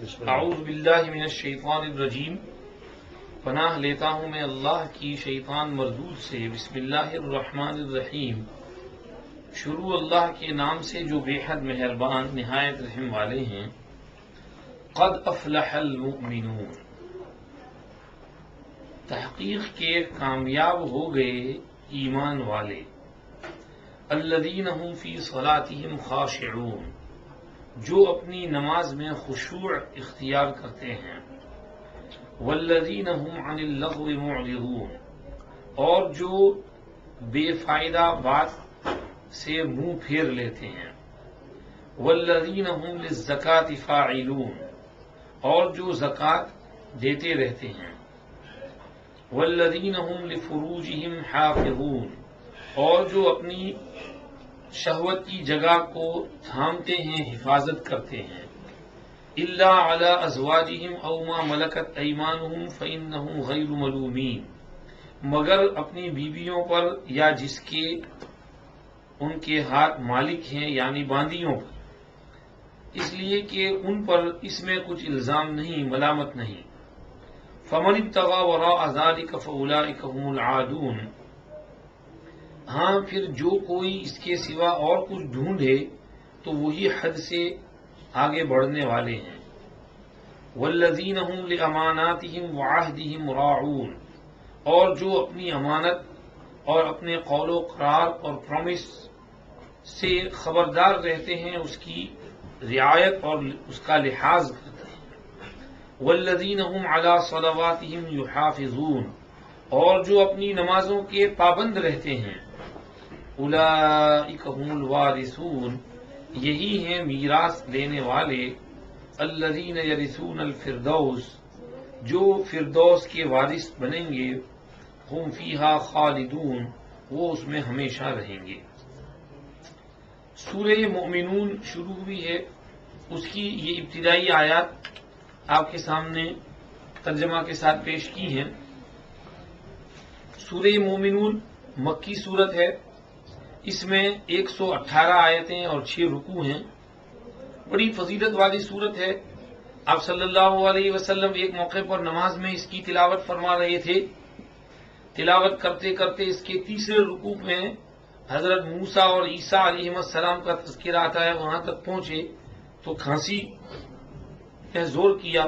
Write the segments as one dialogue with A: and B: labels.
A: اعوذ باللہ من الشیطان الرجیم، پناہ لیتا ہوں میں اللہ کی شیطان مردود سے۔ بسم اللہ الرحمن الرحیم، شروع اللہ کے نام سے جو بے حد مہربان نہایت رحم والے ہیں۔ قد افلح المؤمنون، تحقیق کے کامیاب ہو گئے ایمان والے۔ الذین هم فی صلاتهم خاشعون، جو اپنی نماز میں خشوع اختیار کرتے ہیں۔ والذین هم عن اللغو معرضون، اور جو بے فائدہ بات سے منہ پھیر لیتے ہیں۔ والذین هم للزکاة فاعلون، اور جو زکوٰۃ دیتے رہتے ہیں۔ والذین هم لفروجهم حافظون، اور جو اپنی شہوت کی جگہ کو تھامتے ہیں، حفاظت کرتے ہیں۔ الا علی ازواجہم او ما ملکت ایمانہم فانہم غیر ملومین، مگر اپنی بیویوں پر یا جس کے ان کے ہاتھ مالک ہیں یعنی باندیوں پر، اس لیے کہ ان پر اس میں کچھ الزام نہیں، ملامت نہیں۔ فمن ابتغى وراء ذلك فاولئک هم العادون، ہاں پھر جو کوئی اس کے سوا اور کچھ ڈھونڈے تو وہی حد سے آگے بڑھنے والے ہیں۔ والذین هم لاماناتهم وعہدهم راعون، اور جو اپنی امانت اور اپنے قول و قرار اور پرومس سے خبردار رہتے ہیں، اس کی رعایت اور اس کا لحاظ کرتے ہیں۔ والذین هم علی صلواتهم یحافظون، اور جو اپنی نمازوں کے پابند رہتے ہیں۔ اولئک هم الوارثون، یہی ہیں میراث لینے والے۔ الذین یرثون الفردوس، جو فردوس کے وارث بنیں گے۔ هم فیہا خالدون، وہ اس میں ہمیشہ رہیں گے۔ سورہ مومنون شروع ہوئی ہے، اس کی یہ ابتدائی آیات آپ کے سامنے ترجمہ کے ساتھ پیش کی ہیں۔ سورہ مومنون مکی سورت ہے، اس میں 118 آیتیں اور 6 رکوع ہیں۔ بڑی فضیلت والی سورت ہے۔ آپ صلی اللہ علیہ وسلم ایک موقع پر نماز میں اس کی تلاوت فرما رہے تھے۔ تلاوت کرتے کرتے اس کے تیسرے رکوع میں حضرت موسیٰ اور عیسیٰ علیہ السلام کا تذکرہ آتا ہے، وہاں تک پہنچے تو کھانسی نے زور کیا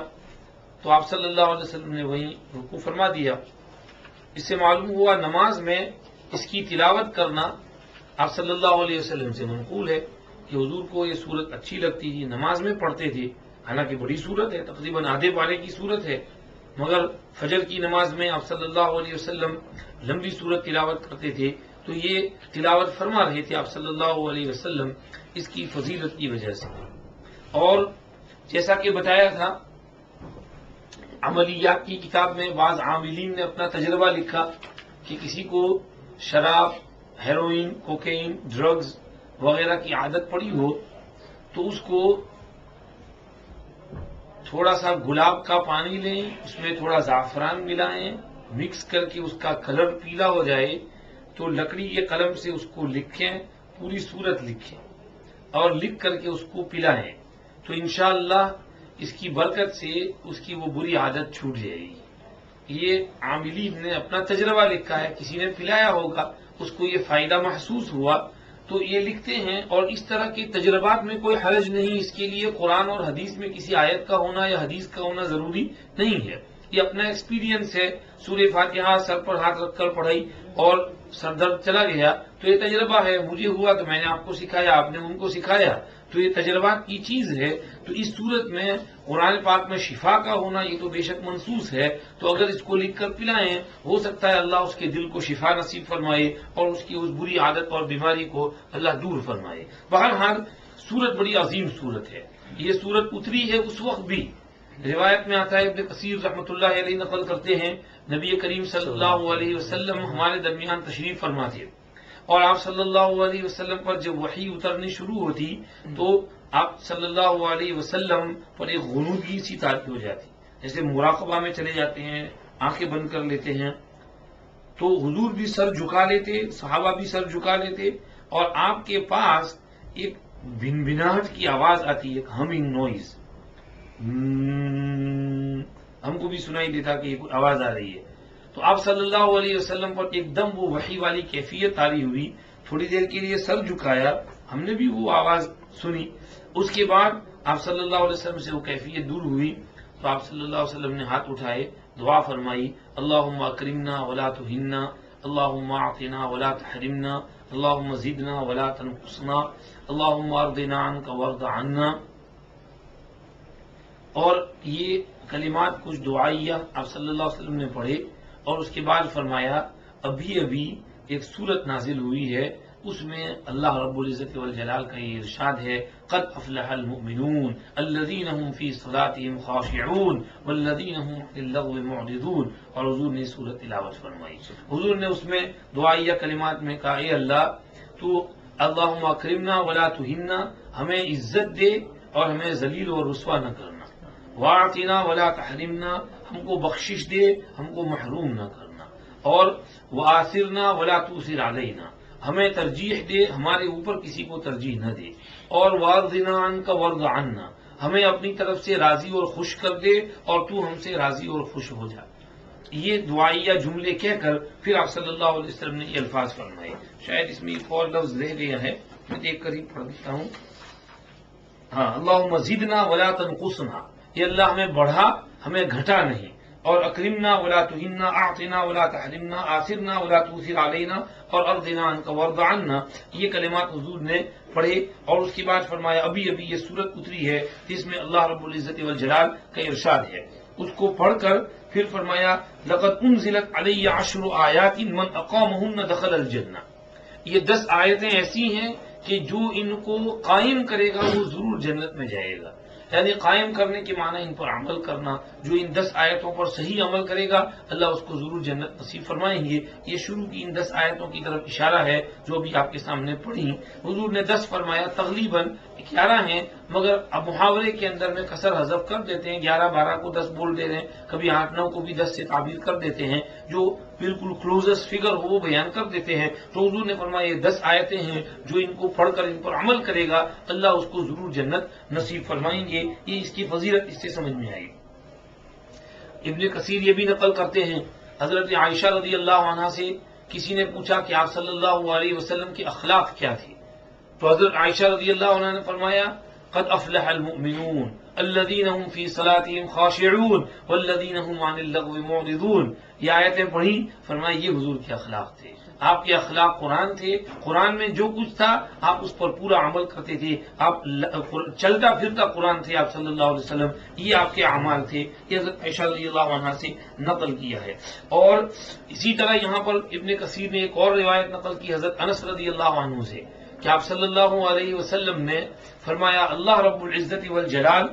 A: تو آپ صلی اللہ علیہ وسلم نے وہیں رکوع فرما دیا۔ اس سے معلوم ہوا نماز میں اس کی تلاوت کرنا آپ صلی اللہ علیہ وسلم سے منقول ہے کہ حضور کو یہ سورت اچھی لگتی تھی، نماز میں پڑھتے تھے۔ حالانکہ بڑی سورت ہے، تقریباً آدھے پارے کی سورت ہے، مگر فجر کی نماز میں آپ صلی اللہ علیہ وسلم لمبی سورت تلاوت کرتے تھے، تو یہ تلاوت فرما رہے تھے آپ صلی اللہ علیہ وسلم اس کی فضیلت کی وجہ سے۔ اور جیسا کہ بتایا تھا، عملیات کی کتاب میں بعض عاملین نے اپنا تجربہ لکھا کہ کسی کو شراب، ہیروئن، کوکین، ڈرگز وغیرہ کی عادت پڑی ہو تو اس کو تھوڑا سا گلاب کا پانی لیں، اس میں تھوڑا زعفران ملائیں، مکس کر کے اس کا کلر پیلا ہو جائے تو لکڑی کے قلم سے اس کو لکھیں، پوری صورت لکھیں اور لکھ کر کے اس کو پلائیں، تو انشاءاللہ اس کی برکت سے اس کی وہ بری عادت چھوٹ جائے گی۔ یہ عاملین نے اپنا تجربہ لکھا ہے، کسی نے پلایا ہوگا، اس کو یہ فائدہ محسوس ہوا تو یہ لکھتے ہیں۔ اور اس طرح کے تجربات میں کوئی حرج نہیں، اس کے لیے قرآن اور حدیث میں کسی آیت کا ہونا یا حدیث کا ہونا ضروری نہیں ہے، یہ اپنا ایکسپیرینس ہے۔ سورہ فاتحہ سر پر ہاتھ رکھ کر پڑھائی اور سر درد چلا گیا تو یہ تجربہ ہے، مجھے ہوا تو میں نے آپ کو سکھایا، آپ نے ان کو سکھایا، تو یہ تجربات کی چیز ہے۔ تو اس صورت میں قرآن پاک میں شفا کا ہونا یہ تو بے شک منصوص ہے، تو اگر اس کو لکھ کر پلائیں ہو سکتا ہے اللہ اس کے دل کو شفا نصیب فرمائے اور اس کی اس بری عادت اور بیماری کو اللہ دور فرمائے۔ بہرحال سورت بڑی عظیم سورت ہے۔ یہ سورت اتری ہے اس وقت بھی، روایت میں آتا ہے، ابن کثیر رحمۃ اللہ علیہ نقل کرتے ہیں، نبی کریم صلی اللہ علیہ وسلم ہمارے درمیان تشریف فرما تھے اور آپ صلی اللہ علیہ وسلم پر جب وحی اترنی شروع ہوتی تو آپ صلی اللہ علیہ وسلم پر ایک غنودگی سی طاری ہو جاتی، جیسے مراقبہ میں چلے جاتے ہیں، آنکھیں بند کر لیتے ہیں، تو حضور بھی سر جھکا لیتے، صحابہ بھی سر جھکا لیتے، اور آپ کے پاس ایک بھنبھناہٹ کی آواز آتی ہے، ہمنگ نوائز، ہم کو بھی سنائی دیتا کہ یہ کوئی آواز آ رہی ہے. تو آپ صلی اللہ علیہ وسلم پر ایک دم وہ وحی والی کیفیت طاری ہوئی. تھوڑی دیر کے لیے سر جھکایا, ہم نے بھی وہ آواز سنی. اس کے بعد آپ صلی اللہ علیہ وسلم سے وہ کیفیت دور ہوئی تو آپ صلی اللہ علیہ وسلم نے ہاتھ اٹھائے, دعا فرمائی, اللہم اکرمنا ولا تہنا, اللہم اعطنا ولا تحرمنا, اللہم زدنا ولا تنقصنا, اللہم ارضنا عنک وارض عنا. اور یہ کلمات کچھ دعائیہ آپ صلی اللہ علیہ وسلم نے پڑھے, اور اس کے بعد فرمایا ابھی ابھی ایک سورت نازل ہوئی ہے, اس میں اللہ رب العزت والجلال کا یہ ارشاد ہے, قد افلح المؤمنون الذین هم فی صلاتهم خاشعون والذین هم عن اللغو معرضون. اور حضور نے سورت تلاوت فرمائی. حضور نے اس میں دعائیہ کلمات میں کہا, اے اللہ تو اللہم اکرمنا ولا تہنا, ہمیں عزت دے اور ہمیں ذلیل اور رسوا نہ کرنا, واعطنا ولا تحرمنا, ہم کو بخشش دے, ہم کو محروم نہ کرنا, اور وآثرنا ولا تؤثر علینا, ہمیں ترجیح دے, ہمارے اوپر کسی کو ترجیح نہ دے, اور وارضنا عنک وارض عنا, ہمیں اپنی طرف سے راضی اور خوش کر دے اور تو ہم سے راضی اور خوش ہو جا. یہ دعائیہ جملے کہہ کر پھر آپ صلی اللہ علیہ وسلم نے یہ الفاظ فرمائے. شاید اس میں ایک اور لفظ رہ گیا ہے, میں دیکھ کر ہی پڑھ دیتا ہوں. ہاں, اللہم زدنا ولا تنقصنا, یہ اللہ ہمیں بڑھا ہمیں گھٹا نہیں, اور اکرمنا ولا تہنا, اعطنا ولا تحرمنا, آثرنا ولا تؤثر علینا, اور ارضنا عنک وارض عنا. یہ کلمات حضور نے پڑھے, اور اس کے بعد فرمایا ابھی ابھی یہ سورت اتری ہے جس میں اللہ رب العزت والجلال کا ارشاد ہے. اس کو پڑھ کر پھر فرمایا لقد انزلت علی 10 آیات من اقامہن دخل الجنہ. یہ 10 آیتیں ایسی ہیں کہ جو ان کو قائم کرے گا وہ ضرور جنت میں جائے گا. یعنی قائم کرنے کے معنی ان پر عمل کرنا, جو ان 10 آیتوں پر صحیح عمل کرے گا اللہ اس کو ضرور جنت نصیب فرمائیں گے. یہ شروع کی ان 10 آیتوں کی طرف اشارہ ہے جو ابھی آپ کے سامنے پڑھی. حضور نے 10 فرمایا, تقریباً 11 ہیں, مگر اب محاورے کے اندر میں کسر حذف کر دیتے ہیں, 11-12 کو 10 بول دے رہے ہیں, کبھی 8-9 کو بھی 10 سے تعبیر کر دیتے ہیں, جو بالکل کلوزسٹ فگر ہو وہ بیان کر دیتے ہیں. تو حضور نے فرمایا یہ 10 آیتیں ہیں جو ان کو پڑھ کر ان پر عمل کرے گا اللہ اس کو ضرور جنت نصیب فرمائیں گے. یہ اس کی فضیلت اس سے سمجھ میں آئی. ابن کثیر یہ بھی نقل کرتے ہیں, حضرت عائشہ رضی اللہ عنہا سے کسی نے پوچھا کہ آپ صلی اللہ علیہ وسلم کے اخلاق کیا تھے, تو حضرت عائشہ رضی اللہ عنہ نے فرمایا قد افلح المؤمنون الذین هم فی صلاتهم خاشعون والذین هم عن اللغو معرضون. یہ آیتیں پڑھی, فرمایا یہ حضور کے اخلاق تھے, آپ کے اخلاق قرآن تھے, قرآن میں جو کچھ تھا آپ اس پر پورا عمل کرتے تھے, آپ چلتا پھرتا قرآن تھے آپ صلی اللہ علیہ وسلم, یہ آپ کے اعمال تھے. یہ حضرت عائشہ رضی اللہ عنہ سے نقل کیا ہے. اور اسی طرح یہاں پر ابن کثیر نے ایک اور روایت نقل کی حضرت انس رضی اللہ عنہ سے کہ آپ صلی اللہ علیہ وسلم نے فرمایا اللہ رب العزت والجلال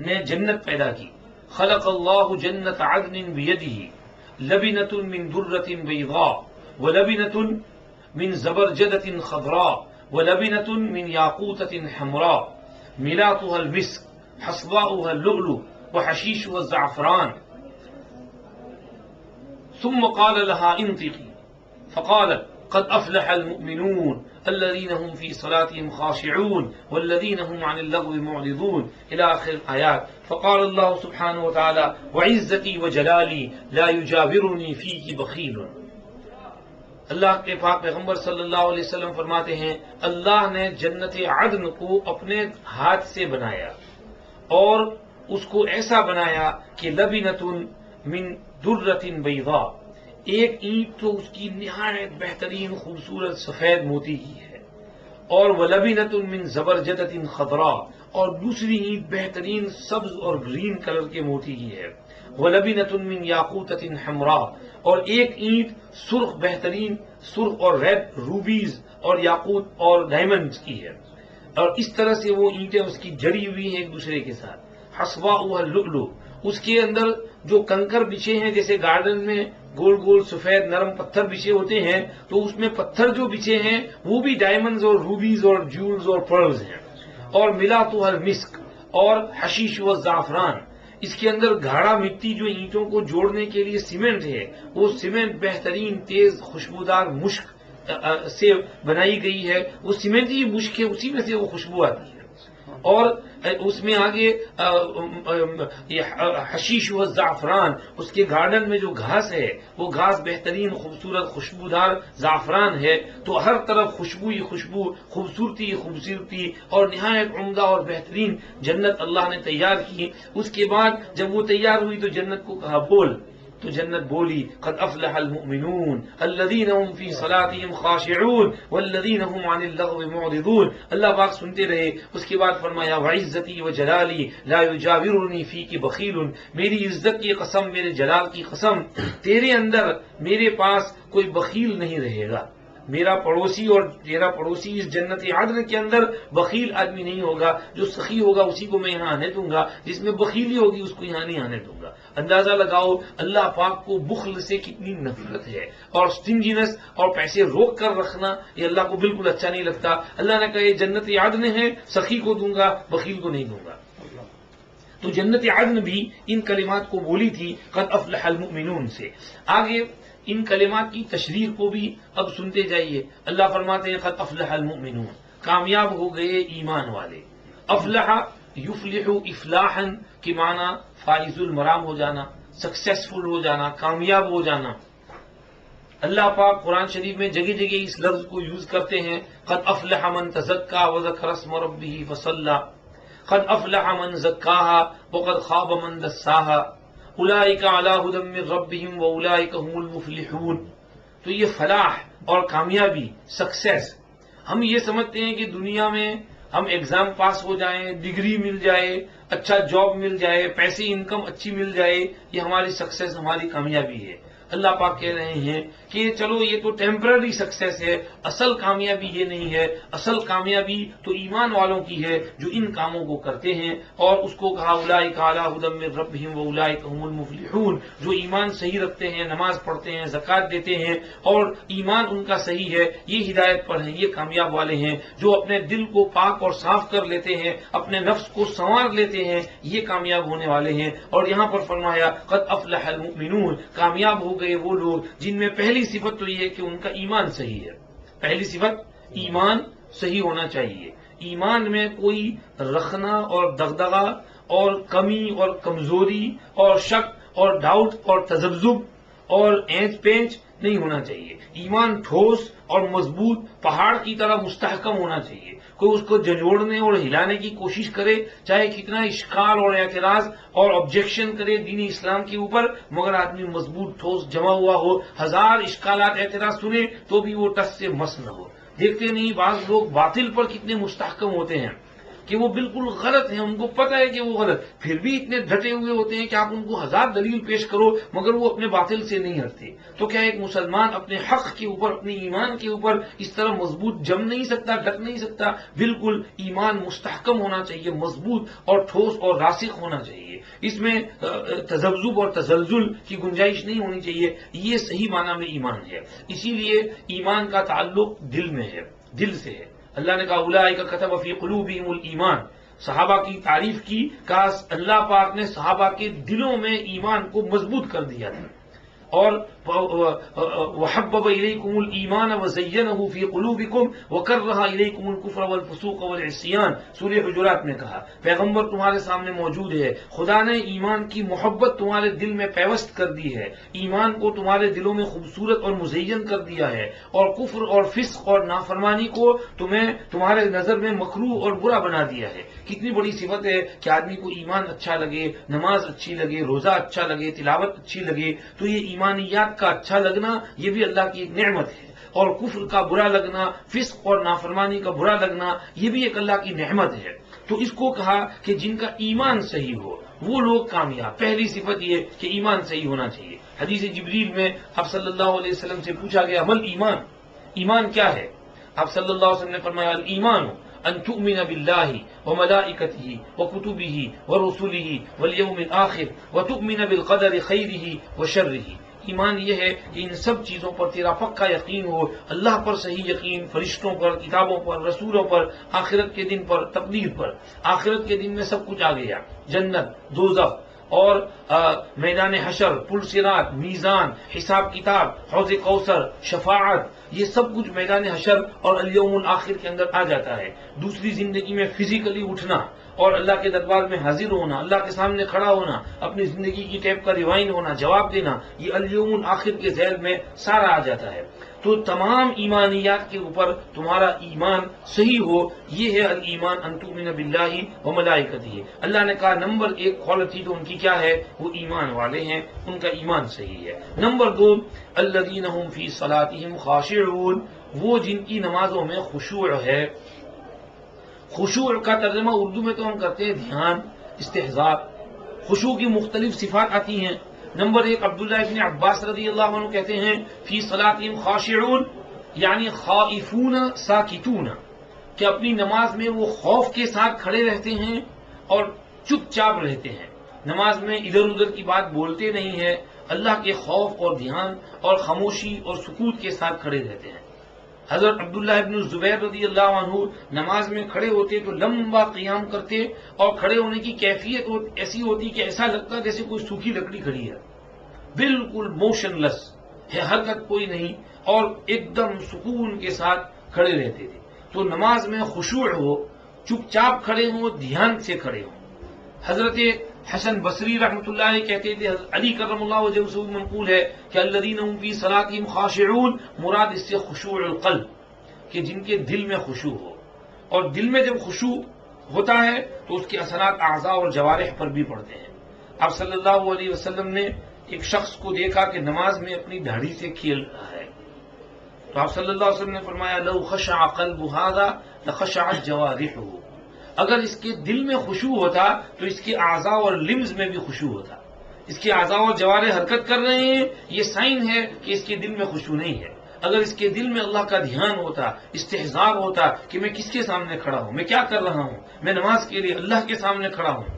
A: نے جنت پیدا کی, خلق اللہ جنت عدن بیدہ لبنۃ من درۃ بیضاء ولبنۃ من زبرجدۃ خضراء ولبنۃ من یاقوتۃ حمراء ملاطها المسک حصباؤها اللؤلؤ وحشیشها الزعفران ثم قال لها انطقي فقالت قد افلح المؤمنون الذين هم في صلاتهم خاشعون والذين هم عن اللغو معرضون الى آخر الآيات. فقال الله سبحانه وتعالى وعزتي وجلالي لا يجاورني فيك بخيل. اللہ کے پاک پیغمبر صلی اللہ علیہ وسلم فرماتے ہیں اللہ نے جنت عدن کو اپنے ہاتھ سے بنایا اور اس کو ایسا بنایا کہ لبنۃ من درۃ بیضاء, ایک اینٹ تو اس کی نہایت بہترین خوبصورت سفید موتی کی ہے, اور وَلَبِنَةٌ مِّن زَبَرْجَدَةٍ خَضْرَاء, اور دوسری اینٹ بہترین سبز اور گرین کلر کے موتی کی ہے, وَلَبِنَةٌ مِّن یاقوتۃ حمراء, اور ایک اینٹ سرخ بہترین سرخ اور ریڈ روبیز اور یاقوت اور ڈائمنڈز کی ہے, اور اس طرح سے وہ اینٹیں اس کی جڑی ہوئی ہیں ایک دوسرے کے ساتھ. حصباؤها اللؤلؤ, اس کے اندر جو کنکر بچھے ہیں جیسے گارڈن میں گول گول سفید نرم پتھر بچھے ہوتے ہیں, تو اس میں پتھر جو بچھے ہیں وہ بھی ڈائمنڈز اور روبیز اور جولز اور پرلز ہیں. اور ملاطها المسک, اور حشیش و زعفران, اس کے اندر گاڑھا مٹی جو اینٹوں کو جوڑنے کے لیے سیمنٹ ہے وہ سیمنٹ بہترین تیز خوشبودار مشک سے بنائی گئی ہے, وہ سیمنٹ ہی مشک ہے, اسی میں سے وہ خوشبو آتی ہے. اور اس میں آگے حشیش و زعفران، اس کے گارڈن میں جو گھاس ہے وہ گھاس بہترین خوبصورت خوشبودار زعفران ہے، تو ہر طرف خوشبو ہی خوشبو، خوبصورتی ہی خوبصورتی، اور نہایت عمدہ اور بہترین جنت اللہ نے تیار کی۔ اس کے بعد جب وہ تیار ہوئی تو جنت کو کہا بول، تو جنت بولی قد افلح المؤمنون الذین هم فی صلاتهم خاشعون والذین هم عن اللغو معرضون۔ اللہ پاک سنتے رہے، اس کے بعد فرمایا وعزتی وجلالی لا یجاورنی فیک بخیل، میری عزت کی قسم، میرے جلال کی قسم، تیرے اندر میرے پاس کوئی بخیل نہیں رہے گا، میرا پڑوسی اور تیرا پڑوسی اس جنت عدن کے اندر بخیل آدمی نہیں ہوگا، جو سخی ہوگا اسی کو میں یہاں آنے دوں گا، جس میں بخیلی ہوگی اس کو یہاں نہیں آنے دوں گا۔ اندازہ لگاؤ اللہ پاک کو بخل سے کتنی نفرت ہے، اور سٹنجینس اور پیسے روک کر رکھنا یہ اللہ کو بالکل اچھا نہیں لگتا۔ اللہ نے کہا یہ جنت عدن ہے، سخی کو دوں گا، بخیل کو نہیں دوں گا۔ تو جنت عدن بھی ان کلمات کو بولی تھی قد افلح المؤمنون سے۔ آگے ان کلمات کی تشریح کو بھی اب سنتے جائیے۔ اللہ فرماتے ہیں قد افلح المؤمنون، کامیاب ہو گئے ایمان والے۔ افلح یفلح افلاحا کی معنی فائز المرام ہو جانا، سکسیسفل ہو جانا، کامیاب ہو جانا۔ اللہ پاک قرآن شریف میں جگہ جگہ اس لفظ کو یوز کرتے ہیں، قد افلح من تزکا وذکر اسم ربہ فصلی، قد افلح من زکاہا وقد خاب من دساہا، اولئک علی ھدی من ربہم واولئک ھم المفلحون۔ تو یہ فلاح اور کامیابی، سکسیس، ہم یہ سمجھتے ہیں کہ دنیا میں ہم ایگزام پاس ہو جائیں، ڈگری مل جائے، اچھا جاب مل جائے، پیسے انکم اچھی مل جائے، یہ ہماری سکسیس، ہماری کامیابی ہے۔ اللہ پاک کہہ رہے ہیں کہ چلو یہ تو ٹیمپرری سکسیس ہے، اصل کامیابی یہ نہیں ہے، اصل کامیابی تو ایمان والوں کی ہے جو ان کاموں کو کرتے ہیں۔ اور اس کو کہا اولئک علی ھدی من ربہم واولئک ھم المفلحون، جو ایمان صحیح رکھتے ہیں، نماز پڑھتے ہیں، زکوٰۃ دیتے ہیں اور ایمان ان کا صحیح ہے، یہ ہدایت پر ہیں، یہ کامیاب والے ہیں۔ جو اپنے دل کو پاک اور صاف کر لیتے ہیں، اپنے نفس کو سنوار لیتے ہیں، یہ کامیاب ہونے والے ہیں۔ اور یہاں پر فرمایا قد افلح المؤمنون، کامیاب ہو گئے وہ لوگ جن میں پہلی صفت تو یہ ہے کہ ان کا ایمان صحیح ہے۔ پہلی صفت ایمان صحیح ہونا چاہیے، ایمان میں کوئی رخنا اور دغدغہ اور کمی اور کمزوری اور شک اور ڈاؤٹ اور تذبذب اور اینچ پینچ نہیں ہونا چاہیے۔ ایمان ٹھوس اور مضبوط پہاڑ کی طرح مستحکم ہونا چاہیے۔ کوئی اس کو جھنجھوڑنے اور ہلانے کی کوشش کرے، چاہے کتنا اشکال اور اعتراض اور آبجیکشن کرے دین اسلام کے اوپر، مگر آدمی مضبوط ٹھوس جمع ہوا ہو، ہزار اشکالات اعتراض سنے تو بھی وہ ٹس سے مس نہ ہو۔ دیکھتے نہیں بعض لوگ باطل پر کتنے مستحکم ہوتے ہیں کہ وہ بالکل غلط ہیں، ان کو پتہ ہے کہ وہ غلط، پھر بھی اتنے ڈٹے ہوئے ہوتے ہیں کہ آپ ان کو ہزار دلیل پیش کرو مگر وہ اپنے باطل سے نہیں ہٹتے۔ تو کیا ایک مسلمان اپنے حق کے اوپر، اپنے ایمان کے اوپر اس طرح مضبوط جم نہیں سکتا، ڈٹ نہیں سکتا؟ بالکل ایمان مستحکم ہونا چاہیے، مضبوط اور ٹھوس اور راسخ ہونا چاہیے، اس میں تذبذب اور تزلزل کی گنجائش نہیں ہونی چاہیے، یہ صحیح معنی میں ایمان ہے۔ اسی لیے ایمان کا تعلق دل میں ہے، دل سے ہے۔ اللہ نے کہا اولئک کتب فی قلوبہم الایمان، صحابہ کی تعریف کی، کہا اللہ پاک نے صحابہ کے دلوں میں ایمان کو مضبوط کر دیا تھا۔ اور وحبب الیکم الایمان وزینہ فی قلوبکم وکرہ الیکم الکفر والفسوق والعصیان، سورہ حجرات میں کہا پیغمبر تمہارے سامنے موجود ہے، خدا نے ایمان کی محبت تمہارے دل میں پیوست کر دی ہے، ایمان کو تمہارے دلوں میں خوبصورت اور مزین کر دیا ہے، اور کفر اور فسق اور نافرمانی کو تمہارے نظر میں مکروہ اور برا بنا دیا ہے۔ کتنی بڑی صفت ہے کہ آدمی کو ایمان اچھا لگے، نماز اچھی لگے، روزہ اچھا لگے، تلاوت اچھی لگے، تو یہ ایمانیات کا اچھا لگنا یہ بھی اللہ کی ایک نعمت ہے، اور کفر کا برا لگنا، فسق اور نافرمانی کا برا لگنا یہ بھی ایک اللہ کی نعمت ہے۔ تو اس کو کہا کہ جن کا ایمان صحیح ہو وہ لوگ کامیاب۔ پہلی صفت یہ کہ ایمان صحیح ہونا چاہیے۔ حدیث جبریل میں آپ صلی اللہ علیہ وسلم سے پوچھا گیا مل ایمان، ایمان کیا ہے؟ آپ صلی اللہ علیہ وسلم نے فرمایا الایمان ان تؤمن باللہ وملائکتہ وکتبہ ورسلہ والیوم الآخر وتؤمن بالقدر خیرہ وشرہ۔ ایمان یہ ہے کہ ان سب چیزوں پر تیرا پکا یقین ہو، اللہ پر صحیح یقین، فرشتوں پر، کتابوں پر، رسولوں پر، آخرت کے دن پر، تقدیر پر۔ آخرت کے دن میں سب کچھ آ گیا، جنت، دوزخ، اور میدان حشر، پل صراط، میزان، حساب کتاب، حوض کوثر، شفاعت، یہ سب کچھ میدان حشر اور الیوم الآخر کے اندر آ جاتا ہے۔ دوسری زندگی میں فزیکلی اٹھنا اور اللہ کے دربار میں حاضر ہونا، اللہ کے سامنے کھڑا ہونا، اپنی زندگی کی ٹیپ کا ریوائنڈ ہونا، جواب دینا، یہ الیوم الآخر کے ذیل میں سارا آ جاتا ہے۔ تو تمام ایمانیات کے اوپر تمہارا ایمان صحیح ہو، یہ ہے الایمان ان تؤمن باللہ و ملائکتہ۔ اللہ نے کہا نمبر 1 کوالٹی تو ان کی کیا ہے؟ وہ ایمان والے ہیں، ان کا ایمان صحیح ہے۔ نمبر 2 الذین هم فی صلاتهم خاشعون، وہ جن کی نمازوں میں خشوع ہے۔ خشوع کا ترجمہ اردو میں تو ہم کرتے ہیں دھیان، استحضار۔ خشوع کی مختلف صفات آتی ہیں۔ نمبر 1 عبداللہ ابن عباس رضی اللہ عنہ کہتے ہیں فی صلاتہم خاشعون، یعنی خائفون ساکتون، کہ اپنی نماز میں وہ خوف کے ساتھ کھڑے رہتے ہیں اور چپ چاپ رہتے ہیں، نماز میں ادھر ادھر کی بات بولتے نہیں ہیں، اللہ کے خوف اور دھیان اور خاموشی اور سکوت کے ساتھ کھڑے رہتے ہیں۔ حضرت عبداللہ ابن زبیر رضی اللہ عنہ نماز میں کھڑے ہوتے تو لمبا قیام کرتے، اور کھڑے ہونے کی کیفیت ایسی ہوتی کہ ایسا لگتا جیسے کوئی سوکھی لکڑی کھڑی ہے، بالکل موشن لیس ہے، حرکت کوئی نہیں، اور ایک دم سکون کے ساتھ کھڑے رہتے تھے۔ تو نماز میں خشوع ہو، چپ چاپ کھڑے ہوں، دھیان سے کھڑے ہوں۔ حضرت حسن بصری رحمۃ اللہ علیہ کہتے تھے، علی کرم اللہ وجہہ سے منقول ہے کہ الذین هم فی صلاتہم خاشعون، مراد اس سے خشوع القلب، کہ جن کے دل میں خشوع ہو، اور دل میں جب خشوع ہوتا ہے تو اس کے اثرات اعضاء اور جوارح پر بھی پڑتے ہیں۔ آپ صلی اللہ علیہ وسلم نے ایک شخص کو دیکھا کہ نماز میں اپنی داڑھی سے کھیل رہا ہے، تو آپ صلی اللہ علیہ وسلم نے فرمایا لو خشع قلب هذا لخشعت جوارحه، اگر اس کے دل میں خشوع ہوتا تو اس کے اعضاء اور لمز میں بھی خشوع ہوتا۔ اس کے اعضاء اور جوارح حرکت کر رہے ہیں، یہ سائن ہے کہ اس کے دل میں خشوع نہیں ہے۔ اگر اس کے دل میں اللہ کا دھیان ہوتا، استحضار ہوتا کہ میں کس کے سامنے کھڑا ہوں، میں کیا کر رہا ہوں، میں نماز کے لیے اللہ کے سامنے کھڑا ہوں۔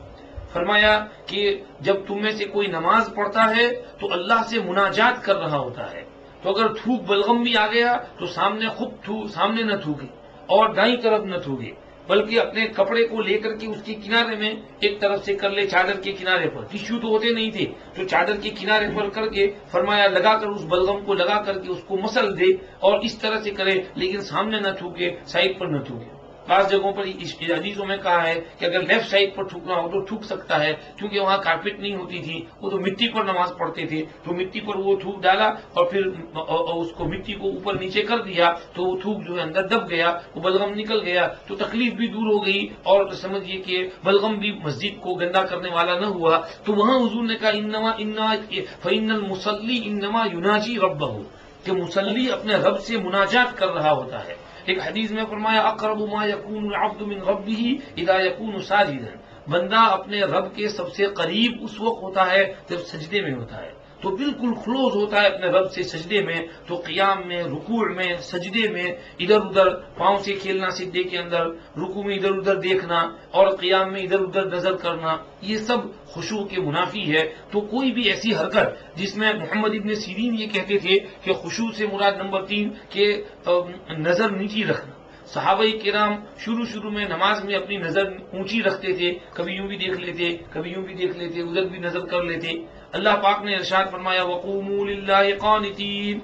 A: فرمایا کہ جب تم میں سے کوئی نماز پڑھتا ہے تو اللہ سے مناجات کر رہا ہوتا ہے، تو اگر تھوک بلغم بھی آ گیا تو سامنے نہ تھوکے اور دائیں طرف نہ تھوکے، بلکہ اپنے کپڑے کو لے کر کے اس کے کنارے میں ایک طرف سے کر لے، چادر کے کنارے پر، ٹیشو تو ہوتے نہیں تھے، تو چادر کے کنارے پر کر کے فرمایا لگا کر اس بلغم کو لگا کر کے اس کو مسل دے اور اس طرح سے کرے، لیکن سامنے نہ تھوکے، سائڈ پر نہ تھوکے۔ بعض جگہوں پر اس حدیثوں میں کہا ہے کہ اگر لیفٹ سائڈ پر تھوکنا ہو تو تھوک سکتا ہے، کیونکہ وہاں کارپیٹ نہیں ہوتی تھی، وہ تو مٹی پر نماز پڑھتے تھے، تو مٹی پر وہ تھوک ڈالا اور پھر اس کو مٹی کو اوپر نیچے کر دیا تو وہ تھوک جو ہے اندر دب گیا، وہ بلغم نکل گیا، تو تکلیف بھی دور ہو گئی، اور سمجھیے کہ بلغم بھی مسجد کو گندا کرنے والا نہ ہوا۔ تو وہاں حضور نے کہا فإن المصلی انما یناجی ربہ، کہ مصلی اپنے رب سے مناجات کر رہا ہوتا ہے۔ ایک حدیث میں فرمایا اقرب ما یکون العبد من ربہ اذا یکون ساجدا، بندہ اپنے رب کے سب سے قریب اس وقت ہوتا ہے جب سجدے میں ہوتا ہے، تو بالکل کلوز ہوتا ہے اپنے رب سے سجدے میں، تو قیام میں، رکوع میں، سجدے میں ادھر ادھر پاؤں سے کھیلنا سجدے کے اندر، رکوع میں ادھر ادھر دیکھنا اور قیام میں ادھر ادھر نظر کرنا، یہ سب خشوع کے منافی ہے۔ تو کوئی بھی ایسی حرکت جس میں محمد ابن سیرین یہ کہتے تھے کہ خشوع سے مراد نمبر 3 کہ نظر نیچی رکھنا۔ صحابہ کرام شروع میں نماز میں اپنی نظر اونچی رکھتے تھے، کبھی یوں بھی دیکھ لیتے، کبھی یوں بھی دیکھ لیتے، ادھر بھی نظر کر لیتے۔ اللہ پاک نے ارشاد فرمایا وَقُومُوا لِلَّهِ قَانِتِينَ،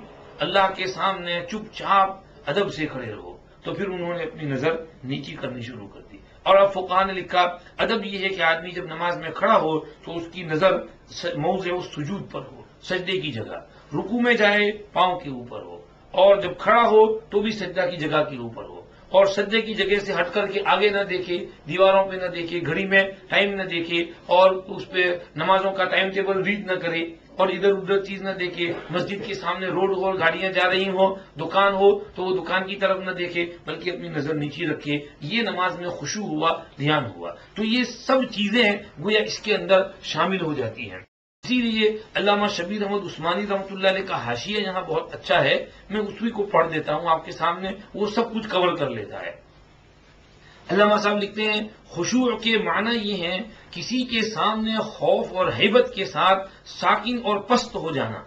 A: اللہ کے سامنے چپ چاپ ادب سے کھڑے رہو، تو پھر انہوں نے اپنی نظر نیچی کرنی شروع کر دی۔ اور اب فقہاء نے لکھا ادب یہ ہے کہ آدمی جب نماز میں کھڑا ہو تو اس کی نظر موضع السجود پر ہو، سجدے کی جگہ، رکوع میں جائے پاؤں کے اوپر ہو، اور جب کھڑا ہو تو بھی سجدہ کی جگہ کے اوپر ہو، اور سجدے کی جگہ سے ہٹ کر کے آگے نہ دیکھے، دیواروں پہ نہ دیکھے، گھڑی میں ٹائم نہ دیکھے، اور اس پہ نمازوں کا ٹائم ٹیبل ریڈ نہ کرے، اور ادھر ادھر چیز نہ دیکھے، مسجد کے سامنے روڈ ہو، گاڑیاں جا رہی ہوں، دکان ہو تو وہ دکان کی طرف نہ دیکھے، بلکہ اپنی نظر نیچی رکھے، یہ نماز میں خشوع ہوا، دھیان ہوا۔ تو یہ سب چیزیں گویا اس کے اندر شامل ہو جاتی ہیں۔ اسی لیے علامہ شبیر احمد عثمانی رحمۃ اللہ علیہ کا حاشیہ یہاں بہت اچھا ہے، میں اسی کو پڑھ دیتا ہوں آپ کے سامنے، وہ سب کچھ کور کر لیتا ہے۔ علامہ صاحب لکھتے ہیں خشوع کے معنی یہ ہیں کسی کے سامنے خوف اور ہیبت کے ساتھ ساکن اور پست ہو جانا۔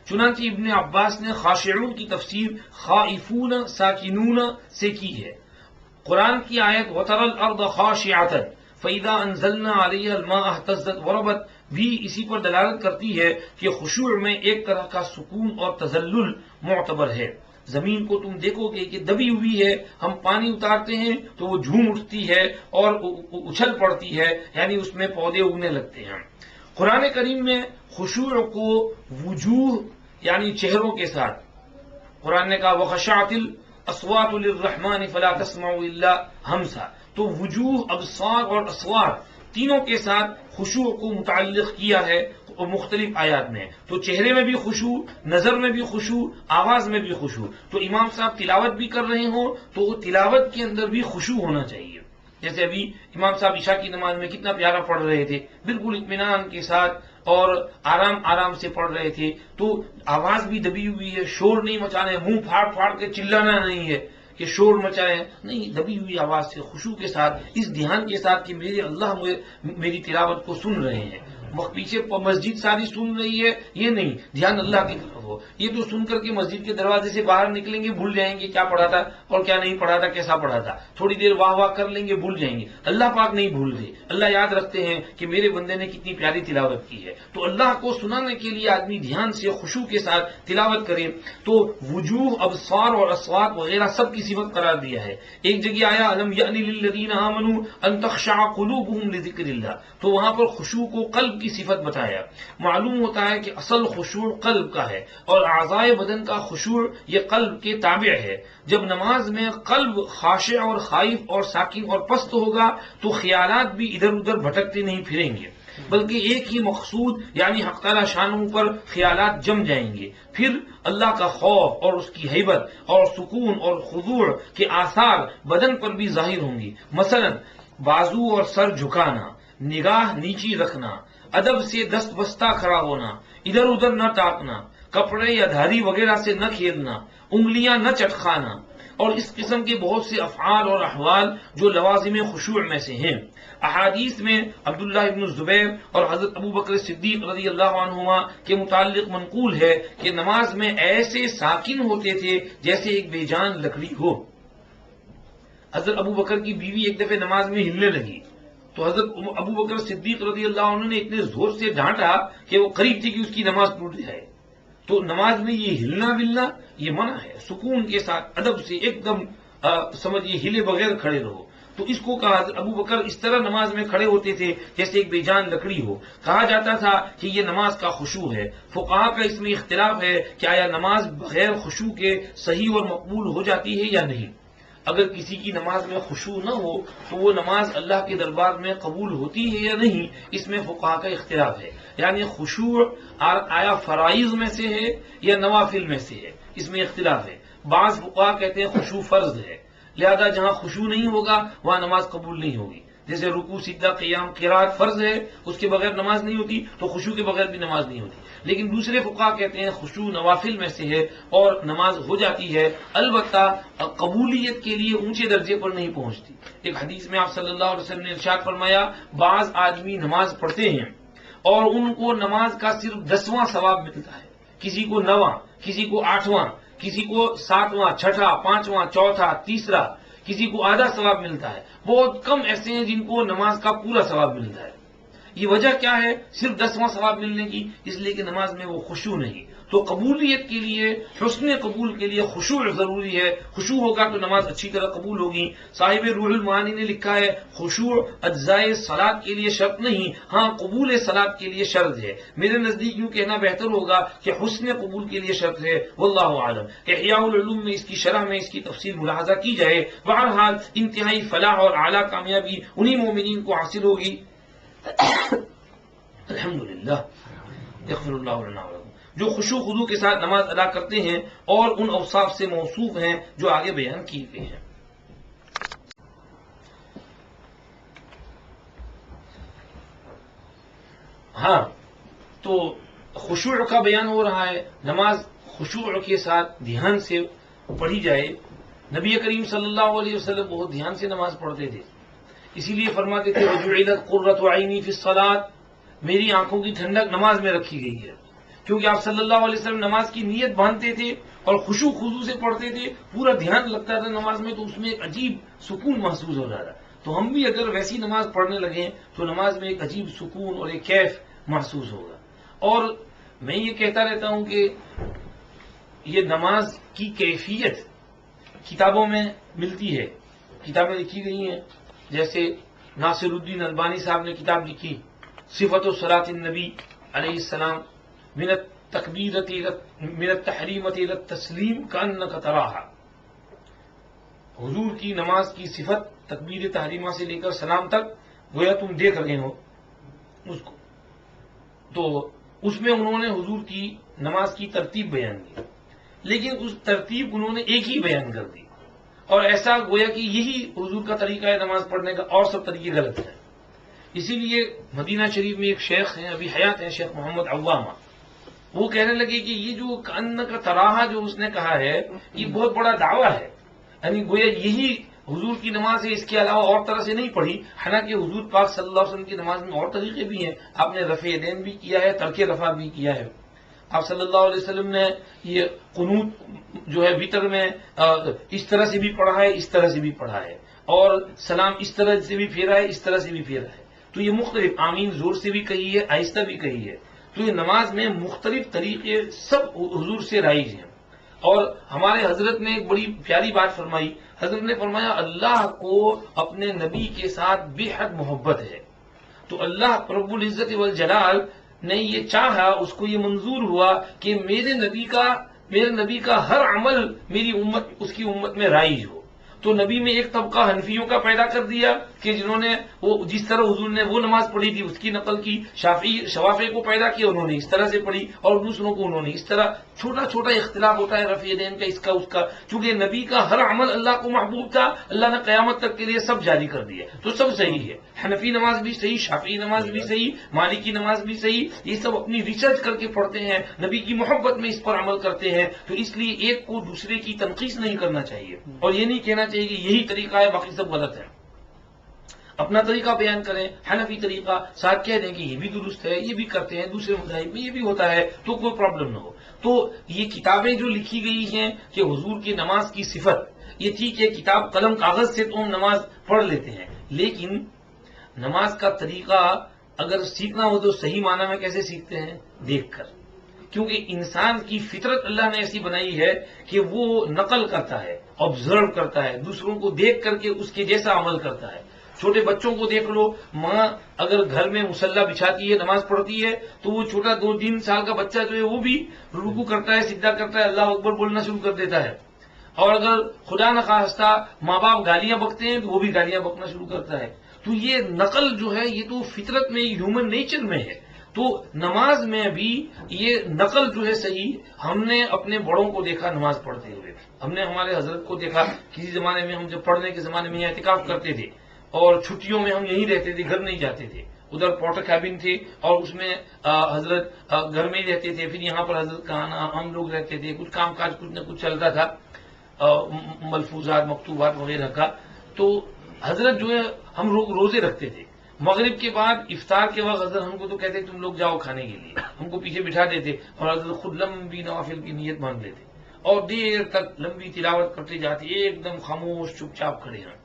A: چنانچہ ابن عباس نے خاشعون کی تفسیر خائفون ساکنون سے کی ہے۔ قرآن کی آیت وَتَرَى الْأَرْضَ خَاشِعَةً، فَإِذَا أَنزَلْنَا عَلَيْهَا الْمَاءَ اهْتَزَّتْ وَرَبَتْ بھی اسی پر دلالت کرتی ہے کہ خشوع میں ایک طرح کا سکون اور تذلل معتبر ہے۔ زمین کو تم دیکھو گے کہ دبی ہوئی ہے، ہم پانی اتارتے ہیں تو وہ جھوم اٹھتی ہے اور اچھل پڑتی ہے، یعنی اس میں پودے اگنے لگتے ہیں۔ قرآن کریم میں خشوع کو وجوہ یعنی چہروں کے ساتھ، قرآن نے کہا وَخَشَعَتِ الْأَصْوَاتُ لِلرَّحْمَنِ فَلَا تَسْمَعُ إِلَّا ہمسا، تو وجوہ، ابصار اور اصوات تینوں کے ساتھ خشوع کو متعلق کیا ہے مختلف آیات میں۔ تو چہرے میں بھی خشوع، نظر میں بھی خشوع، آواز میں بھی خشوع۔ تو امام صاحب تلاوت بھی کر رہے ہوں تو وہ تلاوت کے اندر بھی خشوع ہونا چاہیے۔ جیسے ابھی امام صاحب عشاء کی نماز میں کتنا پیارا پڑھ رہے تھے، بالکل اطمینان کے ساتھ اور آرام آرام سے پڑھ رہے تھے، تو آواز بھی دبی ہوئی ہے، شور نہیں مچانا ہے، منہ پھاڑ پھاڑ کے چلانا نہیں ہے کہ شور مچائیں، نہیں، دبی ہوئی آواز سے خشوع کے ساتھ، اس دھیان کے ساتھ کہ میرے اللہ میری تلاوت کو سن رہے ہیں۔ پیچھے مسجد ساری سن رہی ہے، یہ نہیں، دھیان اللہ کی طرف ہو۔ یہ تو سن کر کے مسجد کے دروازے سے باہر نکلیں گے، بھول جائیں گے کیا پڑھا تھا اور کیا نہیں پڑھا تھا، کیسا پڑھا تھا، تھوڑی دیر واہ واہ کر لیں گے، بھول جائیں گے۔ اللہ پاک نہیں بھولتے، اللہ یاد رکھتے ہیں کہ میرے بندے نے کتنی پیاری تلاوت کی ہے۔ تو اللہ کو سنانے کے لیے آدمی دھیان سے خشوع کے ساتھ تلاوت کرے تو وجوہ، ابصار اور اصوات وغیرہ سب کی صفت قرار دیا ہے۔ ایک جگہ آیا الم یأن للذین آمنوا ان تخشع قلوبهم لذکر اللہ، تو وہاں پر خشوع کو قلب کی صفت بتایا۔ معلوم ہوتا ہے کہ اصل خشوع قلب کا ہے اور اعضائے بدن کا خشوع یہ قلب کے تابع ہے۔ جب نماز میں قلب خاشع اور خائف اور ساکن اور پست ہوگا تو خیالات بھی ادھر ادھر بھٹکتے نہیں پھریں گے، بلکہ ایک ہی مقصود یعنی حق تعالی شانوں پر خیالات جم جائیں گے۔ پھر اللہ کا خوف اور اس کی ہیبت اور سکون اور خضوع کے آثار بدن پر بھی ظاہر ہوں گی۔ مثلا بازو اور سر جھکانا، نگاہ نیچی رکھنا، ادب سے دست بستہ کھڑا ہونا، ادھر ادھر نہ تاکنا، کپڑے یا دھاری وغیرہ سے نہ کھیلنا، انگلیاں نہ چٹکانا، اور اس قسم کے بہت سے افعال اور احوال جو لوازم خشوع میں سے ہیں۔ احادیث میں عبداللہ ابن الزبیر اور حضرت ابو بکر صدیق رضی اللہ عنہما کے متعلق منقول ہے کہ نماز میں ایسے ساکن ہوتے تھے جیسے ایک بے جان لکڑی ہو۔ حضرت ابو بکر کی بیوی ایک دفعہ نماز میں ہلنے لگی تو حضرت ابو بکر صدیق رضی اللہ عنہ نے اتنے زور سے ڈانٹا کہ وہ قریب تھی کہ اس کی نماز ٹوٹ جائے۔ تو نماز میں یہ ہلنا ولنا یہ منع ہے، سکون کے ساتھ ادب سے ایک دم سمجھیے ہلے بغیر کھڑے رہو۔ تو اس کو کہا ابو بکر اس طرح نماز میں کھڑے ہوتے تھے جیسے ایک بے جان لکڑی ہو۔ کہا جاتا تھا کہ یہ نماز کا خشوع ہے۔ فقہا کا اس میں اختلاف ہے کہ آیا نماز بغیر خشوع کے صحیح اور مقبول ہو جاتی ہے یا نہیں۔ اگر کسی کی نماز میں خشوع نہ ہو تو وہ نماز اللہ کے دربار میں قبول ہوتی ہے یا نہیں، اس میں فقہا کا اختلاف ہے۔ یعنی خشوع آیا فرائض میں سے ہے یا نوافل میں سے ہے، اس میں اختلاف ہے۔ بعض فقہا کہتے ہیں خشوع فرض ہے، لہذا جہاں خشوع نہیں ہوگا وہاں نماز قبول نہیں ہوگی۔ جیسے رکوع، سجدہ، قیام، قرات فرض ہے، اس کے بغیر نماز نہیں ہوتی، تو خشوع کے بغیر بھی نماز نہیں ہوتی۔ لیکن دوسرے فقہا کہتے ہیں خشوع نوافل میں سے ہے اور نماز ہو جاتی ہے، البتہ قبولیت کے لیے اونچے درجے پر نہیں پہنچتی۔ ایک حدیث میں آپ صلی اللہ علیہ وسلم نے ارشاد فرمایا بعض آدمی نماز پڑھتے ہیں اور ان کو نماز کا صرف 10واں ثواب ملتا ہے، کسی کو 9واں، کسی کو 8واں، کسی کو 7واں، 6واں، 5واں، 4تھا، تیسرا، کسی کو آدھا ثواب ملتا ہے۔ بہت کم ایسے ہیں جن کو نماز کا پورا ثواب ملتا ہے۔ یہ وجہ کیا ہے صرف 10واں ثواب ملنے کی؟ اس لیے کہ نماز میں وہ خشوع نہیں۔ تو قبولیت کے لیے، حسن قبول کے لیے خشوع ضروری ہے۔ خشوع ہوگا تو نماز اچھی طرح قبول ہوگی۔ صاحب روح المعانی نے لکھا ہے خشوع اجزائے صلاۃ کے لیے شرط نہیں، ہاں قبول صلاۃ کے لیے شرط ہے۔ میرے نزدیک یوں کہنا بہتر ہوگا کہ حسن قبول کے لیے شرط ہے، واللہ اعلم۔ احیاء العلوم میں اس کی شرح میں اس کی تفصیل ملاحظہ کی جائے۔ بہرحال انتہائی فلاح اور اعلیٰ کامیابی انہی مومنین کو حاصل ہوگی۔ الحمدللہ، یغفر اللہ لنا ولکم، جو خشوع خضوع کے ساتھ نماز ادا کرتے ہیں اور ان اوصاف سے موصوف ہیں جو آگے بیان کیے گئے ہیں۔ ہاں، تو خشوع کا بیان ہو رہا ہے، نماز خشوع کے ساتھ دھیان سے پڑھی جائے۔ نبی کریم صلی اللہ علیہ وسلم بہت دھیان سے نماز پڑھتے تھے، اسی لیے فرماتے تھے وَجُعِلَتْ قُرَّةُ عَيْنِي فِي الصَّلَاةِ، میری آنکھوں کی ٹھنڈک نماز میں رکھی گئی ہے۔ کیونکہ آپ صلی اللہ علیہ وسلم نماز کی نیت باندھتے تھے اور خشوع خضوع سے پڑھتے تھے، پورا دھیان لگتا تھا نماز میں، تو اس میں ایک عجیب سکون محسوس ہو رہا تھا۔ تو ہم بھی اگر ویسی نماز پڑھنے لگیں تو نماز میں ایک عجیب سکون اور ایک کیف محسوس ہوگا. اور میں یہ کہتا رہتا ہوں کہ یہ نماز کی کیفیت کتابوں میں ملتی ہے، کتابیں لکھی گئی ہیں. جیسے ناصر الدین البانی صاحب نے کتاب لکھی صفت صلاۃ النبی علیہ السلام من التحریمۃ الی التسلیم کانک تراہا. حضور کی نماز کی صفت تکبیر تحریمہ سے لے کر سلام تک گویا تم دیکھ رہے ہو اس کو. تو اس میں انہوں نے حضور کی نماز کی ترتیب بیان کی، لیکن اس ترتیب انہوں نے ایک ہی بیان کر دی، اور ایسا گویا کہ یہی حضور کا طریقہ ہے نماز پڑھنے کا، اور سب طریقے غلط ہیں. اسی لیے مدینہ شریف میں ایک شیخ ہیں، ابھی حیات ہیں، شیخ محمد عوامہ، وہ کہنے لگے کہ یہ جو کانک تراہا جو اس نے کہا ہے یہ بہت بڑا دعویٰ ہے، یعنی گویا یہی حضور کی نماز ہے، اس کے علاوہ اور طرح سے نہیں پڑھی. حالانکہ حضور پاک صلی اللہ علیہ وسلم کی نماز میں اور طریقے بھی ہیں، آپ نے رفع یدین بھی کیا ہے، ترک رفع بھی کیا ہے. آپ صلی اللہ علیہ وسلم نے یہ قنوت جو ہے وتر میں اس طرح سے بھی پڑھا ہے، اس طرح سے بھی پڑھا ہے، اور سلام اس طرح سے بھی پھیرا ہے، اس طرح سے بھی پھیرا ہے. تو یہ مختلف، آمین زور سے بھی کہی ہے، آہستہ بھی کہی ہے. تو یہ نماز میں مختلف طریقے سب حضور سے رائج ہیں. اور ہمارے حضرت نے ایک بڑی پیاری بات فرمائی. حضرت نے فرمایا اللہ کو اپنے نبی کے ساتھ بے حد محبت ہے، تو اللہ رب العزت والجلال نے یہ چاہا، اس کو یہ منظور ہوا کہ میرے نبی کا ہر عمل میری امت، اس کی امت میں رائج ہو. تو نبی میں ایک طبقہ حنفیوں کا پیدا کر دیا کہ جنہوں نے وہ جس طرح حضور نے وہ نماز پڑھی تھی اس کی نقل کی. شوافی کو پیدا کیا، انہوں نے اس طرح سے پڑھی، اور دوسروں کو انہوں نے اس طرح. چھوٹا چھوٹا اختلاف ہوتا ہے رفع یدین کا، اس کا اس کا. چونکہ نبی کا ہر عمل اللہ کو محبوب تھا، اللہ نے قیامت تک کے لیے سب جاری کر دیا، تو سب صحیح ہے. حنفی نماز بھی صحیح، شافعی نماز بھی صحیح، مالکی نماز بھی صحیح. یہ سب اپنی ریسرچ کر کے پڑھتے ہیں، نبی کی محبت میں اس پر عمل کرتے ہیں. تو اس لیے ایک کو دوسرے کی تنقیص نہیں کرنا چاہیے، اور یہ نہیں کہنا چاہیے کہ یہی طریقہ ہے باقی سب غلط ہے. اپنا طریقہ بیان کریں، حنفی طریقہ، ساتھ کہہ دیں کہ یہ بھی درست ہے، یہ بھی کرتے ہیں، دوسرے مذاہب میں یہ بھی ہوتا ہے، تو کوئی پرابلم نہ ہو. تو یہ کتابیں جو لکھی گئی ہیں کہ حضور کی نماز کی صفت، یہ ٹھیک ہے، کتاب قلم کاغذ سے تو ہم نماز پڑھ لیتے ہیں، لیکن نماز کا طریقہ اگر سیکھنا ہو تو صحیح معنی میں کیسے سیکھتے ہیں؟ دیکھ کر. کیونکہ انسان کی فطرت اللہ نے ایسی بنائی ہے کہ وہ نقل کرتا ہے، آبزرو کرتا ہے، دوسروں کو دیکھ کر کے اس کے جیسا عمل کرتا ہے. چھوٹے بچوں کو دیکھ لو، ماں اگر گھر میں مصلی بچھاتی ہے، نماز پڑھتی ہے، تو وہ چھوٹا 2-3 سال کا بچہ جو ہے وہ بھی رکوع کرتا ہے، سجدہ کرتا ہے، اللہ اکبر بولنا شروع کر دیتا ہے. اور اگر خدا نخواستہ ماں باپ گالیاں بکتے ہیں تو وہ بھی گالیاں بکنا شروع کرتا ہے. تو یہ نقل جو ہے یہ تو فطرت میں، ہیومن نیچر میں ہے. تو نماز میں بھی یہ نقل جو ہے صحیح. ہم نے اپنے بڑوں کو دیکھا نماز پڑھتے ہوئے، ہم نے ہمارے حضرت کو دیکھا. کسی زمانے میں ہم جب پڑھنے کے زمانے میں اعتکاف کرتے تھے، اور چھٹیوں میں ہم یہیں رہتے تھے، گھر نہیں جاتے تھے. ادھر پورٹر کیبن تھے اور اس میں حضرت گھر میں ہی رہتے تھے. پھر یہاں پر حضرت کا آنا، ہم لوگ رہتے تھے، کچھ کام کاج کچھ نہ کچھ چلتا تھا، ملفوظات مکتوبات وغیرہ کا. تو حضرت جو ہے ہم روزے رکھتے تھے. مغرب کے بعد افطار کے وقت حضرت ہم کو تو کہتے تم لوگ جاؤ کھانے کے لیے، ہم کو پیچھے بٹھا دیتے، اور حضرت خود لمبی نوافل کی نیت مان لیتے، اور دیر تک لمبی تلاوت کرتے جاتے، ایک دم خاموش چپ چاپ کھڑے ہیں.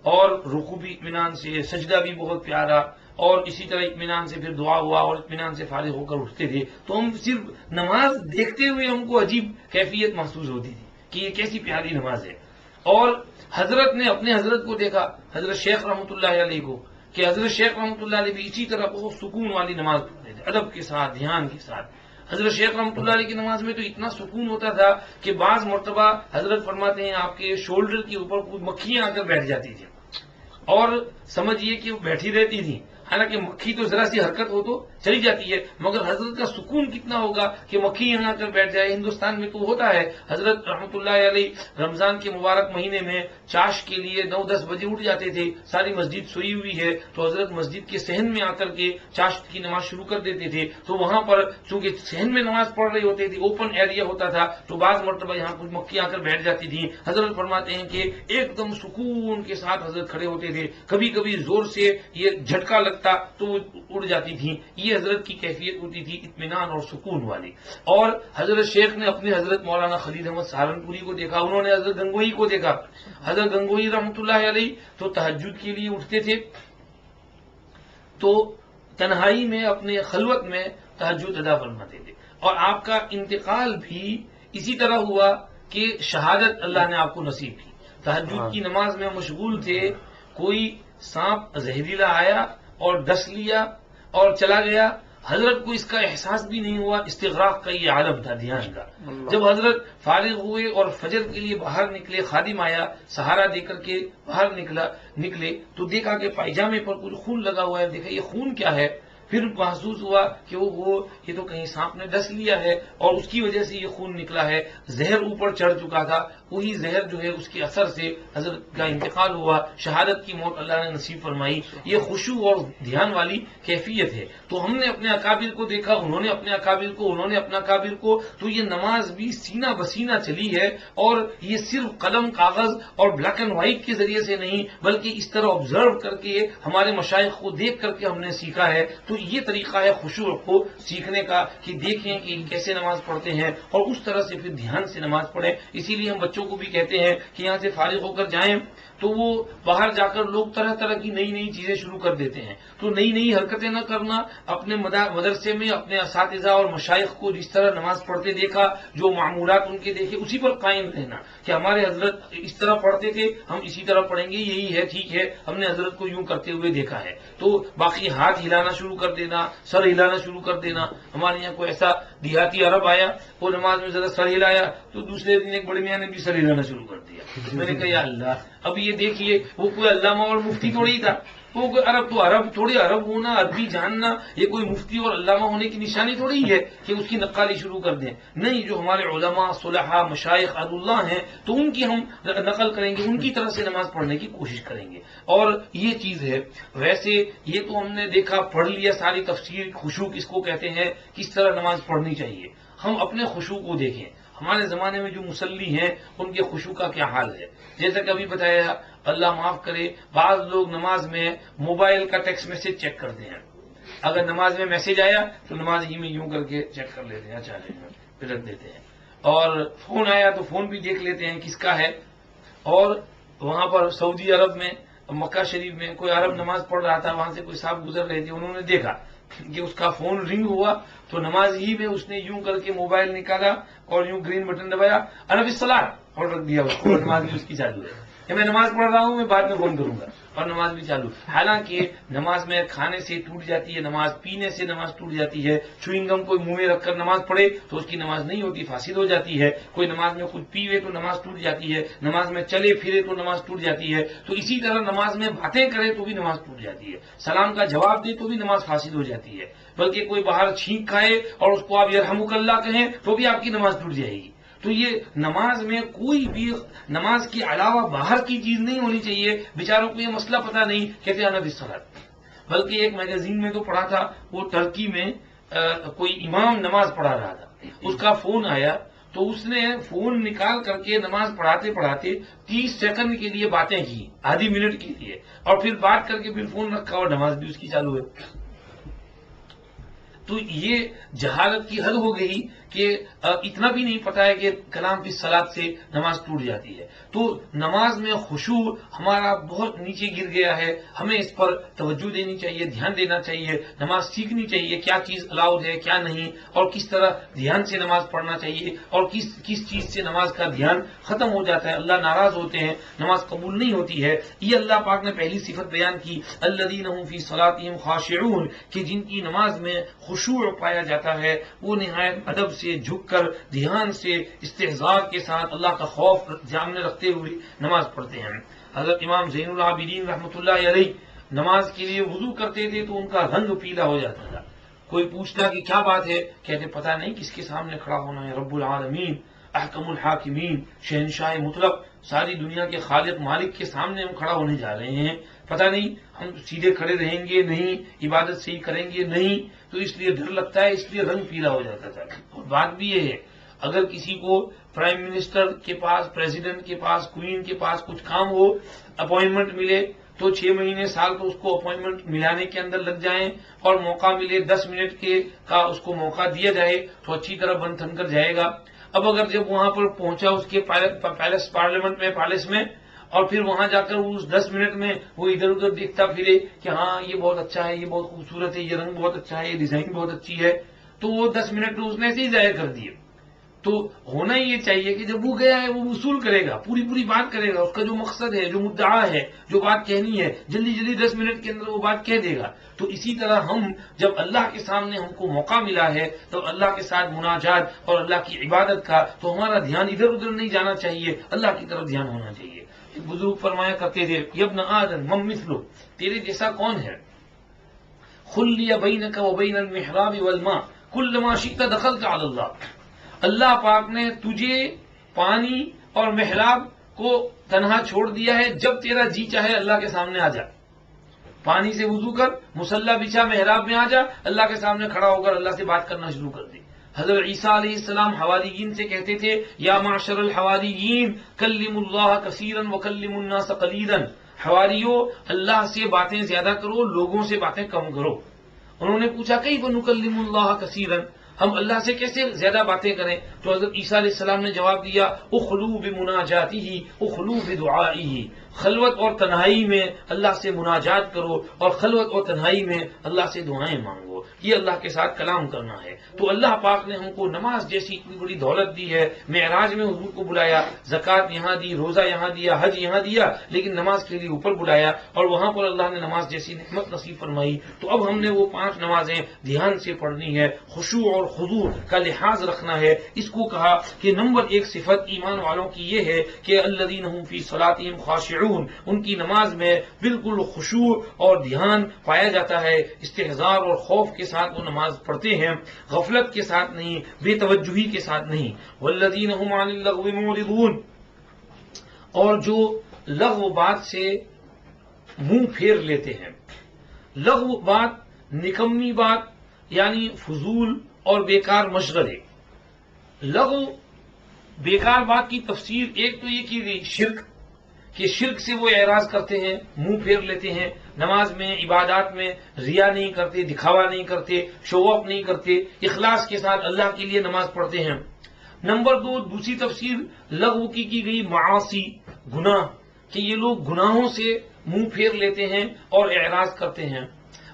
A: اور رکوع بھی اطمینان سے، سجدہ بھی بہت پیارا، اور اسی طرح اطمینان سے پھر دعا ہوا، اور اطمینان سے فارغ ہو کر اٹھتے تھے. تو ہم صرف نماز دیکھتے ہوئے ہم کو عجیب کیفیت محسوس ہوتی تھی کہ یہ کیسی پیاری نماز ہے. اور حضرت نے اپنے حضرت کو دیکھا، حضرت شیخ رحمۃ اللہ علیہ کو، کہ حضرت شیخ رحمۃ اللہ علیہ بھی اسی طرح بہت سکون والی نماز پڑھتے تھے، ادب کے ساتھ، دھیان کے ساتھ. حضرت شیخ رحمۃ اللہ علیہ کی نماز میں تو اتنا سکون ہوتا تھا کہ بعض مرتبہ حضرت فرماتے ہیں آپ کے شولڈر کے اوپر کچھ مکھیاں آ کر بیٹھ جاتی تھیں، اور سمجھیے کہ وہ بیٹھی رہتی تھی. حالانکہ مکھی تو ذرا سی حرکت ہو تو چلی جاتی ہے، مگر حضرت کا سکون کتنا ہوگا کہ مکھی یہاں آ کر بیٹھ جائے. ہندوستان میں تو ہوتا ہے. حضرت رحمۃ اللہ علیہ رمضان کے مبارک مہینے میں چاش کے لیے 9-10 بجے اٹھ جاتے تھے، ساری مسجد سوئی ہوئی ہے، تو حضرت مسجد کے صحن میں آ کر کے چاش کی نماز شروع کر دیتے تھے. تو وہاں پر چونکہ صحن میں نماز پڑھ رہی ہوتی تھی، اوپن ایریا ہوتا تھا، تو بعض مرتبہ یہاں کچھ مکھی آ کر بیٹھ جاتی تھی. حضرت فرماتے ہیں کہ ایک دم سکون کے ساتھ حضرت کھڑے ہوتے تھے. کبھی کبھی زور سے یہ جھٹکا لگتا لگتا تو وہ اڑ جاتی تھی. یہ حضرت کی کیفیت ہوتی تھی اطمینان اور سکون والی. اور حضرت شیخ نے اپنے حضرت مولانا خلیل احمد سہارنپوری کو دیکھا, انہوں نے حضرت گنگوئی کو دیکھا. حضرت گنگوئی رحمۃ اللہ علیہ تو تہجد کے لیے اٹھتے تھے تو تنہائی میں اپنے خلوت میں تہجد ادا فرماتے تھے. اور آپ کا انتقال بھی اسی طرح ہوا کہ شہادت اللہ نے آپ کو نصیب کی. تہجد کی نماز میں مشغول تھے, کوئی سانپ زہریلا آیا اور ڈس لیا اور چلا گیا. حضرت کو اس کا احساس بھی نہیں ہوا. استغراق کا یہ عالم تھا دھیان کا. جب حضرت فارغ ہوئے اور فجر کے لیے باہر نکلے, خادم آیا سہارا دے کر کے باہر نکلے تو دیکھا کہ پائجامے پر کچھ خون لگا ہوا ہے. دیکھا یہ خون کیا ہے. پھر محسوس ہوا کہ یہ تو کہیں سانپ نے ڈس لیا ہے اور اس کی وجہ سے یہ خون نکلا ہے. زہر اوپر چڑھ چکا تھا, وہی زہر جو ہے اس کے اثر سے حضرت کا انتقال ہوا. شہادت کی موت اللہ نے نصیب فرمائی. یہ خشوع اور دھیان والی کیفیت ہے. تو ہم نے اپنے اکابر کو دیکھا, انہوں نے اپنے اکابر کو, انہوں نے اپنا اکابر کو. تو یہ نماز بھی سینہ بسینہ چلی ہے, اور یہ صرف قلم کاغذ اور بلیک اینڈ وائٹ کے ذریعے سے نہیں بلکہ اس طرح آبزرو کر کے ہمارے مشائخ کو دیکھ کر کے ہم نے سیکھا ہے. تو یہ طریقہ ہے خشوع کو سیکھنے کا کہ دیکھیں کہ کیسے نماز پڑھتے ہیں اور اس طرح سے پھر دھیان سے نماز پڑھیں. اسی لیے ہم بچوں کو بھی کہتے ہیں کہ یہاں سے فارغ ہو کر جائیں تو وہ باہر جا کر لوگ طرح طرح کی نئی نئی چیزیں شروع کر دیتے ہیں. تو نئی نئی حرکتیں نہ کرنا. اپنے مدرسے میں اپنے اساتذہ اور مشائخ کو جس طرح نماز پڑھتے دیکھا, جو معمولات ان کے دیکھے, اسی پر قائم رہنا کہ ہمارے حضرت اس طرح پڑھتے تھے, ہم اسی طرح پڑھیں گے. یہی ہے, ٹھیک ہے, ہم نے حضرت کو یوں کرتے ہوئے دیکھا ہے. تو باقی ہاتھ ہلانا شروع کر دینا, سر ہلانا شروع کر دینا. ہمارے یہاں کوئی ایسا دیہاتی عرب آیا, وہ نماز میں ذرا سر ہلایا تو دوسرے دن ایک بڑے میاں نے بھی سر ہلانا شروع کر دیا. میں نے کہا یا اللہ, اب یہ دیکھیے وہ کوئی علامہ اور مفتی تھوڑی تھا, وہ کوئی عرب تو عرب تھوڑی, عرب ہونا عربی جاننا یہ کوئی مفتی اور علامہ ہونے کی نشانی تھوڑی ہے کہ اس کی نقالی شروع کر دیں. نہیں, جو ہمارے علماء صلحاء مشائخ اللہ ہیں تو ان کی ہم نقل کریں گے, ان کی طرح سے نماز پڑھنے کی کوشش کریں گے. اور یہ چیز ہے. ویسے یہ تو ہم نے دیکھا, پڑھ لیا ساری تفسیر. خشوع کس کو کہتے ہیں, کس طرح نماز پڑھنی چاہیے. ہم اپنے خشوع کو دیکھیں. ہمارے زمانے میں جو مصلی ہیں ان کے خشوع کا کیا حال ہے. جیسا کہ ابھی بتایا, اللہ معاف کرے, بعض لوگ نماز میں موبائل کا ٹیکسٹ میسج چیک کرتے ہیں. اگر نماز میں میسج آیا تو نماز ہی میں یوں کر کے چیک کر لیتے ہیں, اچھا پھر رکھ دیتے ہیں. اور فون آیا تو فون بھی دیکھ لیتے ہیں کس کا ہے. اور وہاں پر سعودی عرب میں مکہ شریف میں کوئی عرب نماز پڑھ رہا تھا, وہاں سے کوئی صاحب گزر رہے تھے, انہوں نے دیکھا کہ اس کا فون رنگ ہوا تو نماز ہی میں اس نے یوں کر کے موبائل نکالا اور یوں گرین بٹن دبایا, انا فی الصلاۃ, اور رکھ دیا اس کو. نماز بھی اس کی چالو ہے کہ میں نماز پڑھ رہا ہوں, میں بعد میں فون کروں گا, اور نماز بھی چالو. حالانکہ نماز میں کھانے سے ٹوٹ جاتی ہے نماز, پینے سے نماز ٹوٹ جاتی ہے. چوئنگ گم کوئی منہ میں رکھ کر نماز پڑھے تو اس کی نماز نہیں ہوتی, فاسد ہو جاتی ہے. کوئی نماز میں کچھ پیوے تو نماز ٹوٹ جاتی ہے. نماز میں چلے پھرے تو نماز ٹوٹ جاتی ہے. تو اسی طرح نماز میں باتیں کرے تو بھی نماز ٹوٹ جاتی ہے. سلام کا جواب دے تو بھی نماز فاسد ہو جاتی ہے. بلکہ کوئی باہر چھینک کھائے اور اس کو آپ یرحمک اللہ کہیں تو بھی آپ کی نماز ٹوٹ جائے گی. تو یہ نماز میں کوئی بھی نماز کے علاوہ باہر کی چیز نہیں ہونی چاہیے. بیچاروں کو یہ مسئلہ پتہ نہیں, کہتے ہیں انا فی الصلاۃ. بلکہ ایک میگزین میں تو پڑھا تھا, وہ ترکی میں کوئی امام نماز پڑھا رہا تھا, اس کا فون آیا تو اس نے فون نکال کر کے نماز پڑھاتے پڑھاتے 30 سیکنڈ کے لیے باتیں کی, آدھی منٹ کے لیے, اور پھر بات کر کے پھر فون رکھا اور نماز بھی اس کی چالو ہے. تو یہ جہالت کی حد ہو گئی کہ اتنا بھی نہیں پتا ہے کہ کلام فی الصلاۃ سے نماز ٹوٹ جاتی ہے. تو نماز میں خشوع ہمارا بہت نیچے گر گیا ہے. ہمیں اس پر توجہ دینی چاہیے, دھیان دینا چاہیے. نماز سیکھنی چاہیے, کیا چیز الاؤڈ ہے کیا نہیں, اور کس طرح دھیان سے نماز پڑھنا چاہیے, اور کس چیز سے نماز کا دھیان ختم ہو جاتا ہے, اللہ ناراض ہوتے ہیں, نماز قبول نہیں ہوتی ہے. یہ اللہ پاک نے پہلی صفت بیان کی, الذین هم فی صلاتہم خاشعون, کہ جن کی نماز میں خشوع پایا جاتا ہے, وہ نہایت ادب سے جھک کر دھیان سے استحضار کے ساتھ اللہ کا خوف سامنے رکھتے ہوئے نماز پڑھتے ہیں. حضرت امام زین العابدین رحمۃ اللہ علیہ نماز کے لیے وضو کرتے تھے تو ان کا رنگ پیلا ہو جاتا تھا. کوئی پوچھتا کہ کیا بات ہے, کہتے پتہ نہیں کس کے سامنے کھڑا ہونا ہے, رب العالمین, احکم الحاکمین, شہنشاہ مطلق, ساری دنیا کے خالق مالک کے سامنے ہم کھڑا ہونے جا رہے ہیں. پتہ نہیں ہم سیدھے کھڑے رہیں گے نہیں, عبادت صحیح کریں گے نہیں, تو اس لیے ڈر لگتا ہے, اس لیے رنگ پیلا ہو جاتا تھا. اور بات بھی یہ ہے, اگر کسی کو پرائم منسٹر کے پاس, پریزیڈنٹ کے پاس, کوئین کے پاس کچھ کام ہو, اپوائنٹمنٹ ملے, تو 6 مہینے سال تو اس کو اپوائنٹمنٹ ملانے کے اندر لگ جائیں اور موقع ملے 10 منٹ کا اس کو موقع دیا جائے تو اچھی طرح بن تھن کر جائے گا۔ اب اگر جب وہاں پر پہنچا اس کے پارلیمنٹ میں پیلس میں اور پھر وہاں جا کر اس 10 منٹ میں وہ ادھر ادھر دیکھتا پھرے کہ ہاں یہ بہت اچھا ہے، یہ بہت خوبصورت ہے، یہ رنگ بہت اچھا ہے، یہ ڈیزائن بہت اچھی ہے، تو وہ 10 منٹ تو اس نے ایسے ہی ضائع کر دیے۔ تو ہونا یہ چاہیے کہ جب وہ گیا ہے وہ وصول کرے گا، پوری بات کرے گا، اس کا جو مقصد ہے، جو مدعا ہے، جو بات کہنی ہے، جلدی 10 منٹ کے اندر وہ بات کہہ دے گا۔ تو اسی طرح ہم جب اللہ کے سامنے ہم کو موقع ملا ہے تو اللہ کے ساتھ مناجات اور اللہ کی عبادت کا، تو ہمارا دھیان ادھر ادھر نہیں جانا چاہیے، اللہ کی طرف دھیان ہونا چاہیے۔ بزرگ فرمایا کرتے تھے ابن آدم من مثلو، تیرے جیسا کون ہے؟ خلی بینک وبین المحراب والماء کلما شئت دخلت علی اللہ، اللہ پاک نے تجھے پانی اور محراب کو تنہا چھوڑ دیا ہے، جب تیرا جی چاہے اللہ کے سامنے آ جا، پانی سے وضو کر، مصلی بچھا، محراب میں آ جا، اللہ کے سامنے کھڑا ہو کر اللہ سے بات کرنا شروع کر دے۔ حضرت عیسیٰ علیہ السلام حواریین سے کہتے تھے یا معشر الحواریین کلموا اللہ کثیرا وکلموا الناس قلیلا، حواریو اللہ سے باتیں زیادہ کرو، لوگوں سے باتیں کم کرو۔ انہوں نے پوچھا کیف نکلم اللہ کثیرا، ہم اللہ سے کیسے زیادہ باتیں کریں؟ تو حضرت عیسیٰ علیہ السلام نے جواب دیا اخلو بمناجاتہ اخلو بدعائہ، خلوت اور تنہائی میں اللہ سے مناجات کرو اور خلوت اور تنہائی میں اللہ سے دعائیں مانگو، یہ اللہ کے ساتھ کلام کرنا ہے۔ تو اللہ پاک نے ہم کو نماز جیسی اتنی بڑی دولت دی ہے، معراج میں حضور کو بلایا، زکوٰۃ یہاں دی، روزہ یہاں دیا، حج یہاں دیا، لیکن نماز کے لیے اوپر بلایا اور وہاں پر اللہ نے نماز جیسی نعمت نصیب فرمائی۔ تو اب ہم نے وہ 5 نمازیں دھیان سے پڑھنی ہے، خشوع اور خضوع کا لحاظ رکھنا ہے۔ اس کو کہا کہ نمبر 1 صفت ایمان والوں کی یہ ہے کہ الذین هم فی صلاتہم خاشعون، ان کی نماز میں بالکل خشوع اور دھیان پایا جاتا ہے، استحضار اور خوف کے ساتھ وہ نماز پڑھتے ہیں، غفلت کے ساتھ نہیں، بے توجہی کے ساتھ نہیں۔ والذین هم عن اللغو معرضون، اور جو لغو بات سے منہ پھیر لیتے ہیں، لغو بات، نکمی بات یعنی فضول اور بیکار مشغلے۔ لغو بیکار بات کی تفسیر ایک تو یہ کی گئی شرک، کہ شرک سے وہ اعراض کرتے ہیں، منہ پھیر لیتے ہیں، نماز میں عبادات میں ریا نہیں کرتے، دکھاوا نہیں کرتے، شو اپ نہیں کرتے، اخلاص کے ساتھ اللہ کے لیے نماز پڑھتے ہیں۔ نمبر 2 دوسری تفسیر لغو کی گئی معاصی، گناہ، کہ یہ لوگ گناہوں سے منہ پھیر لیتے ہیں اور اعراض کرتے ہیں۔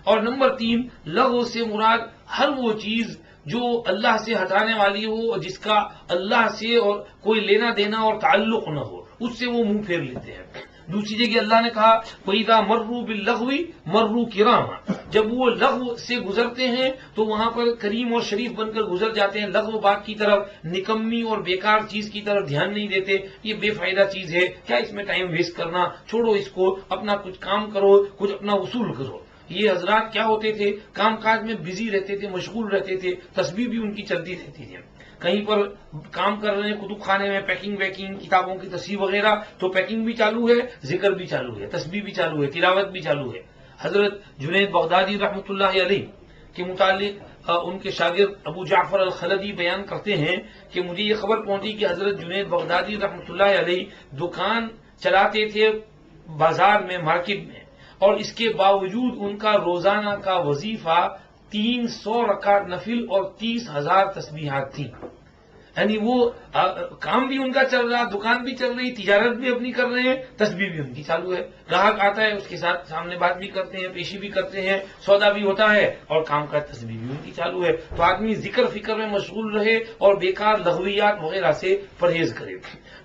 A: اور نمبر 3 لغو سے مراد ہر وہ چیز جو اللہ سے ہٹانے والی ہو اور جس کا اللہ سے اور کوئی لینا دینا اور تعلق نہ ہو، اس سے وہ منہ پھیر لیتے ہیں۔ دوسری جگہ اللہ نے کہا وَإِذَا مَرُّوا بِاللَّغْوِ مَرُّوا كِرَامًا، جب وہ لغو سے گزرتے ہیں تو وہاں پر کریم اور شریف بن کر گزر جاتے ہیں، لغو بات کی طرف، نکمی اور بیکار چیز کی طرف دھیان نہیں دیتے، یہ بے فائدہ چیز ہے، کیا اس میں ٹائم ویسٹ کرنا، چھوڑو اس کو، اپنا کچھ کام کرو، کچھ اپنا وصول کرو۔ یہ حضرات کیا ہوتے تھے، کام کاج میں بزی رہتے تھے، مشغول رہتے تھے، تسبیح بھی ان کی چلتی رہتی تھی، کہیں پر کام کر رہے ہیں کتب خانے میں، پیکنگ ویکنگ، کتابوں کی تصحیح وغیرہ، تو پیکنگ بھی چالو ہے، ذکر بھی چالو ہے، تسبیح بھی چالو ہے، تلاوت بھی چالو ہے۔ حضرت جنید بغدادی رحمۃ اللہ علیہ کے متعلق ان کے شاگرد ابو جعفر الخلدی بیان کرتے ہیں کہ مجھے یہ خبر پہنچی کہ حضرت جنید بغدادی رحمۃ اللہ علیہ دکان چلاتے تھے بازار میں، مارکیٹ میں، اور اس کے باوجود ان کا روزانہ کا وظیفہ 300 رکعت نفل اور 30,000 تسبیحات تھیں۔ یعنی وہ کام بھی ان کا چل رہا، دکان بھی چل رہی، تجارت بھی اپنی کر رہے ہیں، تسبیح بھی ان کی چالو ہے، گاہک آتا ہے اس کے ساتھ سامنے بات بھی کرتے ہیں، پیشی بھی کرتے ہیں، سودا بھی ہوتا ہے اور کام کا تسبیح بھی ان کی چالو ہے۔ تو آدمی ذکر فکر میں مشغول رہے اور بیکار لغویات وغیرہ سے پرہیز کرے۔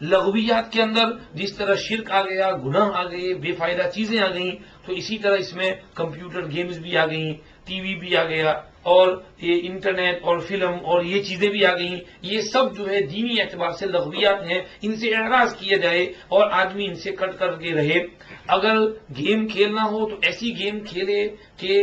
A: لغویات کے اندر جس طرح شرک آ گیا، گناہ آ گئے، بے فائدہ چیزیں آ گئیں، تو اسی طرح اس میں کمپیوٹر گیمز بھی آ گئیں، ٹی وی بھی آ گیا، اور یہ انٹرنیٹ اور فلم اور یہ چیزیں بھی آ گئیں۔ یہ سب جو ہے دینی اعتبار سے لغویات ہیں، ان سے اعراض کیا جائے اور آدمی ان سے کٹ کر کے رہے۔ اگر گیم کھیلنا ہو تو ایسی گیم کھیلے کہ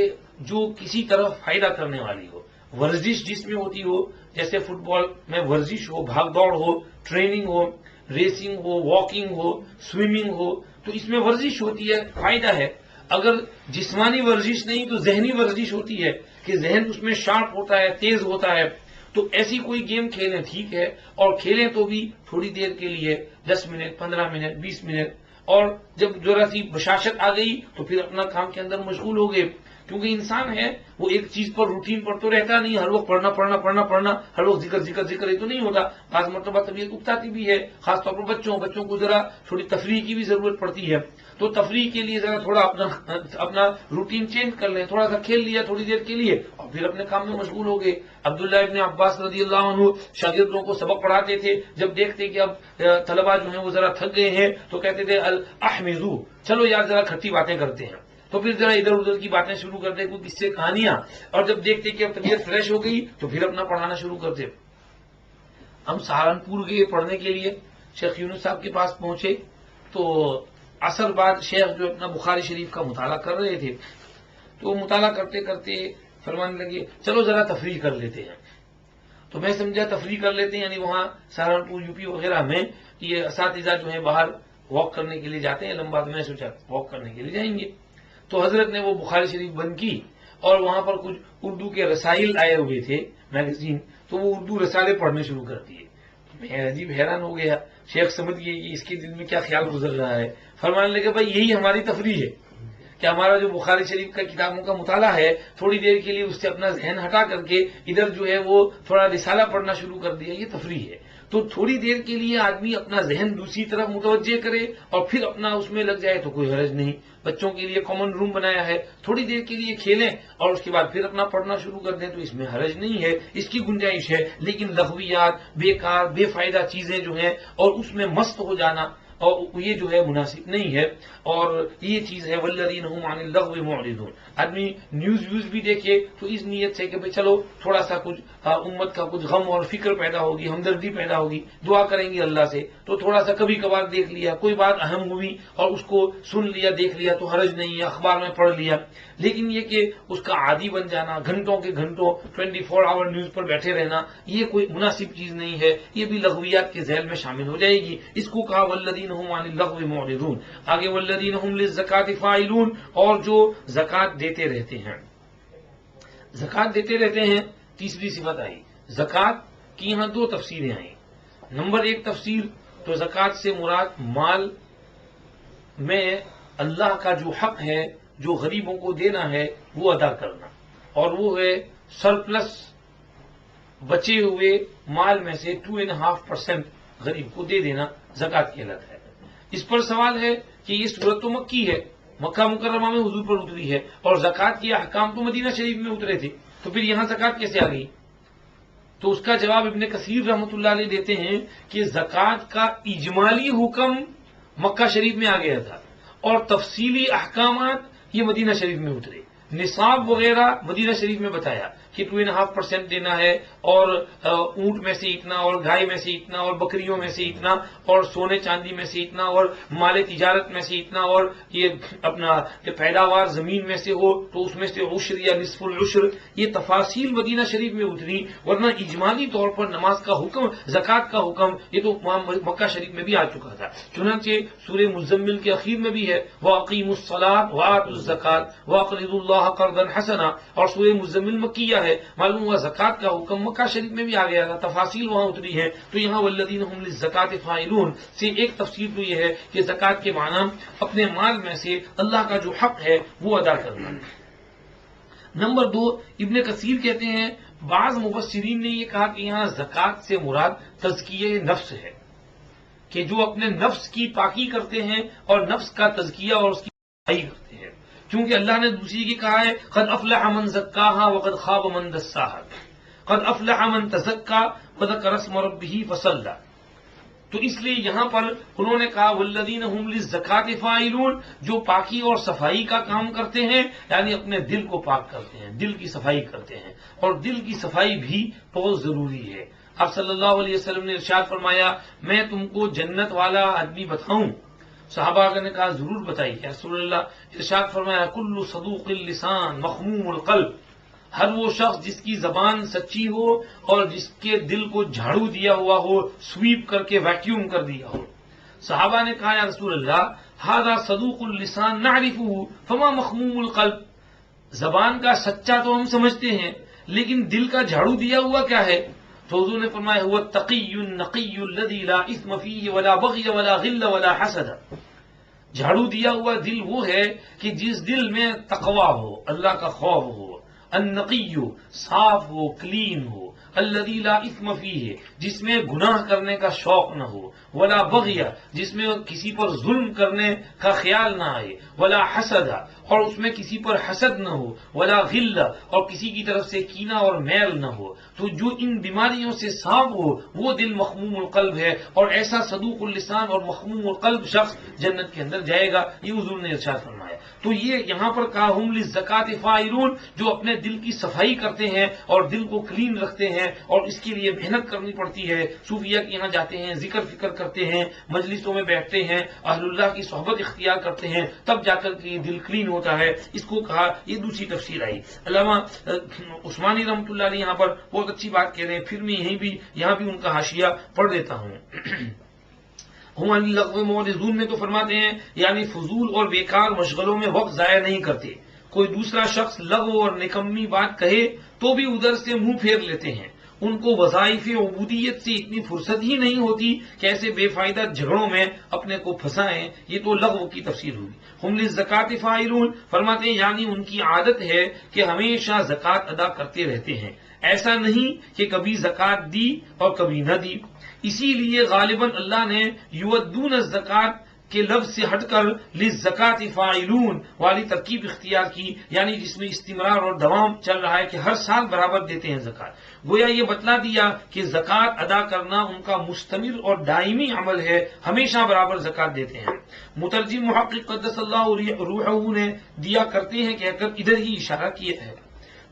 A: جو کسی طرف فائدہ کرنے والی ہو، ورزش جس میں ہوتی ہو، جیسے فٹ بال میں ورزش ہو، بھاگ دوڑ ہو، ٹریننگ ہو، ریسنگ ہو، واکنگ ہو، سوئمنگ ہو، تو اس میں ورزش ہوتی ہے، فائدہ ہے۔ اگر جسمانی ورزش نہیں تو ذہنی ورزش ہوتی ہے کہ ذہن اس میں شارپ ہوتا ہے، تیز ہوتا ہے، تو ایسی کوئی گیم کھیلیں ٹھیک ہے، اور کھیلیں تو بھی تھوڑی دیر کے لیے، 10 منٹ، 15 منٹ، 20 منٹ، اور جب ذرا سی بشاشت آ گئی تو پھر اپنا کام کے اندر مشغول ہو گئے، کیونکہ انسان ہے وہ ایک چیز پر روٹین پر تو رہتا نہیں، ہر وقت پڑھنا، ہر وقت ذکر یہ تو نہیں ہوتا، بعض مرتبہ طبیعت اکتاتی بھی ہے، خاص طور پر بچوں کو ذرا تھوڑی تفریح کی بھی ضرورت پڑتی ہے، تو تفریح کے لیے ذرا تھوڑا اپنا روٹین چینج کر لیں، تھوڑا سا کھیل لیا تھوڑی دیر کے لیے اور پھر اپنے کام میں مشغول ہو گئے۔ عبداللہ ابن عباس رضی اللہ عنہ شاگردوں کو سبق پڑھاتے تھے، جب دیکھتے کہ اب طلبہ جو ہیں وہ ذرا تھک گئے ہیں تو کہتے تھے الاحمزو، چلو یار ذرا کھٹی باتیں کرتے ہیں، تو پھر ذرا ادھر ادھر کی باتیں شروع کرتے، کوئی قصے کہانیاں، اور جب دیکھتے کہ اب طبیعت فریش ہو گئی تو پھر اپنا پڑھانا شروع کرتے۔ ہم سہارنپور گئے پڑھنے کے لیے، شیخ یونس صاحب کے پاس پہنچے تو عصر بعد شیخ جو اپنا بخاری شریف کا مطالعہ کر رہے تھے، تو مطالعہ کرتے کرتے فرمانے لگے چلو ذرا تفریح کر لیتے ہیں، تو میں سمجھا تفریح کر لیتے ہیں یعنی وہاں سہارنپور یو پی وغیرہ میں یہ اساتذہ جو ہیں باہر واک کرنے کے لیے جاتے ہیں لمبا، میں سوچا واک کرنے کے لیے جائیں گے، تو حضرت نے وہ بخاری شریف بند کی اور وہاں پر کچھ اردو کے رسائل آئے ہوئے تھے میگزین، تو وہ اردو رسالے پڑھنے شروع کر دیے۔ میں عجیب حیران ہو گیا، شیخ سمجھ گئے کہ اس کے دل میں کیا خیال گزر رہا ہے، فرمانے لگے بھائی یہی ہماری تفریح ہے کہ ہمارا جو بخاری شریف کا کتابوں کا مطالعہ ہے تھوڑی دیر کے لیے اس سے اپنا ذہن ہٹا کر کے ادھر جو ہے وہ تھوڑا رسالہ پڑھنا شروع کر دیا، یہ تفریح ہے۔ تو تھوڑی دیر کے لیے آدمی اپنا ذہن دوسری طرف متوجہ کرے اور پھر اپنا اس میں لگ جائے تو کوئی حرج نہیں۔ بچوں کے لیے کامن روم بنایا ہے، تھوڑی دیر کے لیے کھیلیں اور اس کے بعد پھر اپنا پڑھنا شروع کر دیں تو اس میں حرج نہیں ہے، اس کی گنجائش ہے، لیکن لغویات، بیکار بے فائدہ چیزیں جو ہیں اور اس میں مست ہو جانا اور یہ جو ہے مناسب نہیں ہے، اور یہ چیز ہے والذین هم عن اللغو معرضون۔ آدمی نیوز ویوز بھی دیکھے تو اس نیت سے کہ بھئی چلو تھوڑا سا کچھ امت کا کچھ غم اور فکر پیدا ہوگی، ہمدردی پیدا ہوگی، دعا کریں گے اللہ سے، تو تھوڑا سا کبھی کبھار دیکھ لیا، کوئی بات اہم ہوئی اور اس کو سن لیا دیکھ لیا تو حرج نہیں ہے، اخبار میں پڑھ لیا، لیکن یہ کہ اس کا عادی بن جانا، گھنٹوں کے گھنٹوں 24 آور نیوز پر بیٹھے رہنا، یہ کوئی مناسب چیز نہیں ہے، یہ بھی لغویات کے ذیل میں شامل ہو جائے گی۔ اس کو کہا والذین هم عن اللغو معرضون۔ آگے والذین هم للزکاة فاعلون، اور جو زکوٰۃ دیتے رہتے ہیں، زکوٰۃ دیتے رہتے ہیں، تیسری صفت آئی۔ زکوٰۃ کی یہاں دو تفسیریں آئیں۔ نمبر ایک تفسیر تو زکوٰۃ سے مراد مال میں اللہ کا جو حق ہے جو غریبوں کو دینا ہے وہ ادا کرنا، اور وہ ہے سرپلس بچے ہوئے مال میں سے 2.5% غریب کو دے دینا، زکوٰۃ کی حالت ہے۔ اس پر سوال ہے کہ یہ سورت تو مکی ہے، مکہ مکرمہ میں حضور پر اتری ہے، اور زکوٰۃ کے احکام تو مدینہ شریف میں اترے تھے، تو پھر یہاں زکوٰۃ کیسے آ گئی؟ تو اس کا جواب ابن کثیر رحمۃ اللہ علیہ دیتے ہیں کہ زکوٰۃ کا اجمالی حکم مکہ شریف میں آ گیا تھا اور تفصیلی احکامات یہ مدینہ شریف میں اترے۔ نصاب وغیرہ مدینہ شریف میں بتایا کہ 2.5% دینا ہے، اور اونٹ میں سے اتنا، اور گائے میں سے اتنا، اور بکریوں میں سے اتنا، اور سونے چاندی میں سے اتنا، اور مال تجارت میں سے اتنا، اور یہ اپنا پیداوار زمین میں سے ہو تو اس میں سے عشر یا نصف العشر، یہ تفاصیل مدینہ شریف میں اتری، ورنہ اجمالی طور پر نماز کا حکم، زکوٰۃ کا حکم یہ تو مکہ شریف میں بھی آ چکا تھا۔ چنانچہ سورہ مزمل کے اخیر میں بھی ہے وَأَقِیمُوا الصَّلَاةَ وَآتُوا الزَّکَاةَ وَأَقْرِضُوا اللَّهَ قَرْضًا حَسَنًا، اور سورہ مزمل مکیہ ہے، معلوم ہوا زکوٰۃ کا حکم مکہ شریف میں بھی آ گیا تھا، تفاصیل وہاں اتری ہے۔ تو یہاں والذین هم للزکاة فاعلون سے ایک تفسیر تو یہ ہے کہ زکوٰۃ کے معنی اپنے مال میں سے اللہ کا جو حق ہے وہ ادا کرنا۔ نمبر دو، ابن کثیر کہتے ہیں بعض مفسرین نے یہ کہا کہ یہاں زکوٰۃ سے مراد تزکیہ نفس ہے، کہ جو اپنے نفس کی پاکی کرتے ہیں اور نفس کا تزکیہ اور اس کی صفائی کرتے ہیں، کیونکہ اللہ نے دوسری کی کہا ہے قد افلح من زکاہا وقد خاب من دساہا، قد افلح من تزکا وذکر اسم ربہ فصلی، تو اس لیے یہاں پر انہوں نے کہا والذین هم للزکاة فاعلون، جو پاکی اور صفائی کا کام کرتے ہیں، یعنی اپنے دل کو پاک کرتے ہیں، دل کی صفائی کرتے ہیں، اور دل کی صفائی بھی بہت ضروری ہے۔ آپ صلی اللہ علیہ وسلم نے ارشاد فرمایا میں تم کو جنت والا آدمی بتاؤں؟ صحابہ نے کہا ضرور بتائیے یا رسول اللہ۔ ارشاد فرمایا کل صدوق اللسان مخموم القلب، ہر وہ شخص جس کی زبان سچی ہو اور جس کے دل کو جھاڑو دیا ہوا ہو، سویپ کر کے ویکیوم کر دیا ہو۔ صحابہ نے کہا یا رسول اللہ ھذا صدوق اللسان نعرفه فما مخموم القلب، زبان کا سچا تو ہم سمجھتے ہیں لیکن دل کا جھاڑو دیا ہوا کیا ہے؟ تو حضور نے فرمایا هو التقی النقی الذی لا اثم فیہ ولا بغی ولا غل ولا حسد، جھاڑو دیا ہوا دل وہ ہے کہ جس دل میں تقوی ہو، اللہ کا خوف ہو، النقی صاف ہو، کلین ہو، الذی لا اثم فیہ جس میں گناہ کرنے کا شوق نہ ہو، ولا بغی جس میں کسی پر ظلم کرنے کا خیال نہ آئے، ولا حسد اور اس میں کسی پر حسد نہ ہو، ولا غل اور کسی کی طرف سے کینہ اور میل نہ ہو. تو جو ان بیماریوں سے صاف ہو وہ دل مخموم القلب ہے، اور ایسا صدوق اللسان اور مخموم القلب شخص جنت کے اندر جائے گا. یہ حضور نے ارشاد فرمایا. تو یہ یہاں پر کہا ہم للزکاۃ فاعلون، جو اپنے دل کی صفائی کرتے ہیں اور دل کو کلین رکھتے ہیں، اور اس کے لیے محنت کرنی پڑتی ہے. صوفیہ کے یہاں جاتے ہیں، ذکر فکر کرتے ہیں، مجلسوں میں بیٹھتے ہیں، اہل اللہ کی صحبت اختیار کرتے ہیں، تب جا کر کے یہ دل کلین ہوتا ہے. اس کو کہا، یہ دوسری تفسیر آئی. علامہ عثمانی رحمۃ اللہ علیہ یہاں پر بہت اچھی بات کہہ رہے ہیں. پھر میں یہاں بھی ان کا حاشیہ پڑھ دیتا ہوں. ہم عن اللغو معرضون میں تو فرماتے ہیں یعنی فضول اور بیکار مشغلوں میں وقت ضائع نہیں کرتے. کوئی دوسرا شخص لغو اور نکمی بات کہے تو بھی ادھر سے منہ پھیر لیتے ہیں. ان کو وظائف عبودیت سے اتنی فرصت ہی نہیں ہوتی کہ ایسے بے فائدہ جھگڑوں میں اپنے کو پھنسائیں. یہ تو لغو کی تفسیر ہوئی. ہم للزکاۃ فاعلون فرماتے ہیں یعنی ان کی عادت ہے کہ ہمیشہ زکوٰۃ ادا کرتے رہتے ہیں. ایسا نہیں کہ کبھی زکوٰۃ دی اور کبھی نہ دی. اسی لیے غالباً اللہ نے یؤدون الزکاۃ کے لفظ سے ہٹ کر للزکاۃ فاعلون والی ترکیب اختیار کی، یعنی جس میں استمرار اور دوام چل رہا ہے کہ ہر سال برابر دیتے ہیں زکوٰۃ. گویا یہ بتلا دیا کہ زکوٰۃ ادا کرنا ان کا مستمر اور دائمی عمل ہے، ہمیشہ برابر زکوٰۃ دیتے ہیں. مترجم محقق قدس اللہ روحہ نے دیا کرتے ہیں کہہ کر ادھر ہی اشارہ کیا ہے.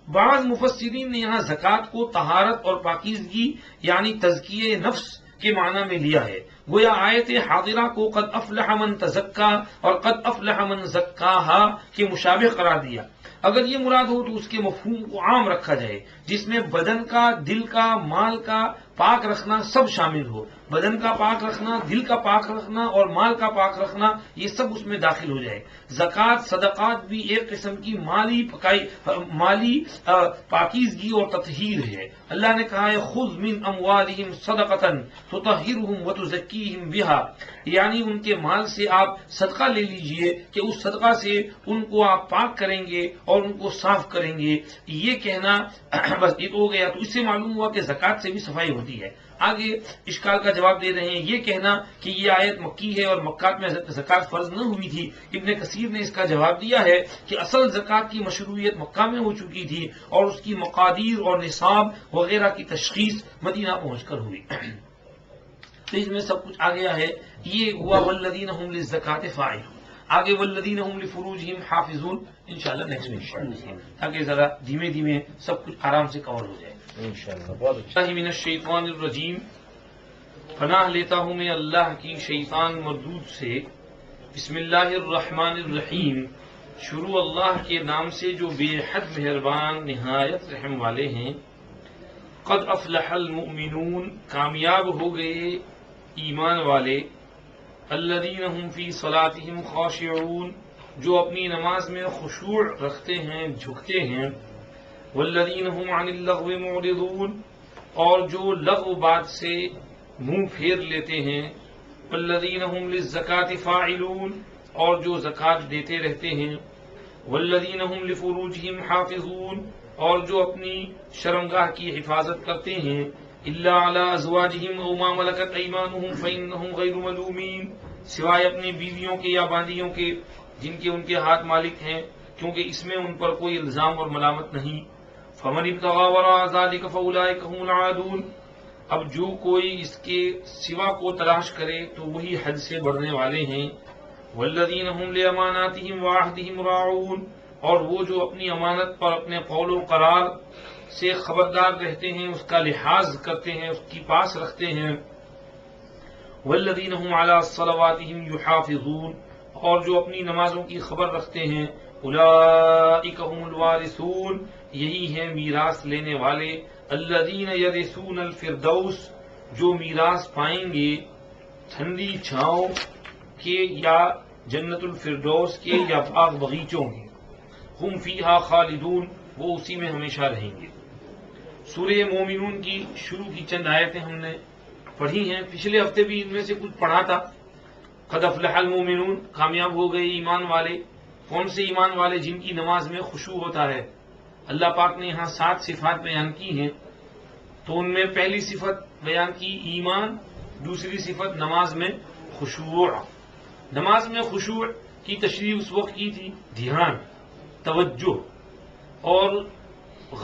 A: بعض مفسرین نے یہاں زکوٰۃ کو طہارت اور پاکیزگی یعنی تزکیہ نفس کے معنی میں لیا ہے. گویا آیت حاضرہ کو قد افلح من تزکا اور قد افلح من زکاہا کے مشابہ قرار دیا. اگر یہ مراد ہو تو اس کے مفہوم کو عام رکھا جائے، جس میں بدن کا، دل کا، مال کا پاک رکھنا سب شامل ہو. بدن کا پاک رکھنا، دل کا پاک رکھنا اور مال کا پاک رکھنا، یہ سب اس میں داخل ہو جائے. زکوٰۃ صدقات بھی ایک قسم کی مالی پاکیزگی اور تطہیر ہے. اللہ نے کہا ہے خذ من اموالہم صدقۃ تطہرہم وتزکیہم بہا، یعنی ان کے مال سے آپ صدقہ لے لیجئے کہ اس صدقہ سے ان کو آپ پاک کریں گے اور ان کو صاف کریں گے. یہ کہنا بس یہ تو ہو گیا. تو اس سے معلوم ہوا کہ زکوٰۃ سے بھی صفائی ہوتی ہے. آگے اشکال کا جواب دے رہے ہیں. یہ کہنا کہ یہ آیت مکی ہے اور مکہ میں زکوٰۃ فرض نہ ہوئی تھی، ابن کثیر نے اس کا جواب دیا ہے کہ اصل زکوٰۃ کی مشروعیت مکہ میں ہو چکی تھی اور اس کی مقادیر اور نصاب وغیرہ کی تشخیص مدینہ پہنچ کر ہوئی. تو اس میں سب کچھ آ گیا ہے. یہ ہوا والذین هم للزکاۃ فاعلون. آگے والذین هم لفروجہم حافظون انشاءاللہ نیکسٹ میں پڑھیں گے تاکہ ذرا دھیمے دھیمے سب کچھ آرام سے کور ہو جائے.
B: انشاءاللہ بہت اچھا.
A: من الشیطان الرجیم، پناہ لیتا ہوں میں اللہ کی شیطان مردود سے. بسم اللہ الرحمن الرحیم، شروع اللہ کے نام سے جو بے حد مہربان نہایت رحم والے ہیں. قد افلح المؤمنون، کامیاب ہو گئے ایمان والے. الذین هم فی صلاتہم خاشعون، جو اپنی نماز میں خشوع رکھتے ہیں، جھکتے ہیں. والذین هم عن اللغو معرضون، اور جو لغو بات سے منہ پھیر لیتے ہیں. والذین هم للزکاۃ فاعلون، اور جو زکوٰۃ دیتے رہتے ہیں. والذین هم لفروجہم حافظون، اور جو اپنی شرمگاہ کی حفاظت کرتے ہیں. الا علی ازواجہم او ما ملکت ایمانہم فانہم غیر ملومین، سوائے اپنی بیویوں کے یا باندیوں کے جن کے ان کے ہاتھ مالک ہیں، کیونکہ اس میں ان پر کوئی الزام اور ملامت نہیں. فمن ابتغى وراء ذلك فاولئک هم العادون، اب جو کوئی اس کے سوا کو تلاش کرے تو وہی حد سے بڑھنے والے ہیں. والذین هم لاماناتہم وعہدہم راعون، اور وہ جو اپنی امانت پر اپنے قول و قرار سے خبردار رہتے ہیں، اس کا لحاظ کرتے ہیں، اس کی پاس رکھتے ہیں. والذین هم علی صلواتہم یحافظون، اور جو اپنی نمازوں کی خبر رکھتے ہیں. اولئک هم الوارثون، یہی ہیں میراث لینے والے. الذین یرثون الفردوس، جو میراث پائیں گے ٹھنڈی چھاؤں کے یا جنت الفردوس کے یا باغ بغیچوں کے. ہم فیہا خالدون، وہ اسی میں ہمیشہ رہیں گے. سورہ مومنون کی شروع کی چند آیتیں ہم نے پڑھی ہیں. پچھلے ہفتے بھی ان میں سے کچھ پڑھا تھا. قد افلح المؤمنون، کامیاب ہو گئے ایمان والے۔ کون سے ایمان والے؟ جن کی نماز میں خشوع ہوتا ہے۔ اللہ پاک نے یہاں 7 صفات بیان کی ہیں، تو ان میں پہلی صفت بیان کی ایمان، دوسری صفت نماز میں خشوع۔ نماز میں خشوع کی تشریح اس وقت کی تھی دھیان، توجہ، اور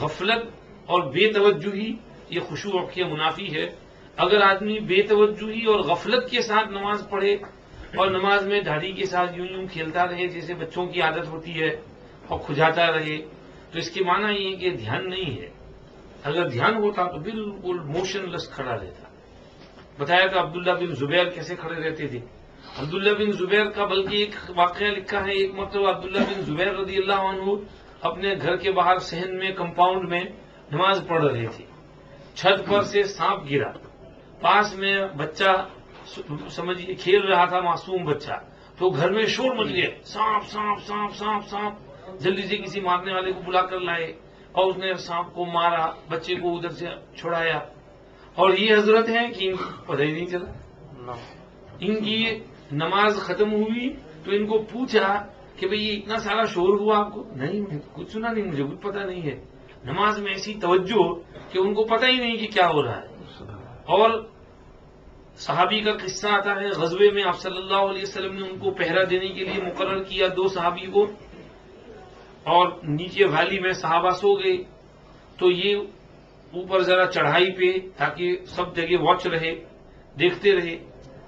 A: غفلت اور بے توجہی یہ خشوع کے منافی ہے۔ اگر آدمی بے توجہی اور غفلت کے ساتھ نماز پڑھے اور نماز میں دھاڑی کے ساتھ یوں یوں کھیلتا رہے جیسے بچوں کی عادت ہوتی ہے اور کھجاتا رہے، تو اس کے معنی یہ ہے کہ دھیان نہیں ہے۔ اگر دھیان ہوتا تو بالکل موشن لیس کھڑا رہتا۔ بتایا تھا عبداللہ بن زبیر کیسے کھڑے رہتے تھے۔ عبداللہ بن زبیر کا بلکہ ایک واقعہ لکھا ہے، ایک مرتبہ عبداللہ بن زبیر رضی اللہ عنہ اپنے گھر کے باہر صحن میں کمپاؤنڈ میں نماز پڑھ رہے تھے، چھت پر سے سانپ گرا، پاس میں بچہ سمجھیے کھیل رہا تھا، معصوم بچہ، تو گھر میں شور مچ گیا، سانپ سانپ سانپ سانپ سانپ، جلدی سے کسی مارنے والے کو بلا کر لائے اور اس نے سانپ کو مارا، بچے کو ادھر سے چھڑایا۔ اور یہ حضرت ہیں کہ ان کو پتہ ہی نہیں چلا۔ ان کی نماز ختم ہوئی تو ان کو پوچھا کہ بھئی یہ اتنا سارا شور ہوا آپ کو؟ نہیں، کچھ سنا نہیں، مجھے کچھ پتہ نہیں ہے۔ نماز میں ایسی توجہ کہ ان کو پتہ ہی نہیں کہ کیا ہو رہا ہے۔ اور صحابی کا قصہ آتا ہے، غزوے میں آپ صلی اللہ علیہ وسلم نے ان کو پہرا دینے کے لیے مقرر کیا 2 صحابی کو، اور نیچے ویلی میں صحابہ سو گئے، تو یہ اوپر ذرا چڑھائی پہ تاکہ سب جگہ واچ رہے، دیکھتے رہے۔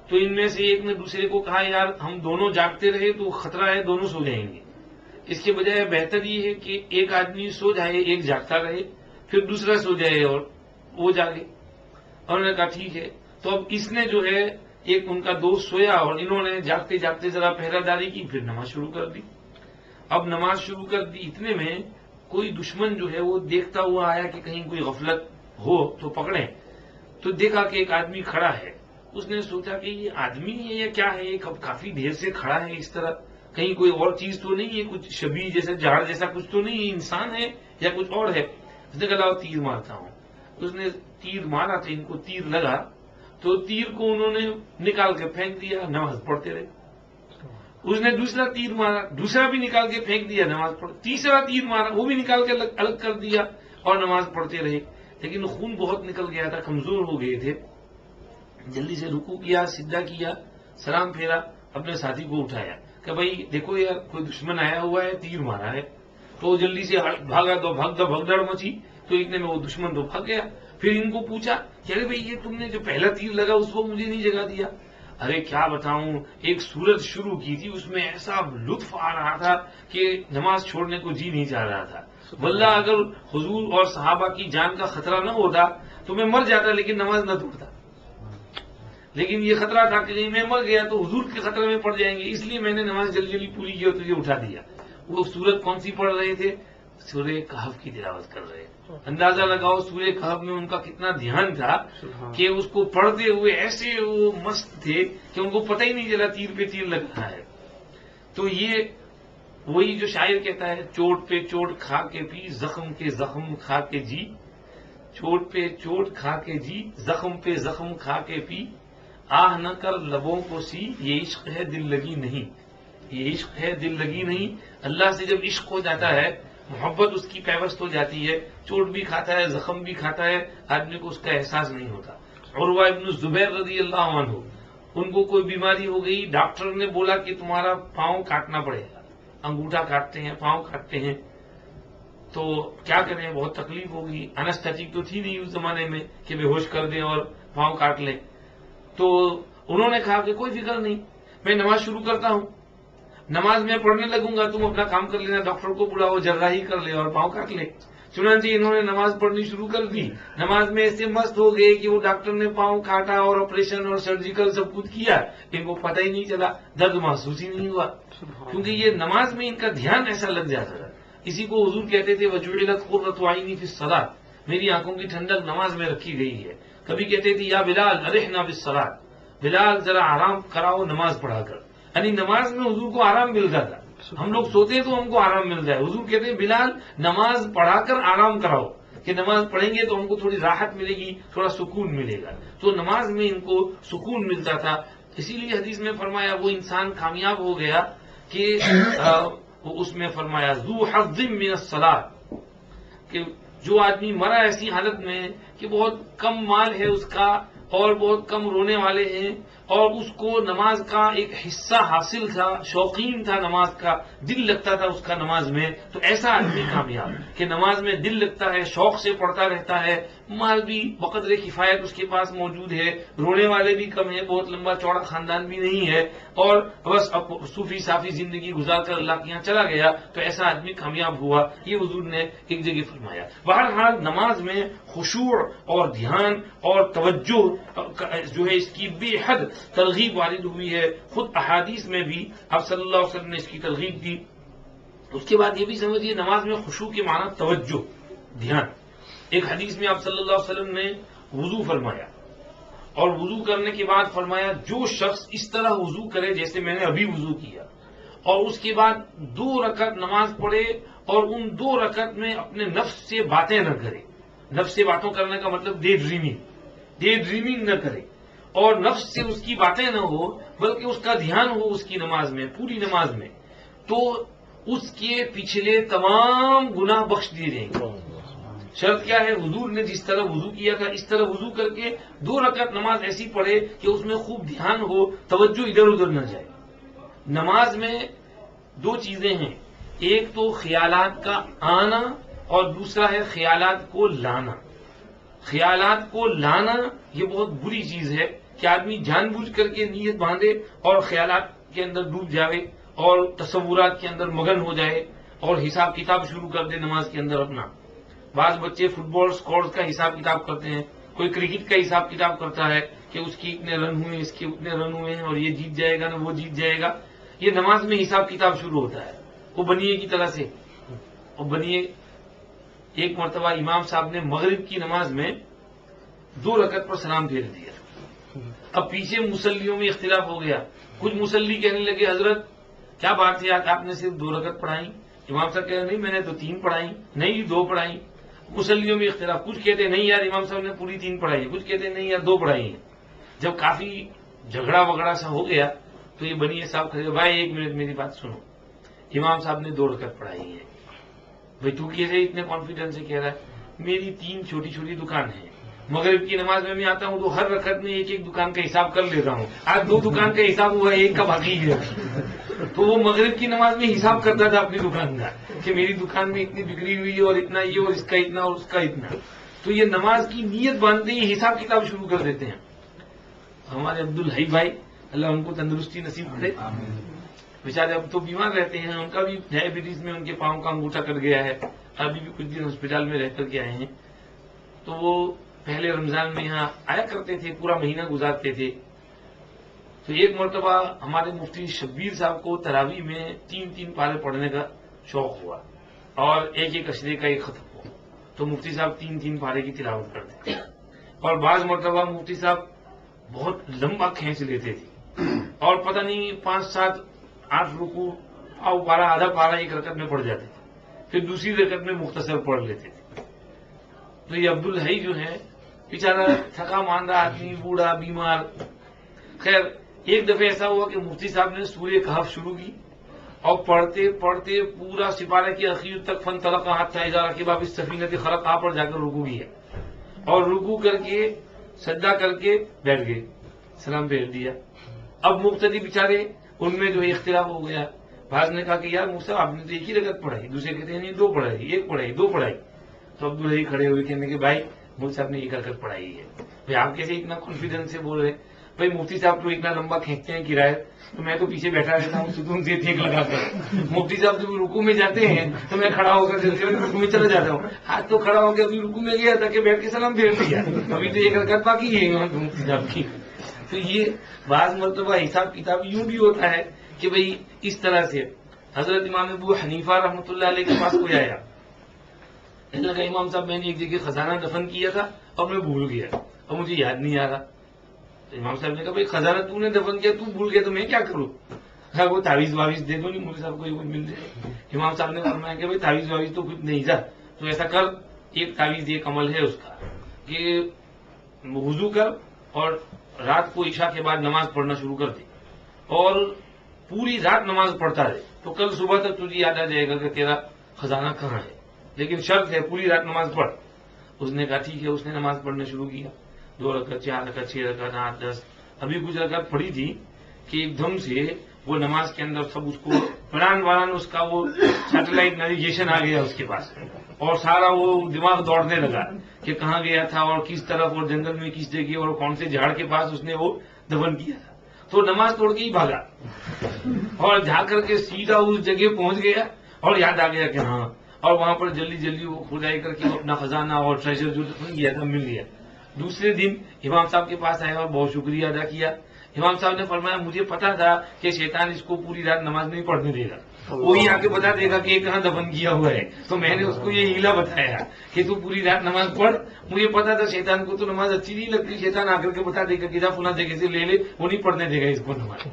A: تو ان میں سے ایک نے دوسرے کو کہا یار ہم دونوں جاگتے رہے تو خطرہ ہے، دونوں سو جائیں گے، اس کے بجائے بہتر یہ ہے کہ ایک آدمی سو جائے، ایک جاگتا رہے، پھر دوسرا سو جائے اور وہ جاگے۔ اور انہوں نے کہا ٹھیک ہے۔ تو اب اس نے جو ہے ایک ان کا دوست سویا اور انہوں نے جاگتے جاگتے ذرا پہرہ داری کی، پھر نماز شروع کر دی۔ اب نماز شروع کر دی، اتنے میں کوئی دشمن جو ہے وہ دیکھتا ہوا آیا کہ کہیں کوئی غفلت ہو تو پکڑیں، تو دیکھا کہ ایک آدمی کھڑا ہے۔ اس نے سوچا کہ یہ آدمی ہے یا کیا ہے، یہ کافی دیر سے کھڑا ہے اس طرح، کہیں کوئی اور چیز تو نہیں ہے، کچھ شبیہ جیسا جھاڑ جیسا کچھ تو نہیں ہے، انسان ہے یا کچھ اور ہے۔ اس نے کہا تیر مارتا ہوں۔ اس نے تیر مارا تو ان کو تیر لگا، تو تیر کو انہوں نے نکال کے پھینک دیا، نماز پڑھتے رہے۔ اس نے دوسرا تیر مارا، دوسرا بھی نکال کے پھینک دیا، نماز پڑھ، تیسرا تیر مارا، وہ بھی نکال کے الگ کر دیا اور نماز پڑھتے رہے۔ لیکن خون بہت نکل گیا تھا، کمزور ہو گئے تھے۔ جلدی سے رکوع کیا، سجدہ کیا، سلام پھیرا، اپنے ساتھی کو اٹھایا کہ بھائی دیکھو یار کوئی دشمن آیا ہوا ہے، تیر مارا ہے۔ تو جلدی سے بھاگا، تو بھگدڑ مچی، تو اتنے میں وہ دشمن تو بھاگ گیا۔ پھر ان کو پوچھا کہ ارے بھائی یہ تم نے جو پہلا تیر لگا اس کو مجھے نہیں جگا دیا۔ ارے کیا بتاؤں، ایک سورت شروع کی تھی، اس میں ایسا لطف آ رہا تھا کہ نماز چھوڑنے کو جی نہیں چاہ رہا تھا۔ واللہ اگر حضور اور صحابہ کی جان کا خطرہ نہ ہوتا تو میں مر جاتا، لیکن نماز نہ توڑتا۔ لیکن یہ خطرہ تھا کہ میں مر گیا تو حضور کے خطرے میں پڑ جائیں گے، اس لیے میں نے نماز جلدی جلدی پوری کی اور تجھے اٹھا دیا۔ وہ سورت کون سی پڑھ رہے تھے؟ سورہ کہف کی تلاوت کر رہے تھے۔ اندازہ لگاؤ سورہ کہف میں ان کا کتنا دھیان تھا کہ اس کو پڑھتے ہوئے ایسے وہ مست تھے کہ ان کو پتہ ہی نہیں چلا تیر پہ تیر لگ رہا ہے۔ تو یہ وہی جو شاعر کہتا ہے، چوٹ پہ چوٹ کھا کے پی، زخم کے زخم کھا کے جی، چوٹ پہ چوٹ کھا کے جی، زخم پہ زخم کھا کے پی، آہ نہ کر لبوں کو سی، یہ عشق ہے دل لگی نہیں، یہ عشق ہے دل لگی نہیں۔ اللہ سے جب عشق ہو جاتا ہے، محبت اس کی پیوست ہو جاتی ہے، چوٹ بھی کھاتا ہے، زخم بھی کھاتا ہے، آدمی کو اس کا احساس نہیں ہوتا۔ عروہ ابن زبیر رضی اللہ عنہ، ان کو کوئی بیماری ہو گئی، ڈاکٹر نے بولا کہ تمہارا پاؤں کاٹنا پڑے گا، انگوٹھا کاٹتے ہیں، پاؤں کاٹتے ہیں۔ تو کیا کریں، بہت تکلیف ہوگی، انستھیٹک تو تھی نہیں اس زمانے میں کہ بے ہوش کر دیں اور پاؤں کاٹ لیں۔ تو انہوں نے کہا کہ کوئی فکر نہیں، میں نماز شروع کرتا ہوں، نماز میں پڑھنے لگوں گا، تم اپنا کام کر لینا، ڈاکٹر کو بلاؤ، جراحی کر لے اور پاؤں کاٹ لے۔ چنانچہ انہوں نے نماز پڑھنی شروع کر دی، نماز میں ایسے مست ہو گئے کہ وہ ڈاکٹر نے پاؤں کاٹا اور آپریشن اور سرجیکل سب کچھ کیا، ان کو پتہ ہی نہیں چلا، درد محسوس ہی نہیں ہوا، کیونکہ یہ نماز میں ان کا دھیان ایسا لگ جاتا تھا۔ اسی کو حضور کہتے تھے وَجُعِلَتْ قُرَّةُ عَيْنِي فِي الصَّلَاةِ، میری آنکھوں کی ٹھنڈک نماز میں رکھی گئی ہے۔ کبھی کہتے تھے یا بلال ارحنا بالصلاۃ، بلال ذرا آرام کراؤ نماز پڑھا کر، یعنی نماز میں حضور کو آرام ملتا تھا۔ ہم لوگ سوتے ہیں تو ہم کو آرام ملتا ہے، حضور کہتے ہیں بلال نماز پڑھا کر آرام کراؤ، کہ نماز پڑھیں گے تو ہم کو تھوڑی راحت ملے گی، تھوڑا سکون ملے گا۔ تو نماز میں ان کو سکون ملتا تھا، اسی لیے حدیث میں فرمایا وہ انسان کامیاب ہو گیا کہ اس میں فرمایا ذو حظ من الصلاۃ، کہ جو آدمی مرا ایسی حالت میں کہ بہت کم مال ہے اس کا اور بہت کم رونے والے ہیں، اور اس کو نماز کا ایک حصہ حاصل تھا، شوقین تھا نماز کا، دل لگتا تھا اس کا نماز میں، تو ایسا آدمی کامیاب کہ نماز میں دل لگتا ہے، شوق سے پڑھتا رہتا ہے، مال بھی بقدر کفایت اس کے پاس موجود ہے، رونے والے بھی کم ہیں، بہت لمبا چوڑا خاندان بھی نہیں ہے، اور بس اب صوفی صافی زندگی گزار کر اللہ کے یہاں چلا گیا، تو ایسا آدمی کامیاب ہوا. یہ حضور نے ایک جگہ فرمایا. بہرحال نماز میں خشوع اور دھیان اور توجہ جو ہے اس کی بے حد ترغیب وارد ہوئی ہے. خود احادیث میں بھی آپ صلی اللہ علیہ وسلم نے اس کی ترغیب دی. اس کے بعد یہ بھی سمجھیے نماز میں خشوع کے معنی توجہ، دھیان. ایک حدیث میں آپ صلی اللہ علیہ وسلم نے وضو فرمایا، اور وضو کرنے کے بعد فرمایا جو شخص اس طرح وضو کرے جیسے میں نے ابھی وضو کیا، اور اس کے بعد 2 رکعت نماز پڑھے اور ان 2 رکعت میں اپنے نفس سے باتیں نہ کرے. نفس سے باتوں کرنے کا مطلب ڈے ڈریمنگ نہ کرے، اور نفس سے اس کی باتیں نہ ہو بلکہ اس کا دھیان ہو اس کی نماز میں، پوری نماز میں، تو اس کے پچھلے تمام گناہ بخش دیے جائیں گے. شرط کیا ہے؟ حضور نے جس طرح وضو کیا تھا اس طرح وضو کر کے 2 رکعت نماز ایسی پڑھے کہ اس میں خوب دھیان ہو، توجہ ادھر ادھر نہ جائے. نماز میں 2 چیزیں ہیں، ایک تو خیالات کا آنا اور دوسرا ہے خیالات کو لانا. خیالات کو لانا یہ بہت بری چیز ہے کہ آدمی جان بوجھ کر کے نیت باندھے اور خیالات کے اندر ڈوب جاوے اور تصورات کے اندر مگن ہو جائے اور حساب کتاب شروع کر دے نماز کے اندر اپنا. بعض بچے فٹ بال سکورز کا حساب کتاب کرتے ہیں، کوئی کرکٹ کا حساب کتاب کرتا ہے کہ اس کی اتنے رن ہوئے، اس کے اتنے رن ہوئے ہیں اور یہ جیت جائے گا نہ وہ جیت جائے گا. یہ نماز میں حساب کتاب شروع ہوتا ہے وہ بنیے کی طرح سے. اور بنیے ایک مرتبہ امام صاحب نے مغرب کی نماز میں 2 رکعت پر سلام پھیر دیا. اب پیچھے مصلیوں میں اختلاف ہو گیا. کچھ مصلی کہنے لگے حضرت کیا بات ہے آپ نے صرف 2 رکعت پڑھائی؟ امام صاحب کہہ رہے نہیں میں نے تو 3 پڑھائی. نہیں 2 پڑھائی. مصلیوں میں اختلاف، کچھ کہتے نہیں یار امام صاحب نے پوری 3 پڑھائی ہے، کچھ کہتے نہیں یار 2 پڑھائی ہیں. جب کافی جھگڑا وگڑا سا ہو گیا تو یہ بنیے صاحب کہے بھائی 1 منٹ میری بات سنو، امام صاحب نے 2 رکعت پڑھائی ہے. بھائی تو کیسے اتنے کانفیڈنس سے کہہ رہا ہے؟ میری 3 چھوٹی چھوٹی دکان ہیں، مغرب کی نماز میں آتا ہوں تو ہر رکعت میں ایک دکان کا حساب کر لیتا ہوں. آج 2 دکان کا حساب ہوا، 1 کا باقی ہے. تو وہ مغرب کی نماز میں حساب کرتا تھا اپنی دکان کا کہ میری دکان میں اتنی بکری ہوئی ہے اور اتنا یہ اور اس کا اتنا اور اس کا اتنا. تو یہ نماز کی نیت باندھتے ہی حساب کتاب شروع کر دیتے ہیں. ہمارے عبدالحی بھائی اللہ ان کو تندرستی نصیب کرے، بیچارے اب تو بیمار رہتے ہیں، ان کا بھی ڈائبٹیز میں ان کے پاؤں کا انگوٹھا کٹ گیا ہے، ابھی بھی کچھ دن ہاسپٹل میں رہ کر کے آئے ہیں. تو وہ پہلے رمضان میں یہاں آیا کرتے تھے، پورا مہینہ گزارتے تھے. تو ایک مرتبہ ہمارے مفتی شبیر صاحب کو تراویح میں 3 پارے پڑھنے کا شوق ہوا اور ایک اشرے کا ایک ختم ہوا. تو مفتی صاحب 3 پارے کی تلاوت کرتے تھے. اور بعض مرتبہ مفتی صاحب بہت لمبا کھینچ لیتے تھے اور پتہ نہیں 5 7 8 رکوع اور پارا آدھا پارا ایک رکعت میں پڑھ جاتے تھے، پھر دوسری رکعت میں مختصر پڑھ لیتے تھے. تو یہ عبدالحی جو ہے بیچارہ تھکا ماندہ آدمی، بوڑھا بیمار. خیر ایک دفعہ ایسا ہوا کہ مفتی صاحب نے سورہ کہف شروع کی اور پڑھتے پڑھتے پورا سپارہ کی اخیر تک فانطلقا حتی اذا رکبا فی السفینۃ خرقہا پر جا کر رکوع کیا اور رکوع کر کے سجدہ کر کے بیٹھ گئے، سلام پھیر دیا. اب مقتدی بیچارے ان میں جو اختلاف ہو گیا. بعض نے کہا کہ یار مفتی صاحب آپ نے تو 1 ہی رکعت پڑھائی، دوسرے کہتے ہیں نہیں 2 پڑھائی، 1 پڑھائی 2 پڑھائی. تو عبدالحی کھڑے ہوئے کہنے کہ بھائی مفتی صاحب نے 1 رکعت پڑھائی ہے. بھائی آپ کیسے اتنا کانفیڈنس سے بول رہے؟ بھائی مفتی صاحب تو اتنا لمبا کھینچتے ہیں کرایہ، تو میں تو پیچھے بیٹھا رہتا ہوں ستون سے ٹھیک لگا کر. مفتی صاحب جب رکوع میں جاتے ہیں تو میں کھڑا ہو کر رکوع میں چلا جاتا ہوں. آج تو کھڑا ہو کے ابھی رکوع میں گیا تھا کہ بیٹھ کے سلام پھیر دیا، ابھی تو 1 رکعت باقی ہے مفتی صاحب کی. تو یہ بعض مرتبہ حساب کتاب یوں بھی ہوتا ہے کہ بھئی اس طرح سے. حضرت امام ابو حنیفہ رحمۃ اللہ علیہ کے پاس کوئی آیا، کہنے لگا امام صاحب میں نے ایک جگہ خزانہ دفن کیا تھا اور میں بھول گیا اور مجھے یاد نہیں آ رہا. امام صاحب نے کہا بھائی خزانہ تو نے دفن کیا، تو بھول گیا تو میں کیا کروں؟ وہ تعویذ واویز دے دو، نہیں مجھے صاحب کو یہ مل جائے. امام صاحب نے فرمایا کہ بھائی تعویذ واویز تو کچھ نہیں تھا، تو ایسا کر، ایک تعویذ ایک عمل ہے اس کا کہ وضو کر اور رات کو عشاء کے بعد نماز پڑھنا شروع کر دی اور پوری رات نماز پڑھتا رہے تو کل صبح تک تجھے یاد آ جائے گا کہ تیرا خزانہ کہاں ہے، لیکن شرط ہے پوری رات نماز پڑھ۔ اس نے کہا ٹھیک ہے، اس نے نماز پڑھنا شروع کیا، 2 رکعت 4 رکعت 6 رکعت 8 10 ابھی کچھ رکعت پڑھی تھی کہ ایک دم سے وہ نماز کے اندر سب اس کو پران اس کا وہ سیٹلائٹ نیویگیشن آ گیا اس کے پاس، اور سارا وہ دماغ دوڑنے لگا کہ کہاں گیا تھا اور کس طرف اور جنگل میں کس جگہ اور کون سے جھاڑ کے پاس اس نے وہ دفن کیا تھا۔ تو نماز توڑ کے ہی بھاگا اور جا کر کے سیدھا اس جگہ پہنچ گیا اور یاد آ گیا کہ ہاں، اور وہاں پر جلدی جلدی وہ کھدائی کر کے اپنا خزانہ اور ٹریجر جو دفن کیا تھا مل گیا۔ دوسرے دن امام صاحب کے پاس آیا اور بہت شکریہ ادا کیا۔ امام صاحب نے فرمایا مجھے پتا تھا کہ شیطان اس کو پوری رات نماز نہیں پڑھنے دے گا، وہی آ کے بتا دے گا کہ یہ کہاں دفن کیا ہوا ہے، تو میں نے اس کو یہ ہیلا بتایا کہ تو پوری رات نماز پڑھ۔ مجھے پتا تھا شیطان کو تو نماز اچھی نہیں لگتی، شیطان آ کر کے بتا دے گا کہ جا فلاں جگہ سے لے لے، وہ نہیں پڑھنے دے گا اس کو نماز۔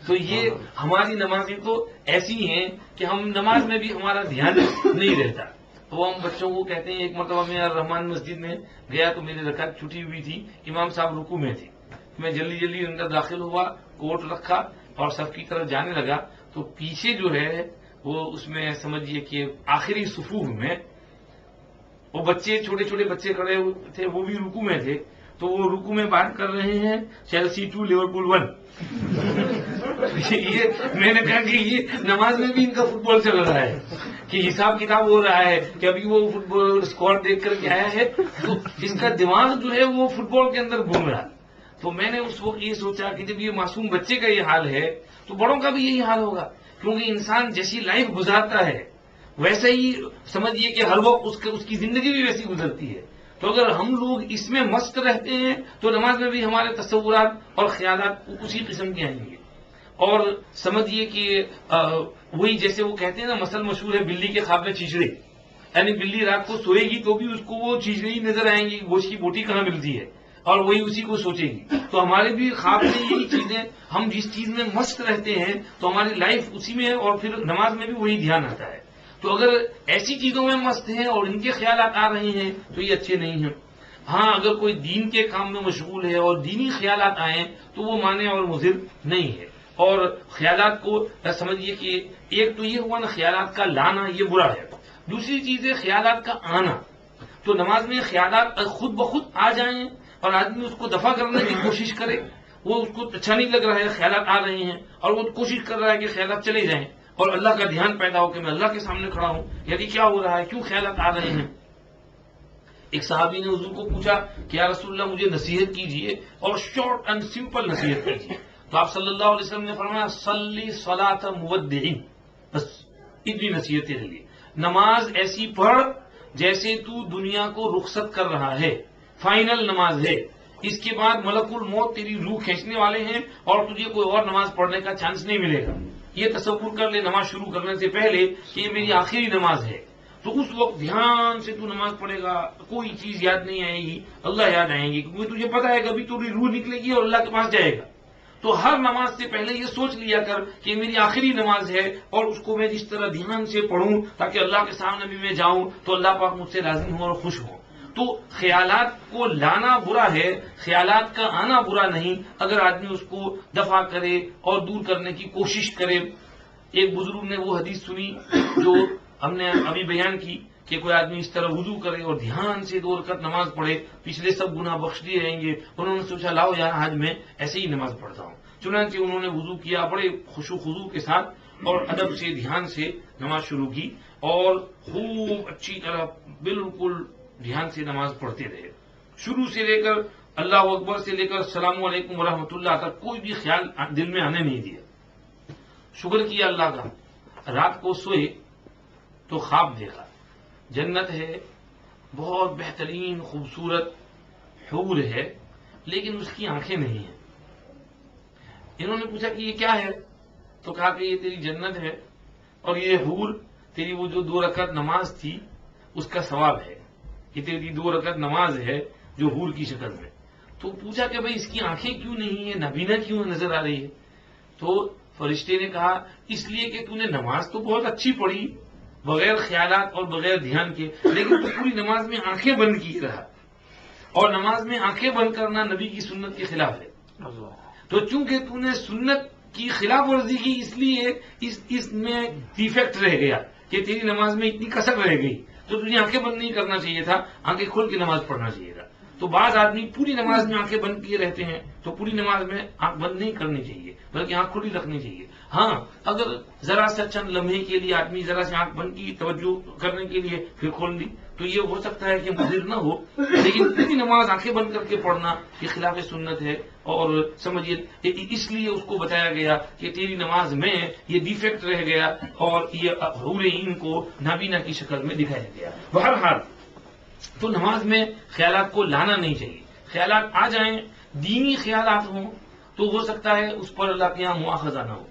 A: تو یہ ہماری نمازیں تو ایسی ہیں کہ ہم نماز میں بھی ہمارا دھیان نہیں رہتا۔ تو ہم بچوں کو کہتے ہیں، ایک مرتبہ میں رحمان مسجد میں گیا تو میری رکعت چھٹی ہوئی تھی، امام صاحب رکوع میں تھے، میں جلدی جلدی اندر داخل ہوا، کوٹ رکھا اور صف کی طرف جانے لگا تو پیچھے جو ہے وہ اس میں سمجھیے کہ آخری صفوف میں وہ بچے، چھوٹے چھوٹے بچے کھڑے تھے، وہ بھی رکوع میں تھے، تو وہ رکوع میں بات کر رہے ہیں چیلسی 2 لیورپول 1۔ یہ میں نے کہا کہ یہ نماز میں بھی ان کا فٹ بال چل رہا ہے کہ حساب کتاب ہو رہا ہے کہ ابھی وہ فٹ بال اسکور دیکھ کر کے آیا ہے، تو اس کا دماغ جو ہے وہ فٹ بال کے اندر گھوم رہا ہے۔ تو میں نے اس وقت یہ سوچا کہ جب یہ معصوم بچے کا یہ حال ہے تو بڑوں کا بھی یہی حال ہوگا، کیونکہ انسان جیسی لائف گزارتا ہے ویسے ہی سمجھیے کہ ہر وقت اس کی زندگی بھی ویسی گزرتی ہے۔ تو اگر ہم لوگ اس میں مست رہتے ہیں تو نماز میں بھی ہمارے تصورات اور خیالات اسی قسم کے آئیں گے۔ اور سمجھیے کہ وہی جیسے وہ کہتے ہیں نا، مثل مشہور ہے بلی کے خواب میں چیچڑے، یعنی بلی رات کو سوئے گی تو بھی اس کو وہ چیچڑے ہی نظر آئیں گی، گوشت کی بوٹی کہاں ملتی ہے، اور وہی اسی کو سوچے گی۔ تو ہمارے بھی خواب میں یہی چیزیں، ہم جس چیز میں مست رہتے ہیں تو ہماری لائف اسی میں ہے، اور پھر نماز میں بھی وہی دھیان آتا ہے۔ تو اگر ایسی چیزوں میں مست ہیں اور ان کے خیالات آ رہے ہیں تو یہ اچھے نہیں ہیں۔ ہاں، اگر کوئی دین کے کام میں مشغول ہے اور دینی خیالات آئیں تو وہ مانع اور مضر نہیں ہے۔ اور خیالات کو سمجھیے کہ ایک تو یہ ہوا نا، خیالات کا لانا یہ برا ہے، دوسری چیز ہے خیالات کا آنا۔ تو نماز میں خیالات خود بخود آ جائیں اور آدمی اس کو دفع کرنے کی کوشش کرے، وہ اس کو اچھا نہیں لگ رہا ہے، خیالات آ رہے ہیں اور وہ کوشش کر رہا ہے کہ خیالات چلے جائیں، اور اللہ کا دھیان پیدا ہو کہ میں اللہ کے سامنے کھڑا ہوں، یعنی کیا ہو رہا ہے، کیوں خیالات آ رہے ہیں۔ ایک صحابی نے حضور کو پوچھا کہ یا رسول اللہ مجھے نصیحت کیجئے اور شارٹ اینڈ سمپل نصیحت کیجئے، تو آپ صلی اللہ علیہ وسلم نے فرمایا صلی صلاۃ مودع، بس اتنی نصیحت تیرے لیے، نماز ایسی پڑھ جیسے تو دنیا کو رخصت کر رہا ہے، فائنل نماز ہے، اس کے بعد ملک الموت تیری روح کھینچنے والے ہیں اور تجھے کوئی اور نماز پڑھنے کا چانس نہیں ملے گا۔ یہ تصور کر لے نماز شروع کرنے سے پہلے کہ یہ میری آخری نماز ہے، تو اس وقت دھیان سے تو نماز پڑھے گا، کوئی چیز یاد نہیں آئے گی، اللہ یاد آئیں گی، کیونکہ تجھے پتا ہے کبھی تیری روح نکلے گی اور اللہ کے پاس جائے گا۔ تو ہر نماز سے پہلے یہ سوچ لیا کر کہ میری آخری نماز ہے اور اس کو میں جس طرح دھیان سے پڑھوں تاکہ اللہ کے سامنے بھی میں جاؤں تو اللہ پاک مجھ سے راضی ہوں اور خوش ہوں۔ تو خیالات کو لانا برا ہے، خیالات کا آنا برا نہیں، اگر آدمی اس کو دفع کرے اور دور کرنے کی کوشش کرے۔ ایک بزرگ نے وہ حدیث سنی جو ہم نے ابھی بیان کی کہ کوئی آدمی اس طرح وضو کرے اور دھیان سے 2 رکعت نماز پڑھے، پچھلے سب گناہ بخش دیے رہیں گے۔ انہوں نے سوچا لاؤ یار آج میں ایسے ہی نماز پڑھتا ہوں، چنانچہ انہوں نے وضو کیا بڑے خشوع و خضوع کے ساتھ اور ادب سے دھیان سے نماز شروع کی، اور خوب اچھی طرح بالکل دھیان سے نماز پڑھتے رہے، شروع سے لے کر اللہ اکبر سے لے کر السلام علیکم ورحمۃ اللہ تک کوئی بھی خیال دل میں آنے نہیں دیا۔ شکر کیا اللہ کا، رات کو سوئے تو خواب دیکھا، جنت ہے، بہت بہترین خوبصورت حور ہے، لیکن اس کی آنکھیں نہیں ہیں۔ انہوں نے پوچھا کہ یہ کیا ہے، تو کہا کہ یہ تیری جنت ہے اور یہ حور تیری وہ جو 2 رکعت نماز تھی اس کا ثواب ہے، یہ تیری 2 رکعت نماز ہے جو حور کی شکل میں۔ تو پوچھا کہ بھئی اس کی آنکھیں کیوں نہیں ہیں، نابینا کیوں نظر آ رہی ہے؟ تو فرشتے نے کہا اس لیے کہ تو نے نماز تو بہت اچھی پڑھی بغیر خیالات اور بغیر دھیان کے، لیکن تو پوری نماز میں آنکھیں بند کیے رہا، اور نماز میں آنکھیں بند کرنا نبی کی سنت کے خلاف ہے۔ تو چونکہ تو نے سنت کی خلاف ورزی کی اس لیے اس میں ڈیفیکٹ رہ گیا کہ تیری نماز میں اتنی کسر رہ گئی، تو تجھے آنکھیں بند نہیں کرنا چاہیے تھا، آنکھیں کھول کے نماز پڑھنا چاہیے تھا۔ تو بعض آدمی پوری نماز میں آنکھیں بند کیے رہتے ہیں، تو پوری نماز میں آنکھ بند نہیں کرنی چاہیے بلکہ آنکھ کھلی رکھنی چاہیے۔ ہاں اگر ذرا سا چند لمحے کے لیے آدمی ذرا سے آنکھ بند کی توجہ کرنے کے لیے پھر کھول دی تو یہ ہو سکتا ہے کہ مضر نہ ہو، لیکن پوری نماز آنکھیں بند کر کے پڑھنا یہ خلاف سنت ہے، اور سمجھیے اس لیے اس کو بتایا گیا کہ تیری نماز میں یہ ڈیفیکٹ رہ گیا اور یہ حور عین کو نابینا کی شکل میں دکھایا گیا۔ بہرحال تو نماز میں خیالات کو لانا نہیں چاہیے، خیالات آ جائیں، دینی خیالات ہوں تو ہو سکتا ہے اس پر اللہ کے یہاں مواخذہ نہ ہو۔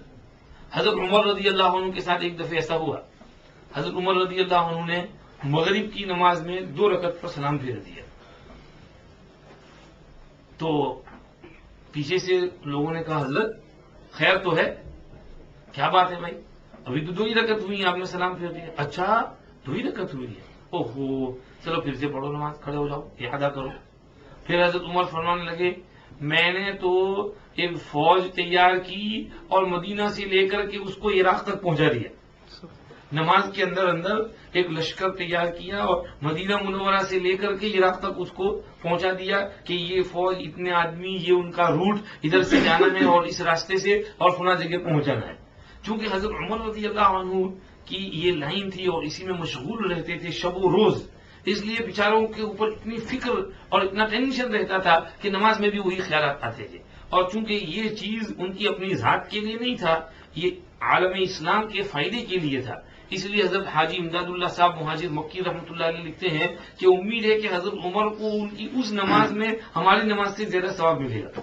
A: حضرت عمر رضی اللہ عنہ کے ساتھ ایک دفعہ ایسا ہوا، حضرت عمر رضی اللہ عنہ نے مغرب کی نماز میں 2 رکعت پر سلام پھیر دیا، تو پیچھے سے لوگوں نے کہا حضرت خیر تو ہے، کیا بات ہے بھائی، ابھی تو 2 ہی رکعت ہوئی، آپ نے سلام پھیر دیا۔ اچھا 2 ہی رکعت ہوئی ہے، اوہو چلو پھر سے پڑھو نماز، کھڑے ہو جاؤ یہ ادا کرو۔ پھر حضرت عمر فرمانے لگے میں نے تو ایک فوج تیار کی اور مدینہ سے لے کر کے اس کو عراق تک پہنچا دیا، نماز کے اندر اندر ایک لشکر تیار کیا اور مدینہ منورہ سے لے کر کے عراق تک اس کو پہنچا دیا کہ یہ فوج اتنے آدمی، یہ ان کا روٹ ادھر سے جانا ہے اور اس راستے سے اور فلاں جگہ پہنچانا ہے۔ چونکہ حضرت عمر رضی اللہ عنہ کی یہ لائن تھی اور اسی میں مشغول رہتے تھے شب و روز، اس لیے بیچاروں کے اوپر اتنی فکر اور اتنا ٹینشن رہتا تھا کہ نماز میں بھی وہی خیالات آتے تھے، اور چونکہ یہ چیز ان کی اپنی ذات کے لیے نہیں تھا، یہ عالم اسلام کے فائدے کے لیے تھا، اس لیے حضرت حاجی امداد اللہ صاحب مہاجر مکی رحمۃ اللہ علیہ لکھتے ہیں کہ امید ہے کہ حضرت عمر کو ان کی اس نماز میں ہماری نماز سے زیادہ ثواب ملے گا،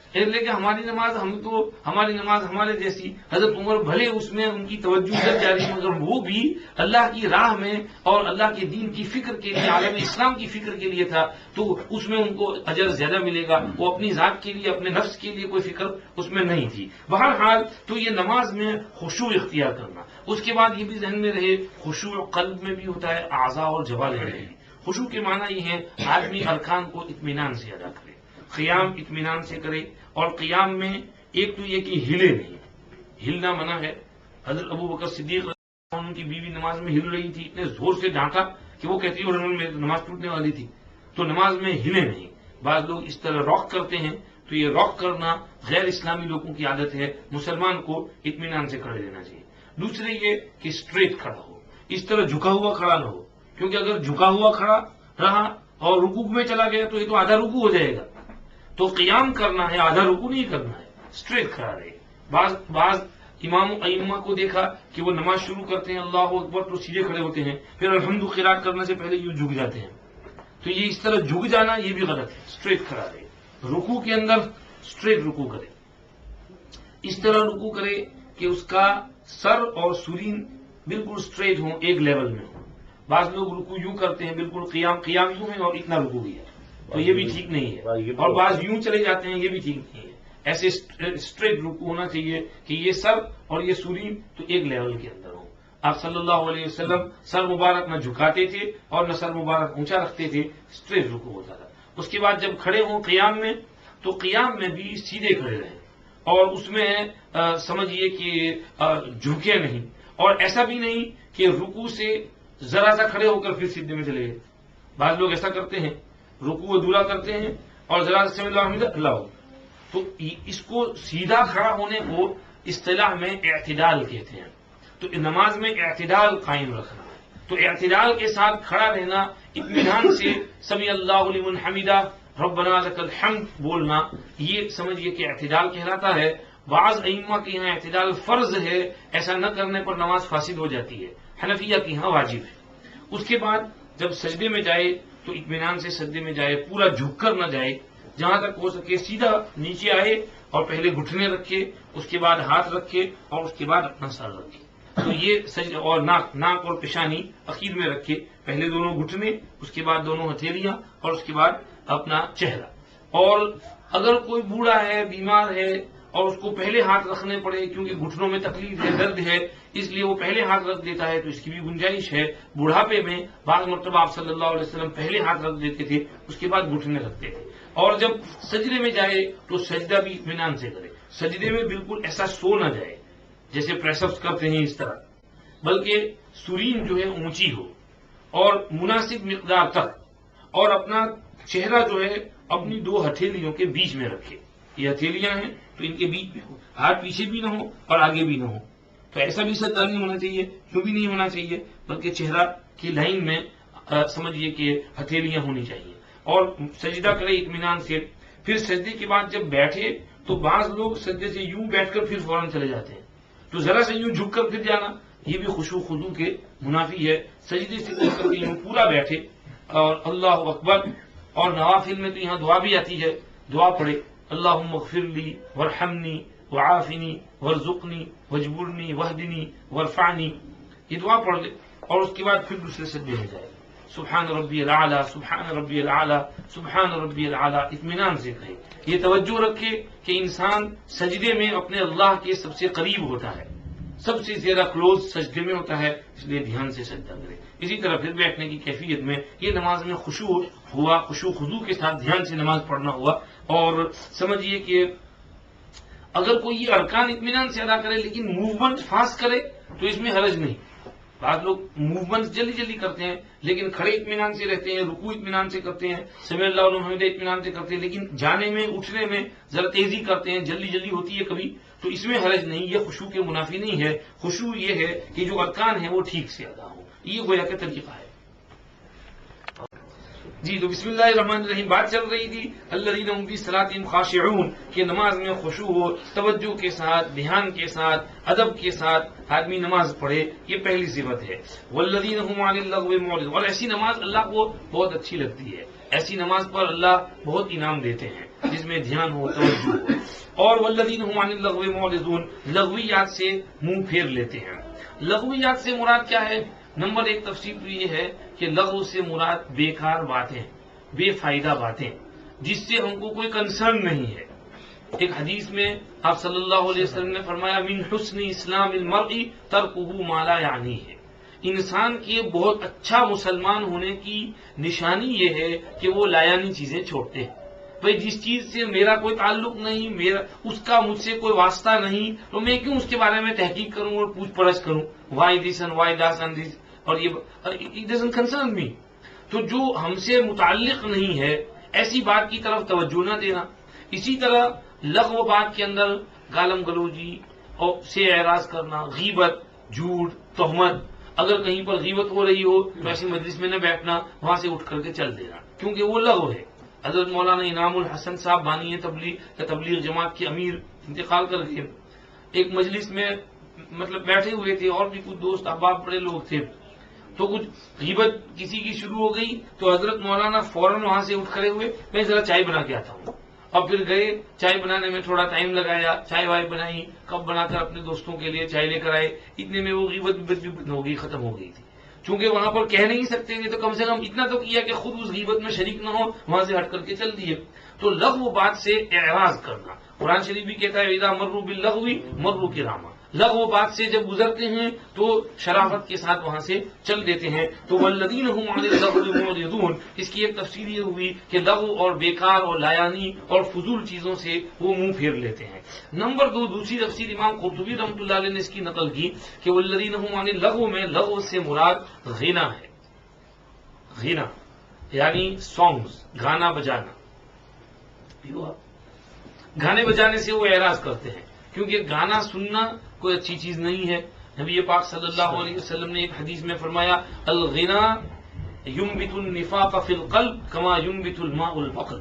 A: اس لیے کہ ہماری نماز ہمارے جیسی، حضرت عمر بھلے اس میں ان کی توجہ ادھر جاری مگر وہ بھی اللہ کی راہ میں اور اللہ کے دین کی فکر کے لیے، عالم اسلام کی فکر کے لیے تھا، تو اس میں ان کو اجر زیادہ ملے گا، وہ اپنی ذات کے لیے اپنے نفس کے لیے کوئی فکر اس میں نہیں تھی۔ بہرحال تو یہ نماز میں خشوع اختیار کرنا، اس کے بعد یہ بھی ذہن میں رہے خشوع قلب میں بھی ہوتا ہے، اعضاء اور جوارح میں بھی۔ خشوع کے معنی یہ ہے آدمی ارکان کو اطمینان سے ادا کرے، قیام اطمینان سے کرے، اور قیام میں ایک تو یہ کہ ہلے نہیں، ہلنا منع ہے۔ حضرت ابو بکر صدیق ان کی بیوی نماز میں ہل رہی تھی، اتنے زور سے ڈانٹا کہ وہ کہتی ہے نماز ٹوٹنے والی تھی، تو نماز میں ہلے نہیں۔ بعض لوگ اس طرح راک کرتے ہیں، تو یہ راک کرنا غیر اسلامی لوگوں کی عادت ہے، مسلمان کو اطمینان سے کھڑے رہنا چاہیے۔ دوسرے یہ کہ اسٹریٹ کھڑا ہو، اس طرح جھکا ہوا کھڑا نہ ہو، کیونکہ اگر جھکا ہوا کھڑا رہا اور رکوع میں چلا گیا تو یہ تو آدھا رکوع ہو جائے گا، تو قیام کرنا ہے، آدھا رکوع نہیں کرنا ہے، اسٹریٹ کھڑا رہے۔ بعض امام ائمہ کو دیکھا کہ وہ نماز شروع کرتے ہیں اللہ اکبر تو سیدھے کھڑے ہوتے ہیں، پھر الحمد قرات کرنے سے پہلے یوں جھک جاتے ہیں، تو یہ اس طرح جھک جانا یہ بھی غلط ہے، اسٹریٹ کھڑا رہے، رکوع کے اندر اسٹریٹ رکوع کرے، اس طرح رکوع کرے کہ اس کا سر اور سرین بالکل اسٹریٹ ہوں، ایک لیول میں ہوں۔ بعض لوگ رکوع یوں کرتے ہیں، بالکل قیام یوں ہے اور اتنا رکوع بھی ہے، تو یہ بھی ٹھیک نہیں ہے، اور بعض یوں چلے جاتے ہیں، یہ بھی ٹھیک نہیں ہے۔ ایسے اسٹریٹ رکوع ہونا چاہیے کہ یہ سر اور یہ سرین تو ایک لیول کے اندر ہو۔ آپ صلی اللہ علیہ وسلم سر مبارک نہ جھکاتے تھے اور نہ سر مبارک اونچا رکھتے تھے، اسٹریٹ رکوع ہوتا تھا۔ اس کے بعد جب کھڑے ہوں قیام میں تو قیام میں بھی سیدھے کھڑے رہیں، اور اس میں سمجھیے کہ جھکے نہیں، اور ایسا بھی نہیں کہ رکوع سے ذرا سا کھڑے ہو کر پھر سیدھے میں چلے گئے۔ بعض لوگ ایسا کرتے ہیں، رکوع ادھورا کرتے ہیں اور ذرا سا اللہ، تو اس کو سیدھا کھڑا ہونے کو اصطلاح میں اعتدال کہتے ہیں۔ تو نماز میں اعتدال قائم رکھنا، تو اعتدال کے ساتھ کھڑا رہنا، اطمینان سے سمیع اللہ لمن حمیدہ ربنا لک الحمد بولنا، یہ سمجھیے کہ اعتدال کہلاتا ہے۔ بعض ائمہ کے یہاں اعتدال فرض ہے، ایسا نہ کرنے پر نماز فاسد ہو جاتی ہے، حنفیہ کے یہاں واجب ہے۔ اس کے بعد جب سجدے میں جائے تو اطمینان سے سجدے میں جائے، پورا جھک کر نہ جائے، جہاں تک ہو سکے سیدھا نیچے آئے اور پہلے گھٹنے رکھے، اس کے بعد ہاتھ رکھے اور اس کے بعد اپنا سر رکھے، تو یہ سجدہ، اور ناک اور پیشانی اخیر میں رکھے، پہلے دونوں گھٹنے، اس کے بعد دونوں ہتھیلیاں اور اس کے بعد اپنا چہرہ۔ اور اگر کوئی بوڑھا ہے، بیمار ہے اور اس کو پہلے ہاتھ رکھنے پڑے کیونکہ گھٹنوں میں تکلیف ہے، درد ہے، اس لیے وہ پہلے ہاتھ رکھ دیتا ہے، تو اس کی بھی گنجائش ہے۔ بڑھاپے میں بعض مرتبہ آپ صلی اللہ علیہ وسلم پہلے ہاتھ رکھ دیتے تھے، اس کے بعد گھٹنے رکھتے تھے۔ اور جب سجدے میں جائے تو سجدہ بھی اطمینان سے کرے. سجدے میں بالکل ایسا سو نہ جائے جیسے پریس اپس کرتے ہیں اس طرح، بلکہ سرین جو ہے اونچی ہو اور مناسب مقدار تک، اور اپنا چہرہ جو ہے اپنی دو ہتھیلیوں کے بیچ میں رکھے. یہ ہتھیلیاں ہیں تو ان کے بیچ میں ہو، ہاتھ پیچھے بھی نہ ہو اور آگے بھی نہ ہو. تو ایسا بھی سجدہ نہیں ہونا چاہیے، کیوں بھی نہیں ہونا چاہیے، بلکہ چہرہ کی لائن میں سمجھیے کہ ہتھیلیاں ہونی چاہیے اور سجدہ کرے اطمینان سے. پھر سجدے کے بعد جب بیٹھے تو بعض لوگ سجدے سے یوں بیٹھ کر پھر فوراً چلے جاتے ہیں، تو ذرا سے یوں جھک کر پھر جانا یہ بھی خشوع خضوع کے منافی ہے. سجدے سے اٹھ کر کے یوں پورا بیٹھے اور اللہ اکبر. اور نوافل میں تو یہاں دعا بھی آتی ہے، دعا پڑھے اللہم اغفر لی وارحمنی وعافنی وارزقنی واجبرنی واہدنی وارفعنی، یہ دعا پڑھ لے اور اس کے بعد پھر دوسرے سجدے میں جائے. سبحان ربی الاعلیٰ سبحان ربی الاعلیٰ سبحان ربی الاعلیٰ اطمینان سے کہے. یہ توجہ رکھے کہ انسان سجدے میں اپنے اللہ کے سب سے قریب ہوتا ہے، سب سے زیادہ کلوز سجدے میں ہوتا ہے، اس لیے دھیان سے سجدہ کرے. اسی طرح پھر بیٹھنے کی کیفیت میں یہ نماز میں خشوع ہوا، خشوع خضوع کے ساتھ دھیان سے نماز پڑھنا ہوا. اور سمجھیے کہ اگر کوئی یہ ارکان اطمینان سے ادا کرے لیکن موومنٹ فاسٹ کرے تو اس میں حرج نہیں. بعض لوگ موومنٹ جلدی جلدی کرتے ہیں لیکن کھڑے اطمینان سے رہتے ہیں، رکوع اطمینان سے کرتے ہیں، سمع اللہ لمن حمدہ اطمینان سے کرتے ہیں، لیکن جانے میں اٹھنے میں ذرا تیزی کرتے ہیں، جلدی جلدی ہوتی ہے کبھی، تو اس میں حرج نہیں. یہ خشوع کے منافی نہیں ہے. خشوع یہ ہے کہ جو ارکان ہیں وہ ٹھیک سے ادا ہو، یہ گویا کہ طریقہ ہے. جی تو بسم اللہ الرحمن الرحیم بات چل رہی تھی الذین هم فی صلاتہم خاشعون، کہ نماز میں خشوع ہو، توجہ کے ساتھ، دھیان کے ساتھ، ادب کے ساتھ آدمی نماز پڑھے، یہ پہلی صفت ہے. والذین هم عن اللغو معرضون، اور ایسی نماز اللہ کو بہت اچھی لگتی ہے، ایسی نماز پر اللہ بہت انعام دیتے ہیں جس میں دھیان ہو، توجہ ہو. اور والذین هم عن اللغو معرضون، لغویات سے منہ پھیر لیتے ہیں. لغویات سے مراد کیا ہے؟ نمبر ایک تفسیر تو یہ ہے کہ لغو سے مراد بیکار باتیں، بے فائدہ باتیں جس سے ہم کو کوئی کنسرن نہیں ہے. ایک حدیث میں آپ صلی اللہ علیہ وسلم نے فرمایا من حسن اسلام المرء ترکہ ما لا یعنیہ ہے. انسان کے بہت اچھا مسلمان ہونے کی نشانی یہ ہے کہ وہ لایانی چیزیں چھوڑتے ہیں. بھئی جس چیز سے میرا کوئی تعلق نہیں، میرا اس کا مجھ سے کوئی واسطہ نہیں، تو میں کیوں اس کے بارے میں تحقیق کروں اور پوچھ پرچھ کروں، why this and why this and this, اور یہ اٹ ڈزنٹ کنسرن می. تو جو ہم سے متعلق نہیں ہے ایسی بات کی طرف توجہ نہ دینا. اسی طرح لغو بات کے اندر گالم گلوجی اور سے اعراض کرنا، غیبت، جھوٹ، تہمت. اگر کہیں پر غیبت ہو رہی ہو تو ایسی مجلس میں نہ بیٹھنا، وہاں سے اٹھ کر کے چل دینا، کیونکہ وہ لغو ہے. حضرت مولانا انعام الحسن صاحب بانی تبلیغ جماعت کے امیر انتقال کر گئے. ایک مجلس میں مطلب بیٹھے ہوئے تھے اور بھی کچھ دوست احباب بڑے لوگ تھے، تو کچھ غیبت کسی کی شروع ہو گئی تو حضرت مولانا فوراً وہاں سے اٹھ کھڑے ہوئے، میں ذرا چائے بنا کے آتا ہوں. اور پھر گئے، چائے بنانے میں تھوڑا ٹائم لگایا، چائے وائے بنائی، کپ بنا کر اپنے دوستوں کے لیے چائے لے کر آئے. اتنے میں وہ غیبت بھی ہو گئی، ختم ہو گئی تھی. چونکہ وہاں پر کہہ نہیں سکتے تھے تو کم سے کم اتنا تو کیا کہ خود اس غیبت میں شریک نہ ہو، وہاں سے ہٹ کر کے چل دیے. تو لغو بات سے اعراض کرنا، قرآن شریف بھی کہتا ہے اذا مروا باللغو مروا کراما. لغو بات سے جب گزرتے ہیں تو شرافت کے ساتھ وہاں سے چل دیتے ہیں. تو والذین هم عن اللغو معرضون، اس کی ایک تفسیر یہ ہوئی کہ لغو اور بیکار اور لایانی اور فضول چیزوں سے وہ منہ پھیر لیتے ہیں. نمبر دو، دوسری تفسیر امام قرطبی رحمۃ اللہ علیہ نے اس کی نقل کی کہ والذین هم عن اللغو میں لغو سے مراد غنا ہے. غنا یعنی سانگز، گانا بجانا. گانے بجانے سے وہ اعراض کرتے ہیں کیونکہ گانا سننا کوئی اچھی چیز نہیں ہے. نبی پاک صلی اللہ علیہ وسلم نے ایک حدیث میں فرمایا الغنا ينبت النفاق فی القلب کما ينبت الماء البقل.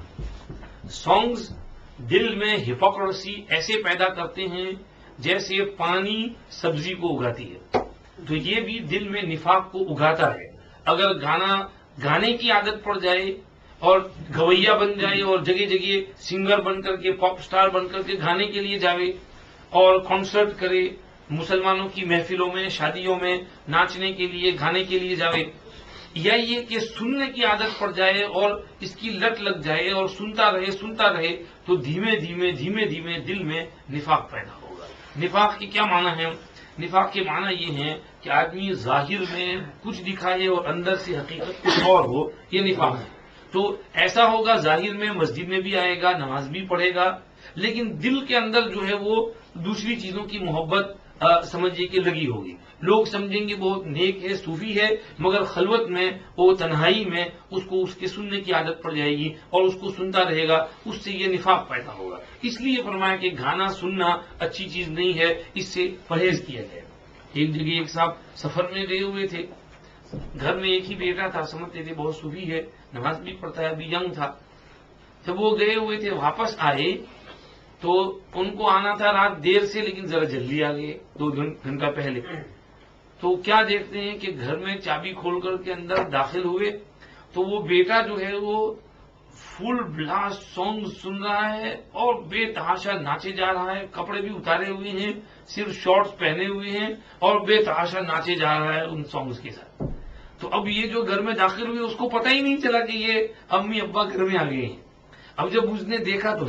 A: سانگز دل میں ہپوکریسی ایسے پیدا کرتے ہیں جیسے پانی سبزی کو اگاتی ہے، تو یہ بھی دل میں نفاق کو اگاتا ہے. اگر گانے کی عادت پڑ جائے اور گویا بن جائے اور جگہ جگہ سنگر بن کر کے، پاپ سٹار بن کر کے گانے کے لیے جاوے اور کنسرٹ کرے، مسلمانوں کی محفلوں میں، شادیوں میں ناچنے کے لیے، گانے کے لیے جاوے، یا یہ کہ سننے کی عادت پڑ جائے اور اس کی لت لگ جائے اور سنتا رہے تو دھیمے دھیمے دل میں نفاق پیدا ہوگا. نفاق کے کیا معنی ہے؟ نفاق کے معنی یہ ہیں کہ آدمی ظاہر میں کچھ دکھائے اور اندر سے حقیقت کچھ اور ہو، یہ نفاق ہے. تو ایسا ہوگا ظاہر میں مسجد میں بھی آئے گا، نماز بھی پڑھے گا، لیکن دل کے اندر جو ہے وہ دوسری چیزوں کی محبت سمجھیے کہ لگی ہوگی. لوگ سمجھیں گے بہت نیک ہے، صوفی ہے، مگر خلوت میں وہ تنہائی میں اس کو اس کے سننے کی عادت پڑ جائے گی اور اس کو سنتا رہے گا، اس سے یہ نفاق پیدا ہوگا. اس لیے فرمایا کہ گانا سننا اچھی چیز نہیں ہے، اس سے پرہیز کیا جائے. ایک جگہ ایک صاحب سفر میں گئے ہوئے تھے، گھر میں ایک ہی بیٹا تھا، سمجھتے تھے بہت صوفی ہے، نماز بھی پڑھتا ہے، ابھی ینگ تھا. جب وہ گئے ہوئے تھے واپس آئے تو ان کو آنا تھا رات دیر سے، لیکن ذرا جلدی آ گئے 2 گھنٹہ پہلے. تو کیا دیکھتے ہیں کہ گھر میں چابی کھول کر کے اندر داخل ہوئے تو وہ بیٹا جو ہے وہ فل بلاسٹ سانگ سن رہا ہے اور بے تحاشا ناچے جا رہا ہے، کپڑے بھی اتارے ہوئے ہیں، صرف شارٹس پہنے ہوئے ہیں اور بے تحاشا ناچے جا رہا ہے ان سانگز کے ساتھ. تو اب یہ جو گھر میں داخل ہوئے اس کو پتہ ہی نہیں چلا کہ یہ امی ابا گھر میں آ گئے ہیں. اب جب اس نے دیکھا تو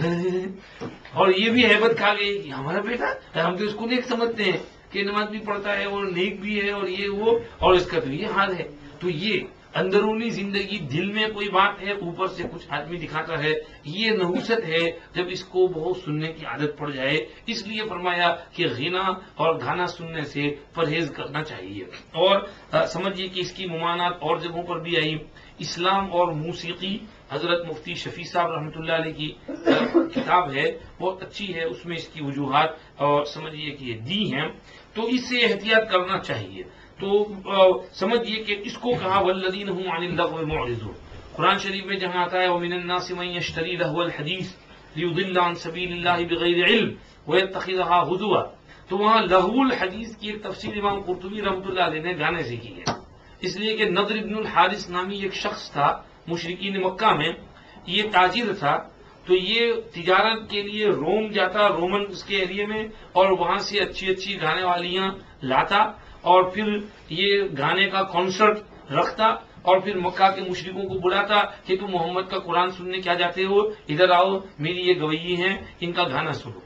A: اور یہ بھی ہیبت کھا گئی کہ ہمارا بیٹا، ہم تو اس کو نیک سمجھتے ہیں کہ نماز بھی پڑھتا ہے اور نیک بھی ہے اور یہ وہ، اور اس کا تو یہ حال ہے. تو یہ اندرونی زندگی دل میں کوئی بات ہے، اوپر سے کچھ آدمی دکھاتا ہے، یہ نحوست ہے جب اس کو بہت سننے کی عادت پڑ جائے. اس لیے فرمایا کہ غنا اور گانا سننے سے پرہیز کرنا چاہیے. اور سمجھیے کہ اس کی ممانعت اور جگہوں پر بھی آئی. اسلام اور موسیقی، حضرت مفتی شفیع صاحب رحمۃ اللہ علیہ کی کتاب ہے، بہت اچھی ہے، اس میں اس کی وجوہات اور سمجھیے کہ یہ دی ہیں. تو اس سے احتیاط کرنا چاہیے. تو سمجھیے کہ اس کو کہا والذین هم عن اللغو معرضون. قرآن شریف میں جہاں آتا ہے ومن الناس من یشتری لهو الحدیث لیضل عن سبیل اللہ بغیر علم ویتخذها ہزوا، تو وہاں لہو الحدیث کی ایک تفسیر امام قرطبی رحمۃ اللہ علیہ نے گانے سے کی ہے. اس لیے کہ نضر ابن الحارث نامی ایک شخص تھا مشرکین مکہ میں، یہ تاجر تھا، تو یہ تجارت کے لیے روم جاتا، رومن اس کے ایریے میں، اور وہاں سے اچھی اچھی گانے والیاں لاتا اور پھر یہ گانے کا کانسرٹ رکھتا اور پھر مکہ کے مشرکوں کو بلاتا کہ تم محمد کا قرآن سننے کیا جاتے ہو، ادھر آؤ، میری یہ گویی ہیں، ان کا گانا سنو.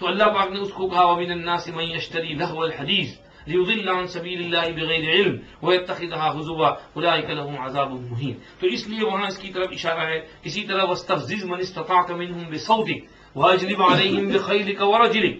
A: تو اللہ پاک نے اس کو کہا ومن الناس من یشتری لہو الحدیث لیضل عن سبیل اللہ بغیر علم ویتخذها ہزوا اولئک لهم عذاب مہین. تو اس لیے وہاں اس کی طرف اشارہ ہے. اسی طرح واستفزز من استطعت منهم بصوتک واجلب علیہم بخیلک ورجلک،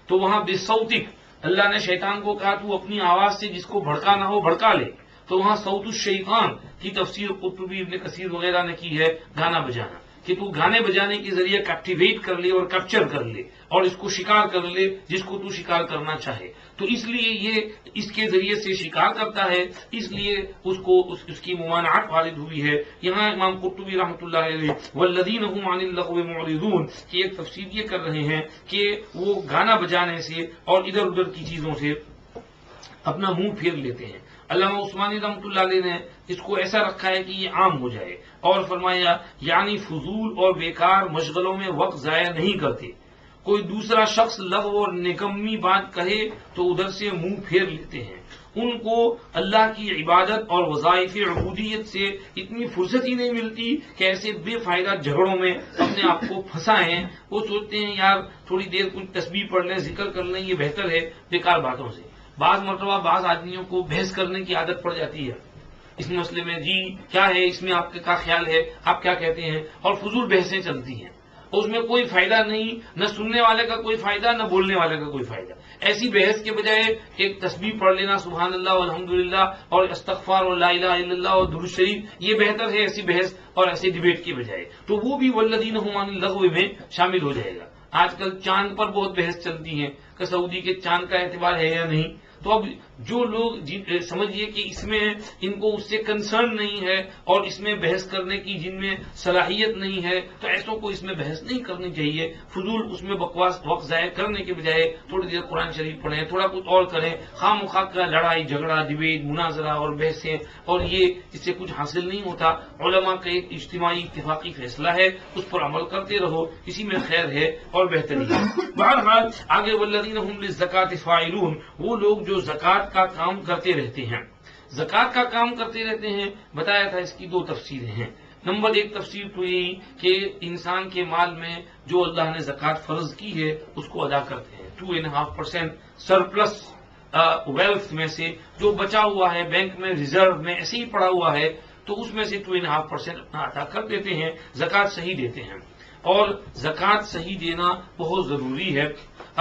A: تو وہاں بصوتک اللہ نے شیطان کو کہا تو اپنی آواز سے جس کو بھڑکانا ہو بھڑکا لے. تو وہاں صوت الشیطان کی تفسیر قرطبی ابن کثیر وغیرہ نے کی ہے گانا بجانا، کہ تو گانے بجانے کے ذریعے کیپٹیویٹ کر لے اور کیپچر کر لے اور اس کو شکار کر لے جس کو تو شکار کرنا چاہے. تو اس لیے یہ اس کے ذریعے سے شکار کرتا ہے، اس لیے اس کو اس کی ممانعت وارد ہوئی ہے. یہاں امام قرطبی رحمۃ اللہ علیہ والذین هم عن اللغو معرضون کی ایک تفسیر یہ کر رہے ہیں کہ وہ گانا بجانے سے اور ادھر ادھر کی چیزوں سے اپنا منہ پھیر لیتے ہیں. علامہ عثمانی رحمۃ اللہ علیہ نے اس کو ایسا رکھا ہے کہ یہ عام ہو جائے اور فرمایا یعنی فضول اور بیکار مشغلوں میں وقت ضائع نہیں کرتے. کوئی دوسرا شخص لغو اور نکمی بات کہے تو ادھر سے منہ پھیر لیتے ہیں. ان کو اللہ کی عبادت اور وظائف عبودیت سے اتنی فرصت ہی نہیں ملتی کہ ایسے بے فائدہ جھگڑوں میں اپنے آپ کو پھنسائیں. وہ سوچتے ہیں یار تھوڑی دیر کچھ تسبیح پڑھ لیں، ذکر کر لیں، یہ بہتر ہے بیکار باتوں سے. بعض مرتبہ بعض آدمیوں کو بحث کرنے کی عادت پڑ جاتی ہے اس مسئلے میں، جی کیا ہے اس میں، آپ کا کیا خیال ہے، آپ کیا کہتے ہیں، اور فضول بحثیں چلتی ہیں. اس میں کوئی فائدہ نہیں، نہ سننے والے کا کوئی فائدہ نہ بولنے والے کا کوئی فائدہ. ایسی بحث کے بجائے ایک تسبیح پڑھ لینا سبحان اللہ والحمدللہ اور استغفار اور لا الہ الا اللہ اور درود شریف، یہ بہتر ہے ایسی بحث اور ایسی ڈبیٹ کے بجائے. تو وہ بھی والذین هم عن اللغو میں شامل ہو جائے گا. آج کل چاند پر بہت بحث چلتی ہیں کہ سعودی کے چاند کا اعتبار ہے یا نہیں. تو اب جو لوگ سمجھیے کہ اس میں ان کو اس سے کنسرن نہیں ہے اور اس میں بحث کرنے کی جن میں صلاحیت نہیں ہے، تو ایسوں کو اس میں بحث نہیں کرنی چاہیے. فضول اس میں بکواس وقت ضائع کرنے کے بجائے تھوڑی دیر قرآن شریف پڑھیں، تھوڑا کچھ اور کریں. خواہ مخواہ کا لڑائی جھگڑا ڈبیٹ مناظرہ اور بحثیں، اور یہ اس سے کچھ حاصل نہیں ہوتا. علماء کا ایک اجتماعی اتفاقی فیصلہ ہے، اس پر عمل کرتے رہو، اسی میں خیر ہے اور بہتری ہے. بہرحال آگے والذین هم للزکاۃ فاعلون، وہ لوگ جو زکوٰۃ کا کام کرتے رہتے ہیں. زکوٰۃ کا کام کرتے رہتے ہیں، بتایا تھا اس کی 2 تفسیریں ہیں. نمبر 1 تفسیر تو یہی کہ انسان کے مال میں جو اللہ نے زکوٰۃ فرض کی ہے اس کو ادا کرتے ہیں. 2.5% سرپلس ویلتھ میں سے جو بچا ہوا ہے بینک میں ریزرو میں ایسے ہی پڑا ہوا ہے، تو اس میں سے 2.5% اپنا عطا کر دیتے ہیں، زکوٰۃ صحیح دیتے ہیں۔ اور زکوٰۃ صحیح دینا بہت ضروری ہے۔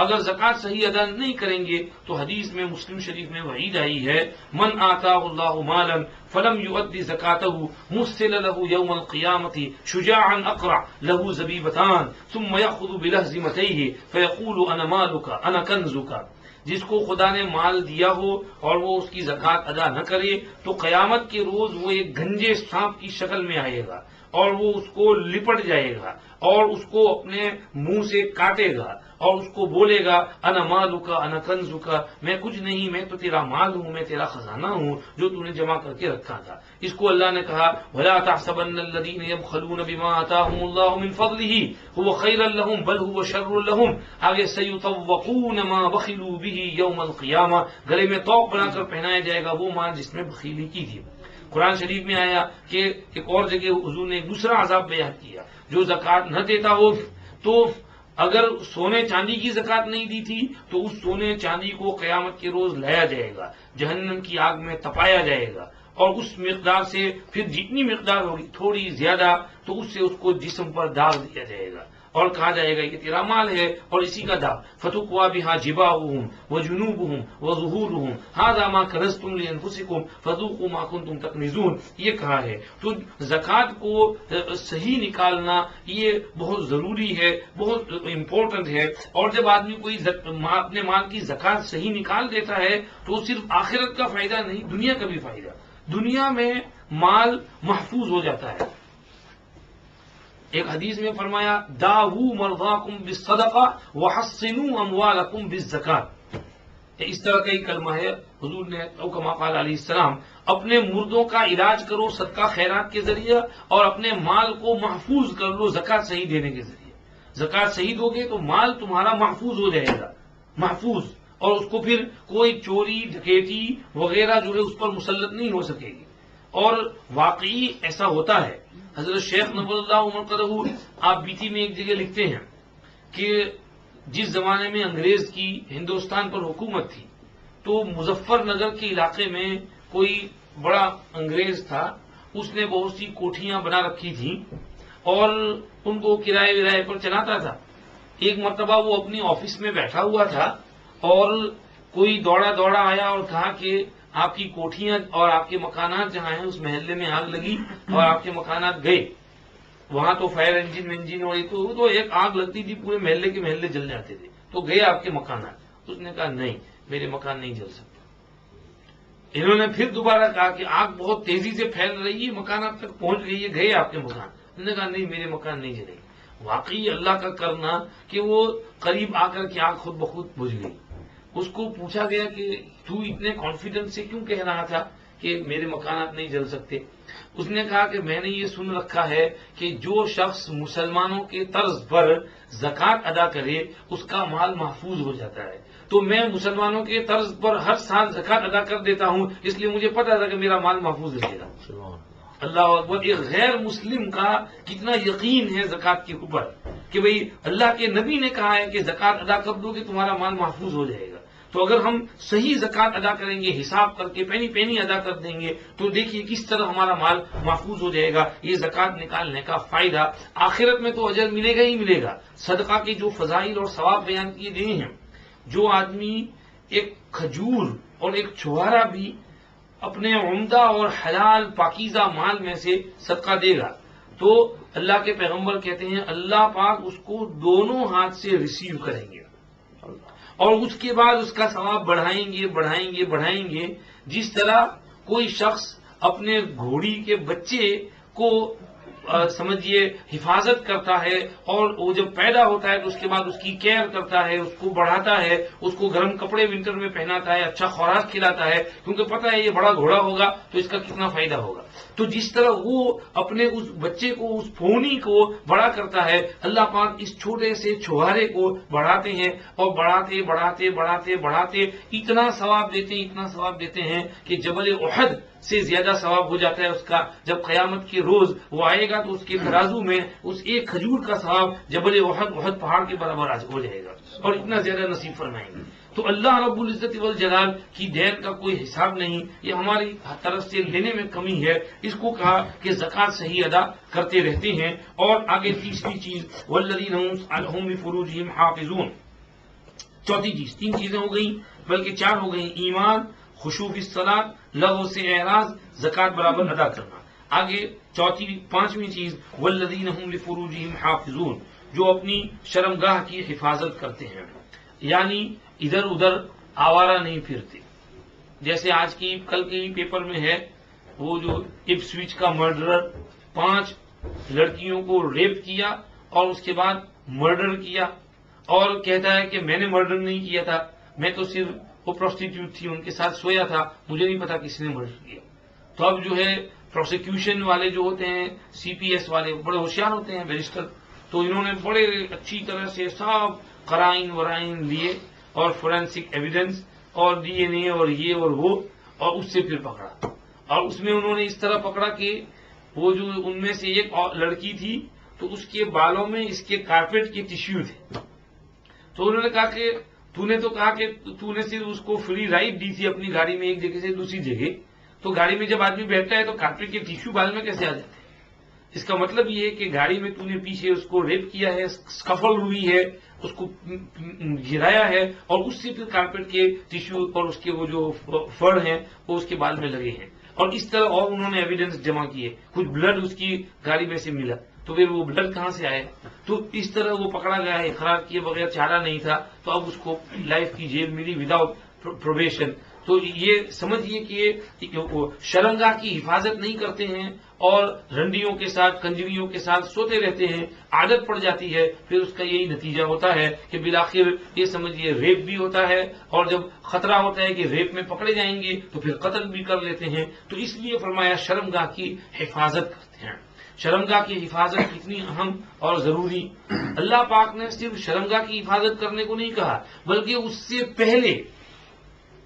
A: اگر زکوٰۃ صحیح ادا نہیں کریں گے تو حدیث میں مسلم شریف میں وعید آئی ہے، من آتاہ اللہ مالا فلم یؤدی زکاتہ مثل له یوم القیامۃ شجاعا اقرع له زبیبتان ثم یأخذ بلہزمتیہ فیقول انا مالک انا کنزک۔ جس کو خدا نے مال دیا ہو اور وہ اس کی زکوٰۃ ادا نہ کرے تو قیامت کے روز وہ ایک گنجے سانپ کی شکل میں آئے گا اور وہ اس کو لپٹ جائے گا اور اس کو اپنے منہ سے کاٹے گا اور اس کو بولے گا انا مالک انا کنزک، میں کچھ نہیں، میں تو تیرا مال ہوں، میں تیرا خزانہ ہوں جو تو نے جمع کر کے رکھا تھا۔ اس کو اللہ نے کہا ولا تحسبن الذين يبخلون بما آتاهم الله من فضله هو خيرا لهم بل هو شر لهم، آگے سيطوقون ما بخلوا به يوم القيامة، گلے میں طوق بنا کر پہنایا جائے گا وہ مال جس میں بخیلی کی تھی۔ قرآن شریف میں آیا کہ ایک اور جگہ حضور نے ایک دوسرا عذاب بیان کیا، جو زکوٰۃ نہ دیتا ہو تو اگر سونے چاندی کی زکوٰۃ نہیں دی تھی تو اس سونے چاندی کو قیامت کے روز لایا جائے گا، جہنم کی آگ میں تپایا جائے گا، اور اس مقدار سے پھر جتنی مقدار ہوگی تھوڑی زیادہ تو اس سے اس کو جسم پر داغ دیا جائے گا اور کہا جائے گا یہ تیرا مال ہے اور اسی کا داغ، فتقوا بها جباههم وجنوبهم وظهورهم هذا ما كنزتم لانفسكم فذوقوا ما كنتم تكنزون، یہ کہا ہے۔ تو زکوٰۃ کو صحیح نکالنا یہ بہت ضروری ہے، بہت امپورٹنٹ ہے۔ اور جب آدمی کوئی اپنے مال کی زکوٰۃ صحیح نکال دیتا ہے تو صرف آخرت کا فائدہ نہیں، دنیا کا بھی فائدہ، دنیا میں مال محفوظ ہو جاتا ہے۔ ایک حدیث میں فرمایا داؤ مرضاکم بالصدقہ وحصنوا اموالکم بالزکاۃ، اس طرح کا ہی کلمہ ہے حضور نے او کما قال علیہ السلام، اپنے مردوں کا علاج کرو صدقہ خیرات کے ذریعے اور اپنے مال کو محفوظ کر لو زکوٰۃ صحیح دینے کے ذریعے۔ زکوٰۃ صحیح دو گے تو مال تمہارا محفوظ ہو جائے گا، محفوظ، اور اس کو پھر کوئی چوری ڈکیتی وغیرہ جو ہے اس پر مسلط نہیں ہو سکے گی۔ اور واقعی ایسا ہوتا ہے۔ حضرت شیخ نور اللہ عمر قدہ آپ بیتی میں ایک جگہ لکھتے ہیں کہ جس زمانے میں انگریز کی ہندوستان پر حکومت تھی تو مظفر نگر کے علاقے میں کوئی بڑا انگریز تھا، اس نے بہت سی کوٹھیاں بنا رکھی تھیں اور ان کو کرائے ورائے پر چلاتا تھا۔ ایک مرتبہ وہ اپنی آفس میں بیٹھا ہوا تھا اور کوئی دوڑا دوڑا آیا اور کہا کہ آپ کی کوٹھیاں اور آپ کے مکانات جہاں ہیں اس محلے میں آگ لگی اور آپ کے مکانات گئے، وہاں تو فائر انجن اور تو ایک آگ لگتی تھی پورے محلے کے محلے جل جاتے تھے، تو گئے آپ کے مکانات؟ اس نے کہا نہیں میرے مکان نہیں جل سکتے۔ انہوں نے پھر دوبارہ کہا کہ آگ بہت تیزی سے پھیل رہی ہے، مکانات تک پہنچ گئی ہے، گئے آپ کے مکان؟ انہوں نے کہا نہیں میرے مکان نہیں جلے گی۔ واقعی اللہ کا کرنا کہ وہ قریب آ کر کے آگ خود بخود بجھ گئی۔ اس کو پوچھا گیا کہ تو اتنے کانفیڈنس سے کیوں کہہ رہا تھا کہ میرے مکانات نہیں جل سکتے؟ اس نے کہا کہ میں نے یہ سن رکھا ہے کہ جو شخص مسلمانوں کے طرز پر زکوٰۃ ادا کرے اس کا مال محفوظ ہو جاتا ہے، تو میں مسلمانوں کے طرز پر ہر سال زکوٰۃ ادا کر دیتا ہوں، اس لیے مجھے پتا تھا کہ میرا مال محفوظ رہے گا۔ اللہ اکبر! ایک غیر مسلم کا کتنا یقین ہے زکوٰۃ کے اوپر کہ بھئی اللہ کے نبی نے کہا ہے کہ زکوٰۃ ادا کر دو گے تمہارا مال محفوظ ہو جائے گا۔ تو اگر ہم صحیح زکوٰۃ ادا کریں گے، حساب کر کے پینی پینی ادا کر دیں گے، تو دیکھیے کس طرح ہمارا مال محفوظ ہو جائے گا۔ یہ زکوٰۃ نکالنے کا فائدہ آخرت میں تو اجر ملے گا ہی ملے گا۔ صدقہ کے جو فضائل اور ثواب بیان کیے گئے ہیں، جو آدمی ایک کھجور اور ایک چھوارا بھی اپنے عمدہ اور حلال پاکیزہ مال میں سے صدقہ دے گا تو اللہ کے پیغمبر کہتے ہیں اللہ پاک اس کو دونوں ہاتھ سے ریسیو کریں گے اور اس کے بعد اس کا ثواب بڑھائیں گے بڑھائیں گے بڑھائیں گے۔ جس طرح کوئی شخص اپنے گھوڑی کے بچے کو سمجھیے حفاظت کرتا ہے اور وہ جب پیدا ہوتا ہے تو اس کے بعد اس کی کیئر کرتا ہے، اس کو بڑھاتا ہے، اس کو گرم کپڑے ونٹر میں پہناتا ہے، اچھا خوراک کھلاتا ہے، کیونکہ پتہ ہے یہ بڑا گھوڑا ہوگا تو اس کا کتنا فائدہ ہوگا۔ تو جس طرح وہ اپنے اس بچے کو، اس پھونی کو بڑا کرتا ہے، اللہ پاک اس چھوٹے سے چھوارے کو بڑھاتے ہیں اور بڑھاتے بڑھاتے بڑھاتے بڑھاتے اتنا ثواب دیتے ہیں کہ جبل احد سے زیادہ ثواب ہو جاتا ہے اس کا۔ جب قیامت کے روز وہ آئے گا تو اس کے ترازو میں اس ایک کھجور کا ثواب جبل احد پہاڑ کے برابر ہو جائے گا اور اتنا زیادہ نصیب فرمائیں گے۔ تو اللہ رب العزت والجلال کی دین کا کوئی حساب نہیں، یہ ہماری طرف سے لینے میں کمی ہے، اس کو کہا کہ زکوٰۃ صحیح ادا کرتے رہتے ہیں۔ اور آگے تیسری چیز والذین هم لفروجہم حافظون، چوتھی چیز، تین چیزیں ہو گئیں بلکہ چار ہو گئیں، ایمان، خشوع فی الصلاۃ، لغو سے اعراض، زکوٰۃ برابر ادا کرنا۔ آگے چوتھی پانچویں چیز والذین هم لفروجہم حافظون، جو اپنی شرمگاہ کی حفاظت کرتے ہیں، یعنی ادھر ادھر آوارہ نہیں پھرتے۔ جیسے آج کی کل کے ہی پیپر میں ہے، وہ جو اپسوچ کا مرڈرر 5 لڑکیوں کو ریپ کیا اور اس کے بعد مرڈر کیا، اور کہتا ہے کہ میں نے مرڈر نہیں کیا تھا، میں تو صرف وہ پروسٹیٹیوٹ تھی ان کے ساتھ سویا تھا، مجھے نہیں پتا کس نے مرڈر کیا۔ تو اب جو ہے پروسیکیوشن والے جو ہوتے ہیں، سی پی ایس والے بڑے ہوشیار ہوتے ہیں، بیرسٹر، تو انہوں نے بڑے اچھی طرح سے سب قرائن ورائن لیے اور فورینسک ایویڈنس اور ڈی این اے اور یہ اور وہ، اور اس سے پھر پکڑا۔ اور اس میں انہوں نے اس طرح پکڑا کہ وہ جو ان میں سے ایک لڑکی تھی تو اس کے بالوں میں اس کے کارپیٹ کے ٹیشو تھے، تو انہوں نے کہا کہ تو نے تو کہا کہ تو نے صرف اس کو فری رائڈ دی تھی اپنی گاڑی میں ایک جگہ سے دوسری جگہ، تو گاڑی میں جب آدمی بیٹھتا ہے تو کارپیٹ کے ٹیشو بال میں کیسے آ جاتے ہیں؟ اس کا مطلب یہ ہے کہ گاڑی میں تو نے پیچھے اس کو ریپ کیا ہے، سکفل ہوئی ہے، اس کو گرایا ہے، اور اس سے پھر کارپیٹ کے ٹیشو اور اس کے وہ جو فر ہیں وہ اس کے بال میں لگے ہیں، اور اس طرح اور انہوں نے ایویڈنس جمع کیے، کچھ بلڈ اس کی گاڑی میں سے ملا، تو پھر وہ بلڈ کہاں سے آئے؟ تو اس طرح وہ پکڑا گیا ہے، اقرار کیے بغیر چارہ نہیں تھا، تو اب اس کو لائف کی جیل ملی وداؤٹ پروبیشن۔ تو یہ سمجھیے کہ شرمگاہ کی حفاظت نہیں کرتے ہیں اور رنڈیوں کے ساتھ کنجریوں کے ساتھ سوتے رہتے ہیں، عادت پڑ جاتی ہے، پھر اس کا یہی نتیجہ ہوتا ہے کہ بالآخر یہ سمجھیے ریپ بھی ہوتا ہے، اور جب خطرہ ہوتا ہے کہ ریپ میں پکڑے جائیں گے تو پھر قتل بھی کر لیتے ہیں۔ تو اس لیے فرمایا شرمگاہ کی حفاظت کرتے ہیں۔ شرمگاہ کی حفاظت کتنی اہم اور ضروری، اللہ پاک نے صرف شرمگاہ کی حفاظت کرنے کو نہیں کہا، بلکہ اس سے پہلے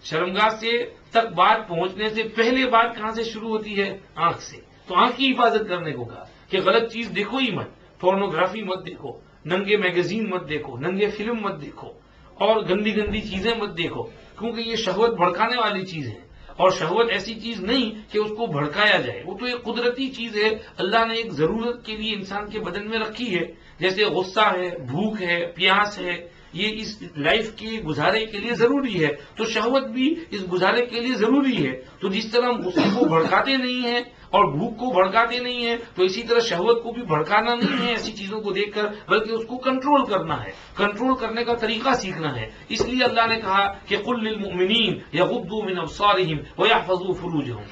A: شرمگاہ سے تک بات پہنچنے سے پہلے بات کہاں سے شروع ہوتی ہے؟ آنکھ سے۔ تو آنکھ کی حفاظت کرنے کو کہا کہ غلط چیز دیکھو ہی مت، پورنوگرافی مت دیکھو، ننگے میگزین مت دیکھو، ننگے فلم مت دیکھو، اور گندی گندی چیزیں مت دیکھو، کیونکہ یہ شہوت بھڑکانے والی چیز ہے، اور شہوت ایسی چیز نہیں کہ اس کو بھڑکایا جائے، وہ تو ایک قدرتی چیز ہے، اللہ نے ایک ضرورت کے لیے انسان کے بدن میں رکھی ہے، جیسے غصہ ہے، بھوک ہے، پیاس ہے، یہ اس لائف کے گزارے کے لیے ضروری ہے، تو شہوت بھی اس گزارے کے لیے ضروری ہے۔ تو جس طرح ہم غصے کو بھڑکاتے نہیں ہیں اور بھوک کو بھڑکاتے نہیں ہیں، تو اسی طرح شہوت کو بھی بھڑکانا نہیں ہے ایسی چیزوں کو دیکھ کر، بلکہ اس کو کنٹرول کرنا ہے، کنٹرول کرنے کا طریقہ سیکھنا ہے۔ اس لیے اللہ نے کہا کہ قل للمؤمنین یغضوا من ابصارہم ویحفظوا فروجہم،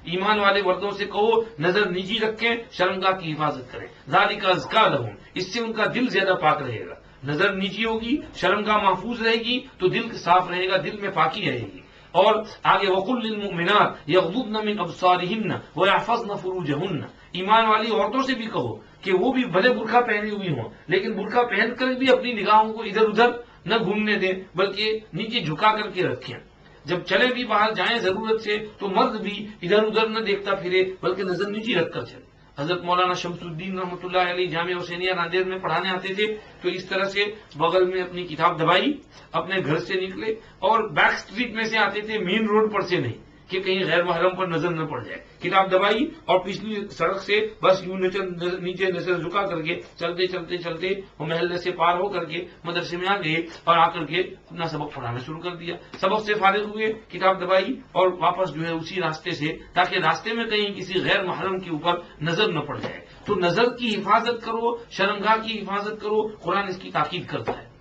A: ایمان والے مردوں سے کہو نظر نیچی رکھیں، شرمگاہ کی حفاظت کریں، ذالک ازکیٰ لہم، اس سے ان کا دل زیادہ پاک رہے گا۔ نظر نیچی ہوگی، شرمگاہ محفوظ رہے گی تو دل صاف رہے گا، دل میں پاکی رہے گی۔ اور آگے وقل للمؤمنات یغضضن من ابصارہن ویحفظن فروجہن، ایمان والی عورتوں سے بھی کہو کہ وہ بھی بھلے برقع پہنی ہوئی ہوں لیکن برقع پہن کر بھی اپنی نگاہوں کو ادھر ادھر نہ گھومنے دیں، بلکہ نیچے جھکا کر کے رکھیں۔ جب چلے بھی باہر جائیں ضرورت سے تو مرد بھی ادھر ادھر نہ دیکھتا پھرے بلکہ نظر نیچی رکھ کر چلے۔ حضرت مولانا شمس الدین رحمۃ اللہ علیہ جامعہ حسینیہ ناندیڑ میں پڑھانے آتے تھے، تو اس طرح سے بغل میں اپنی کتاب دبائی، اپنے گھر سے نکلے اور بیک اسٹریٹ میں سے آتے تھے، مین روڈ پر سے نہیں کہ کہیں غیر محرم پر نظر نہ پڑ جائے، کتاب دبائی اور پچھلی سڑک سے بس یوں نیچے نظر جھکا کر کے چلتے چلتے چلتے وہ محلے سے پار ہو کر کے مدرسے میں آ گئے اور آ کر کے اپنا سبق پڑھانا شروع کر دیا۔ سبق سے فارغ ہوئے، کتاب دبائی اور واپس جو ہے اسی راستے سے، تاکہ راستے میں کہیں کسی غیر محرم کے اوپر نظر نہ پڑ جائے۔ تو نظر کی حفاظت کرو، شرمگاہ کی حفاظت کرو، قرآن اس کی تاکید کرتا ہے۔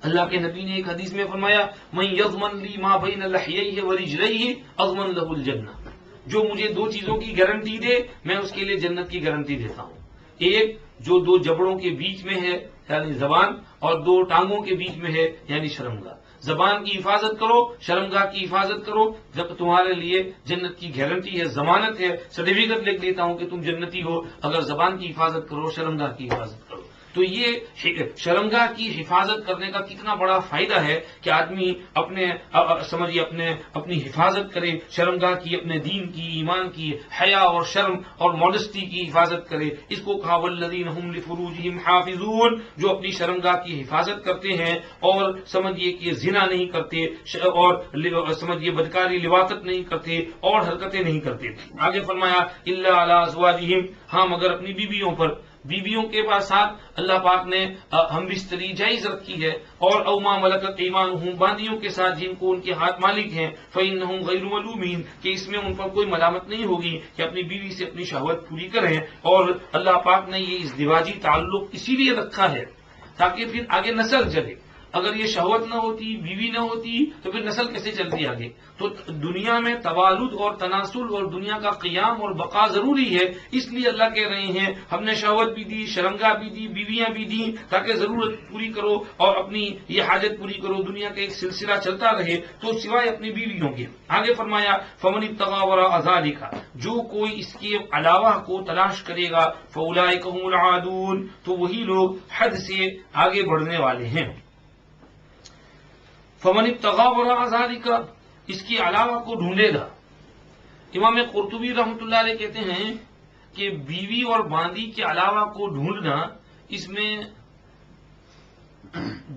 A: اللہ کے نبی نے ایک حدیث میں فرمایا من یضمن لی ما بین لحییہ ورجلیہ اضمن لہ الجنہ، جو مجھے دو چیزوں کی گارنٹی دے میں اس کے لیے جنت کی گارنٹی دیتا ہوں۔ ایک جو دو جبڑوں کے بیچ میں ہے یعنی زبان، اور دو ٹانگوں کے بیچ میں ہے یعنی شرمگاہ۔ زبان کی حفاظت کرو، شرمگاہ کی حفاظت کرو، جب تمہارے لیے جنت کی گارنٹی ہے، ضمانت ہے، سرٹیفکیٹ لکھ دیتا ہوں کہ تم جنتی ہو اگر زبان کی حفاظت کرو، شرمگاہ کی حفاظت کرو۔ تو یہ شرمگاہ کی حفاظت کرنے کا کتنا بڑا فائدہ ہے کہ آدمی سمجھیے اپنی حفاظت کرے، شرمگاہ کی، اپنے دین کی، ایمان کی، حیا اور شرم اور ماڈسٹی کی حفاظت کرے۔ اس کو کہا والذین هم لفروجہم حافظون، جو اپنی شرمگاہ کی حفاظت کرتے ہیں اور سمجھیے کہ زنا نہیں کرتے اور سمجھیے بدکاری لواطت نہیں کرتے اور حرکتیں نہیں کرتے۔ آگے فرمایا الا علی ازواجہم، ہاں مگر اپنی بیویوں پر، بیویوں کے ساتھ اللہ پاک نے ہم بستری جائز رکھی ہے، اور او ما ملکت ایمانہم، باندیوں کے ساتھ جن کو ان کے ہاتھ مالک ہیں، فإنہم غیر ملومین، کہ اس میں ان پر کوئی ملامت نہیں ہوگی کہ اپنی بیوی سے اپنی شہوت پوری کریں۔ اور اللہ پاک نے یہ ازدواجی تعلق اسی لیے رکھا ہے تاکہ پھر آگے نسل چلے۔ اگر یہ شہوت نہ ہوتی، بیوی نہ ہوتی، تو پھر نسل کیسے چلتی آگے؟ تو دنیا میں توالد اور تناسل اور دنیا کا قیام اور بقا ضروری ہے، اس لیے اللہ کہہ رہے ہیں ہم نے شہوت بھی دی، شرمگاہ بھی دی، بیویاں بھی دی، تاکہ ضرورت پوری کرو اور اپنی یہ حاجت پوری کرو، دنیا کا ایک سلسلہ چلتا رہے، تو سوائے اپنی بیویوں کے۔ آگے فرمایا فمن ابتغى وراء ذلك، جو کوئی اس کے علاوہ کو تلاش کرے گا، فاولئک هم العادون، تو وہی لوگ حد سے آگے بڑھنے والے ہیں۔ فمن ابتغى وراء ذلك، اس کے علاوہ کو ڈھونڈے گا۔ امام قرطبی رحمۃ اللہ علیہ کہتے ہیں کہ بیوی اور باندی کے علاوہ کو ڈھونڈنا، اس میں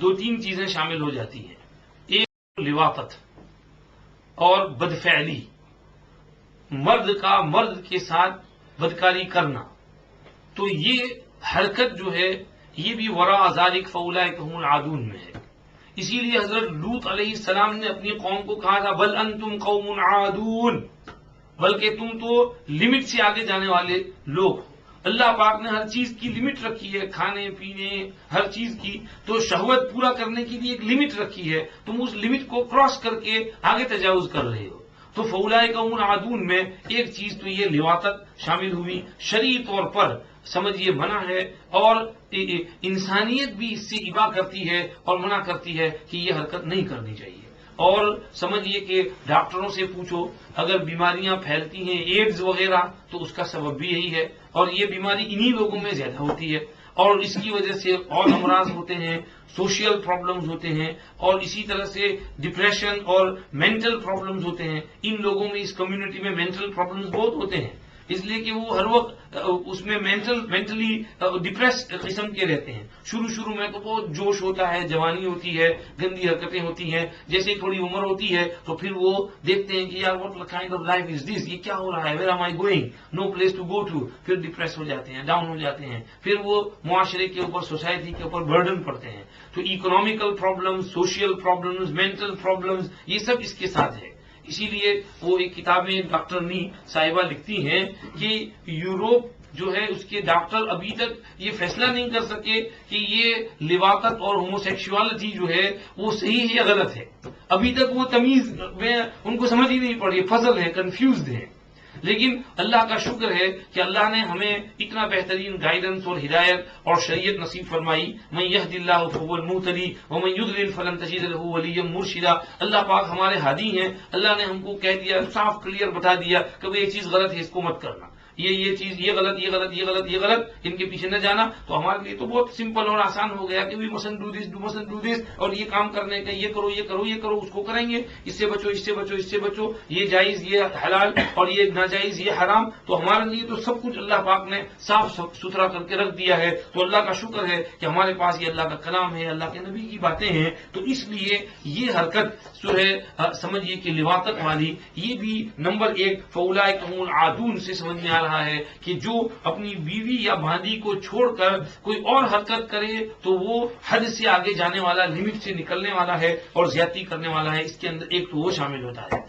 A: دو تین چیزیں شامل ہو جاتی ہیں۔ ایک لواطت اور بدفعلی، مرد کا مرد کے ساتھ بدکاری کرنا، تو یہ حرکت جو ہے یہ بھی وراء ذلک فاولئک هم العادون میں ہے۔ اسی لیے حضرت لوط علیہ السلام نے اپنی قوم کو کہا تھا بل انتم قوم عادون، بلکہ تم تو لمٹ سے آگے جانے والے لوگ۔ اللہ پاک نے ہر چیز کی لمٹ رکھی ہے، کھانے پینے ہر چیز کی، تو شہوت پورا کرنے کے لیے ایک لمٹ رکھی ہے، تم اس لمٹ کو کراس کر کے آگے تجاوز کر رہے ہو۔ تو فاولئک هم العادون میں ایک چیز تو یہ لواطت شامل ہوئی، شرعی طور پر سمجھیے منع ہے، اور انسانیت بھی اس سے ابا کرتی ہے اور منع کرتی ہے کہ یہ حرکت نہیں کرنی چاہیے۔ اور سمجھیے کہ ڈاکٹروں سے پوچھو، اگر بیماریاں پھیلتی ہیں ایڈز وغیرہ تو اس کا سبب بھی یہی ہے، اور یہ بیماری انہی لوگوں میں زیادہ ہوتی ہے، اور اس کی وجہ سے اور امراض ہوتے ہیں، سوشل پرابلمز ہوتے ہیں، اور اسی طرح سے ڈپریشن اور مینٹل پرابلمز ہوتے ہیں۔ ان لوگوں میں، اس کمیونٹی میں مینٹل پرابلمز بہت ہوتے ہیں، اس لیے کہ وہ ہر وقت اس میں مینٹلی ڈپریس قسم کے رہتے ہیں۔ شروع میں تو بہت جوش ہوتا ہے، جوانی ہوتی ہے، گندی حرکتیں ہوتی ہیں، جیسے تھوڑی عمر ہوتی ہے تو پھر وہ دیکھتے ہیں کہ یار what kind of life is this, یہ کیا ہو رہا ہے، where am I going, no place to go to, پھر ڈپریس ہو جاتے ہیں، ڈاؤن ہو جاتے ہیں، پھر وہ معاشرے کے اوپر، سوسائٹی کے اوپر برڈن پڑتے ہیں۔ تو economical problems, social problems, mental problems, یہ سب اس کے ساتھ ہے۔ اسی لیے وہ ایک کتاب میں ڈاکٹر نی صاحبہ لکھتی ہیں کہ یوروپ جو ہے اس کے ڈاکٹر ابھی تک یہ فیصلہ نہیں کر سکے کہ یہ لواطت اور ہوموسیکشوالٹی جو ہے وہ صحیح ہے یا غلط ہے۔ ابھی تک وہ تمیز میں ان کو سمجھ ہی نہیں پڑی، فضل ہے، کنفیوزڈ ہے۔ لیکن اللہ کا شکر ہے کہ اللہ نے ہمیں اتنا بہترین گائیڈنس اور ہدایت اور شریعت نصیب فرمائی۔ من یہد اللہ فہو المہتدی ومن یضلل فلن تجد له ولیا مرشدا۔ اللہ پاک ہمارے ہادی ہیں، اللہ نے ہم کو کہہ دیا، صاف کلیئر بتا دیا کہ یہ چیز غلط ہے، اس کو مت کرنا، یہ چیز یہ غلط، یہ غلط، یہ غلط، یہ غلط، ان کے پیچھے نہ جانا۔ تو ہمارے لیے تو بہت سمپل اور آسان ہو گیا کہ we mustn't do this, do mustn't do this, اور یہ کام کرنے کا، یہ کرو، یہ کرو، یہ کرو، اس کو کریں گے، اس سے بچو، اس سے بچو، اس سے بچو، یہ جائز، یہ حلال، اور یہ ناجائز، یہ حرام۔ تو ہمارے لیے تو سب کچھ اللہ پاک نے صاف ستھرا کر کے رکھ دیا ہے۔ تو اللہ کا شکر ہے کہ ہمارے پاس یہ اللہ کا کلام ہے، اللہ کے نبی کی باتیں ہیں۔ تو اس لیے یہ حرکت جو ہے سمجھیے کہ لواطت والی، یہ بھی نمبر ایک فاولئک هم العادون سے سمجھ میں آ رہا ہے کہ جو اپنی بیوی یا باندی کو چھوڑ کر کوئی اور حرکت کرے تو وہ حد سے آگے جانے والا، لمٹ سے نکلنے والا ہے اور زیادتی کرنے والا ہے۔ اس کے اندر ایک تو وہ شامل ہوتا ہے،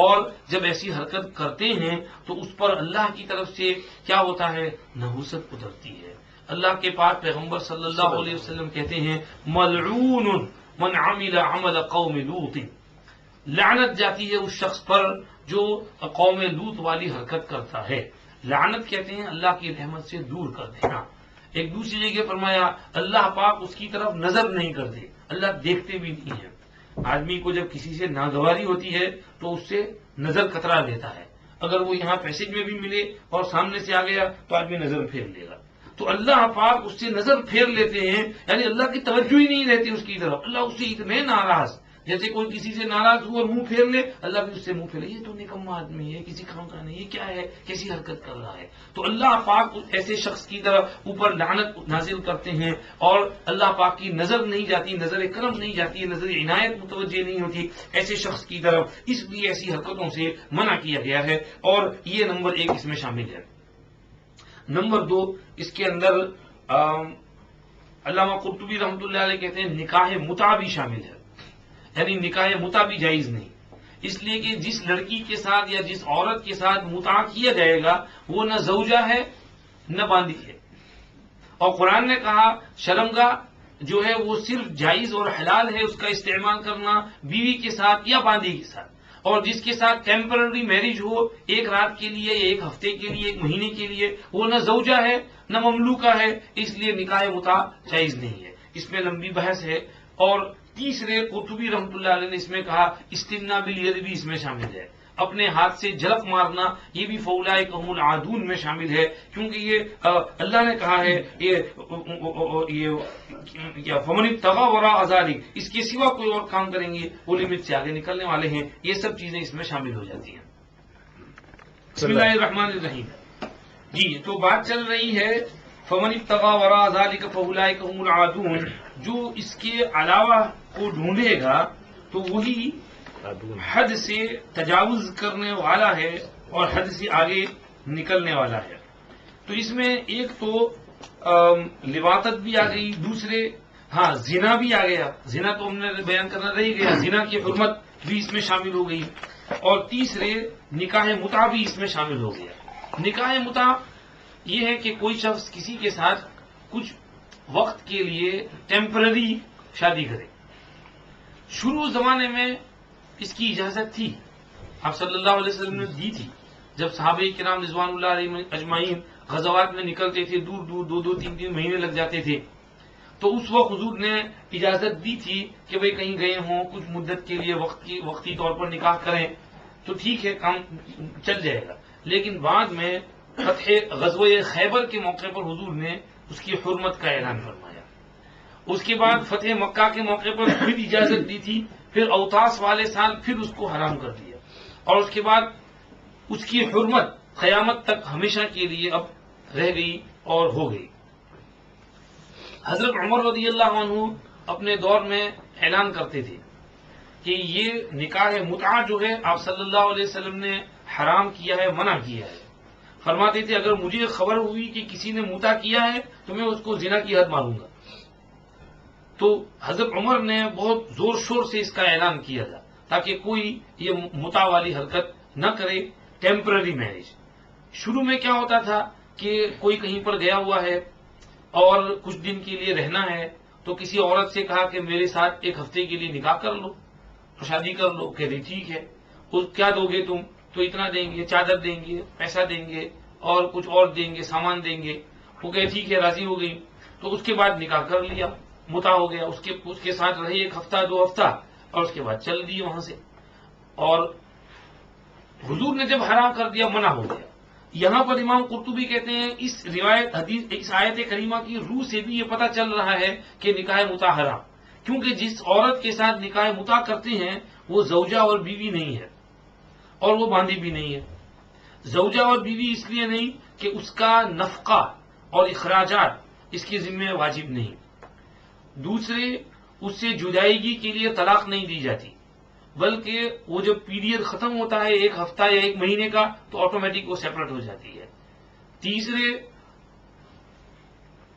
A: اور جب ایسی حرکت کرتے ہیں تو اس پر اللہ کی طرف سے کیا ہوتا ہے، نحوست اترتی ہے۔ اللہ کے پاک پیغمبر صلی اللہ علیہ وسلم کہتے ہیں ملعون من عمل عمل قوم لوط، لعنت جاتی ہے اس شخص پر جو قوم لوط والی حرکت کرتا ہے۔ لعنت کہتے ہیں اللہ کی رحمت سے دور کر دینا۔ ایک دوسری جگہ فرمایا اللہ پاک اس کی طرف نظر نہیں کرتے، اللہ دیکھتے بھی نہیں ہیں۔ آدمی کو جب کسی سے ناگواری ہوتی ہے تو اس سے نظر کترا لیتا ہے، اگر وہ یہاں پیسج میں بھی ملے اور سامنے سے آ گیا تو آدمی نظر پھیر لے گا۔ تو اللہ پاک اس سے نظر پھیر لیتے ہیں، یعنی اللہ کی توجہ ہی نہیں رہتی اس کی طرف، اللہ اس سے اتنے ناراض، جیسے کوئی کسی سے ناراض ہو اور منہ پھیر لے، اللہ بھی اس سے منہ پھیرے، یہ تو نکما آدمی ہے، کسی کام کا نہیں، یہ کیا ہے، کیسی حرکت کر رہا ہے۔ تو اللہ پاک ایسے شخص کی طرف اوپر لعنت نازل کرتے ہیں، اور اللہ پاک کی نظر نہیں جاتی، نظر کرم نہیں جاتی، نظر عنایت متوجہ نہیں ہوتی ایسے شخص کی طرف، اس لیے ایسی حرکتوں سے منع کیا گیا ہے، اور یہ نمبر 1 اس میں شامل ہے۔ نمبر 2، اس کے اندر علامہ قرطبی رحمۃ اللہ علیہ کہتے ہیں نکاح متع بھی شامل ہے، یعنی نکاح متع بھی جائز نہیں، اس لیے کہ جس لڑکی کے ساتھ یا جس عورت کے ساتھ متع کیا جائے گا وہ نہ زوجہ ہے نہ باندی ہے، اور قرآن نے کہا شرمگاہ جو ہے وہ صرف جائز اور حلال ہے اس کا استعمال کرنا بیوی کے ساتھ یا باندی کے ساتھ، اور جس کے ساتھ ٹیمپرری میرج ہو، ایک رات کے لیے، ایک ہفتے کے لیے، ایک مہینے کے لیے، وہ نہ زوجہ ہے نہ مملوکہ ہے، اس لیے نکاح متع جائز نہیں ہے، اس میں لمبی بحث ہے۔ اور تیسرے قرطبی رحمۃ اللہ علیہ نے اس میں کہا استمناء بالید بھی اس میں شامل ہے، اپنے ہاتھ سے جھلک مارنا، یہ بھی فاولئک هم العادون میں شامل ہے، کیونکہ یہ اللہ نے کہا ہے یہ فمن ابتغى وراء ذلك، اس کے سوا کوئی اور کام کریں گے وہ لمٹ سے آگے نکلنے والے ہیں، یہ سب چیزیں اس میں شامل ہو جاتی ہیں۔ بسم اللہ الرحمن الرحیم۔ جی تو بات چل رہی ہے فمن ابتغى وراء ذلك فاولئک هم العادون، جو اس کے علاوہ کو ڈھونڈے گا تو وہی حد سے تجاوز کرنے والا ہے اور حد سے آگے نکلنے والا ہے۔ تو اس میں ایک تو لواطت بھی آ گئی، دوسرے زنا بھی آ گیا، زنا تو ہم نے بیان کرنا رہ گیا، زنا کی حرمت بھی اس میں شامل ہو گئی، اور تیسرے نکاح متع بھی اس میں شامل ہو گیا۔ نکاح متع یہ ہے کہ کوئی شخص کسی کے ساتھ کچھ وقت کے لیے ٹیمپرری شادی کرے۔ شروع زمانے میں اس کی اجازت تھی، آپ صلی اللہ علیہ وسلم نے دی تھی، جب صحابہ کرام رضوان اللہ علیہ اجمعین غزوات میں نکلتے تھے، دور دور 2-3 مہینے لگ جاتے تھے، تو اس وقت حضور نے اجازت دی تھی کہ بھئی کہیں گئے ہوں، کچھ مدت کے لیے وقتی طور پر نکاح کریں تو ٹھیک ہے، کام چل جائے گا۔ لیکن بعد میں فتح غزوہ خیبر کے موقع پر حضور نے اس کی حرمت کا اعلان فرمایا، اس کے بعد فتح مکہ کے موقع پر پھر اجازت دی تھی، پھر اوتاس والے سال پھر اس کو حرام کر دیا، اور اس کے بعد اس کی حرمت قیامت تک ہمیشہ کے لیے اب رہ گئی اور ہو گئی۔ حضرت عمر رضی اللہ عنہ اپنے دور میں اعلان کرتے تھے کہ یہ نکاح متع جو ہے آپ صلی اللہ علیہ وسلم نے حرام کیا ہے، منع کیا ہے، فرماتے تھے اگر مجھے خبر ہوئی کہ کسی نے متع کیا ہے تو میں اس کو زنا کی حد مانوں گا۔ تو حضرت عمر نے بہت زور شور سے اس کا اعلان کیا تھا تاکہ کوئی یہ متع والی حرکت نہ کرے، ٹیمپرری میرج۔ شروع میں کیا ہوتا تھا کہ کوئی کہیں پر گیا ہوا ہے اور کچھ دن کے لیے رہنا ہے، تو کسی عورت سے کہا کہ میرے ساتھ ایک ہفتے کے لیے نکاح کر لو، تو شادی کر لو، کہہ رہی ٹھیک ہے، کیا دو گے تم؟ تو اتنا دیں گے، چادر دیں گے، پیسہ دیں گے، اور کچھ اور دیں گے، سامان دیں گے، وہ کہے ٹھیک ہے، راضی ہو گئی، تو اس کے بعد نکاح کر لیا، متع ہو گیا، اس کے ساتھ رہے 1 ہفتہ 2 ہفتہ، اور اس کے بعد چل دی وہاں سے، اور حضور نے جب حرام کر دیا منع ہو گیا۔ یہاں پر امام قرطبی کہتے ہیں اس روایت حدیث اس آیت کریمہ کی روح سے بھی یہ پتہ چل رہا ہے کہ نکاح متع حرام، کیونکہ جس عورت کے ساتھ نکاح متع کرتے ہیں وہ زوجہ اور بیوی نہیں ہے، اور وہ باندھی بھی نہیں ہے۔ زوجہ اور بیوی اس لیے نہیں کہ اس کا نفقہ اور اخراجات اس کے ذمہ واجب نہیں، دوسرے اس سے جدائیگی کے لیے طلاق نہیں دی جاتی، بلکہ وہ جب پیریڈ ختم ہوتا ہے 1 ہفتہ یا 1 مہینے کا تو آٹومیٹک وہ سیپریٹ ہو جاتی ہے۔ تیسرے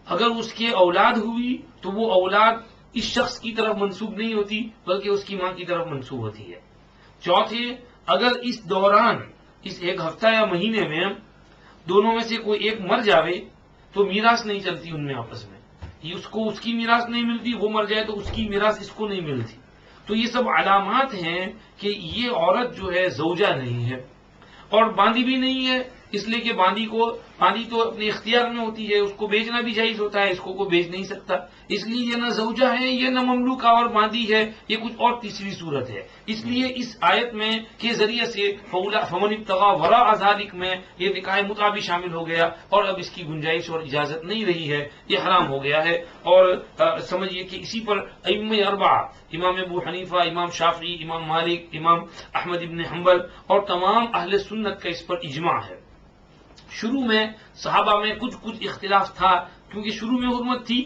A: اگر اس کے اولاد ہوئی تو وہ اولاد اس شخص کی طرف منسوب نہیں ہوتی بلکہ اس کی ماں کی طرف منسوب ہوتی ہے۔ چوتھے اگر اس دوران اس 1 ہفتہ یا مہینے میں دونوں میں سے کوئی ایک مر جاوے تو میراث نہیں چلتی ان میں آپس میں، اس کو اس کی میراث نہیں ملتی، وہ مر جائے تو اس کی میراث اس کو نہیں ملتی۔ تو یہ سب علامات ہیں کہ یہ عورت جو ہے زوجہ نہیں ہے اور باندھی بھی نہیں ہے، اس لیے کہ باندی تو اپنے اختیار میں ہوتی ہے، اس کو بیچنا بھی جائز ہوتا ہے، اس کو کوئی بیچ نہیں سکتا، اس لیے یہ نہ زوجہ ہے، یہ نہ مملوکہ اور باندی ہے، یہ کچھ اور تیسری صورت ہے۔ اس لیے اس آیت میں کے ذریعے سے فمن ابتغى وراء ذلك میں یہ نکاح متعہ بھی شامل ہو گیا، اور اب اس کی گنجائش اور اجازت نہیں رہی ہے، یہ حرام ہو گیا ہے۔ اور سمجھیے کہ اسی پر ائمہ اربعہ، امام ابو حنیفہ، امام شافعی، امام مالک، امام احمد ابن حنبل اور تمام اہل سنت کا اس پر اجماع ہے۔ شروع میں صحابہ میں کچھ اختلاف تھا، کیونکہ شروع میں حرمت تھی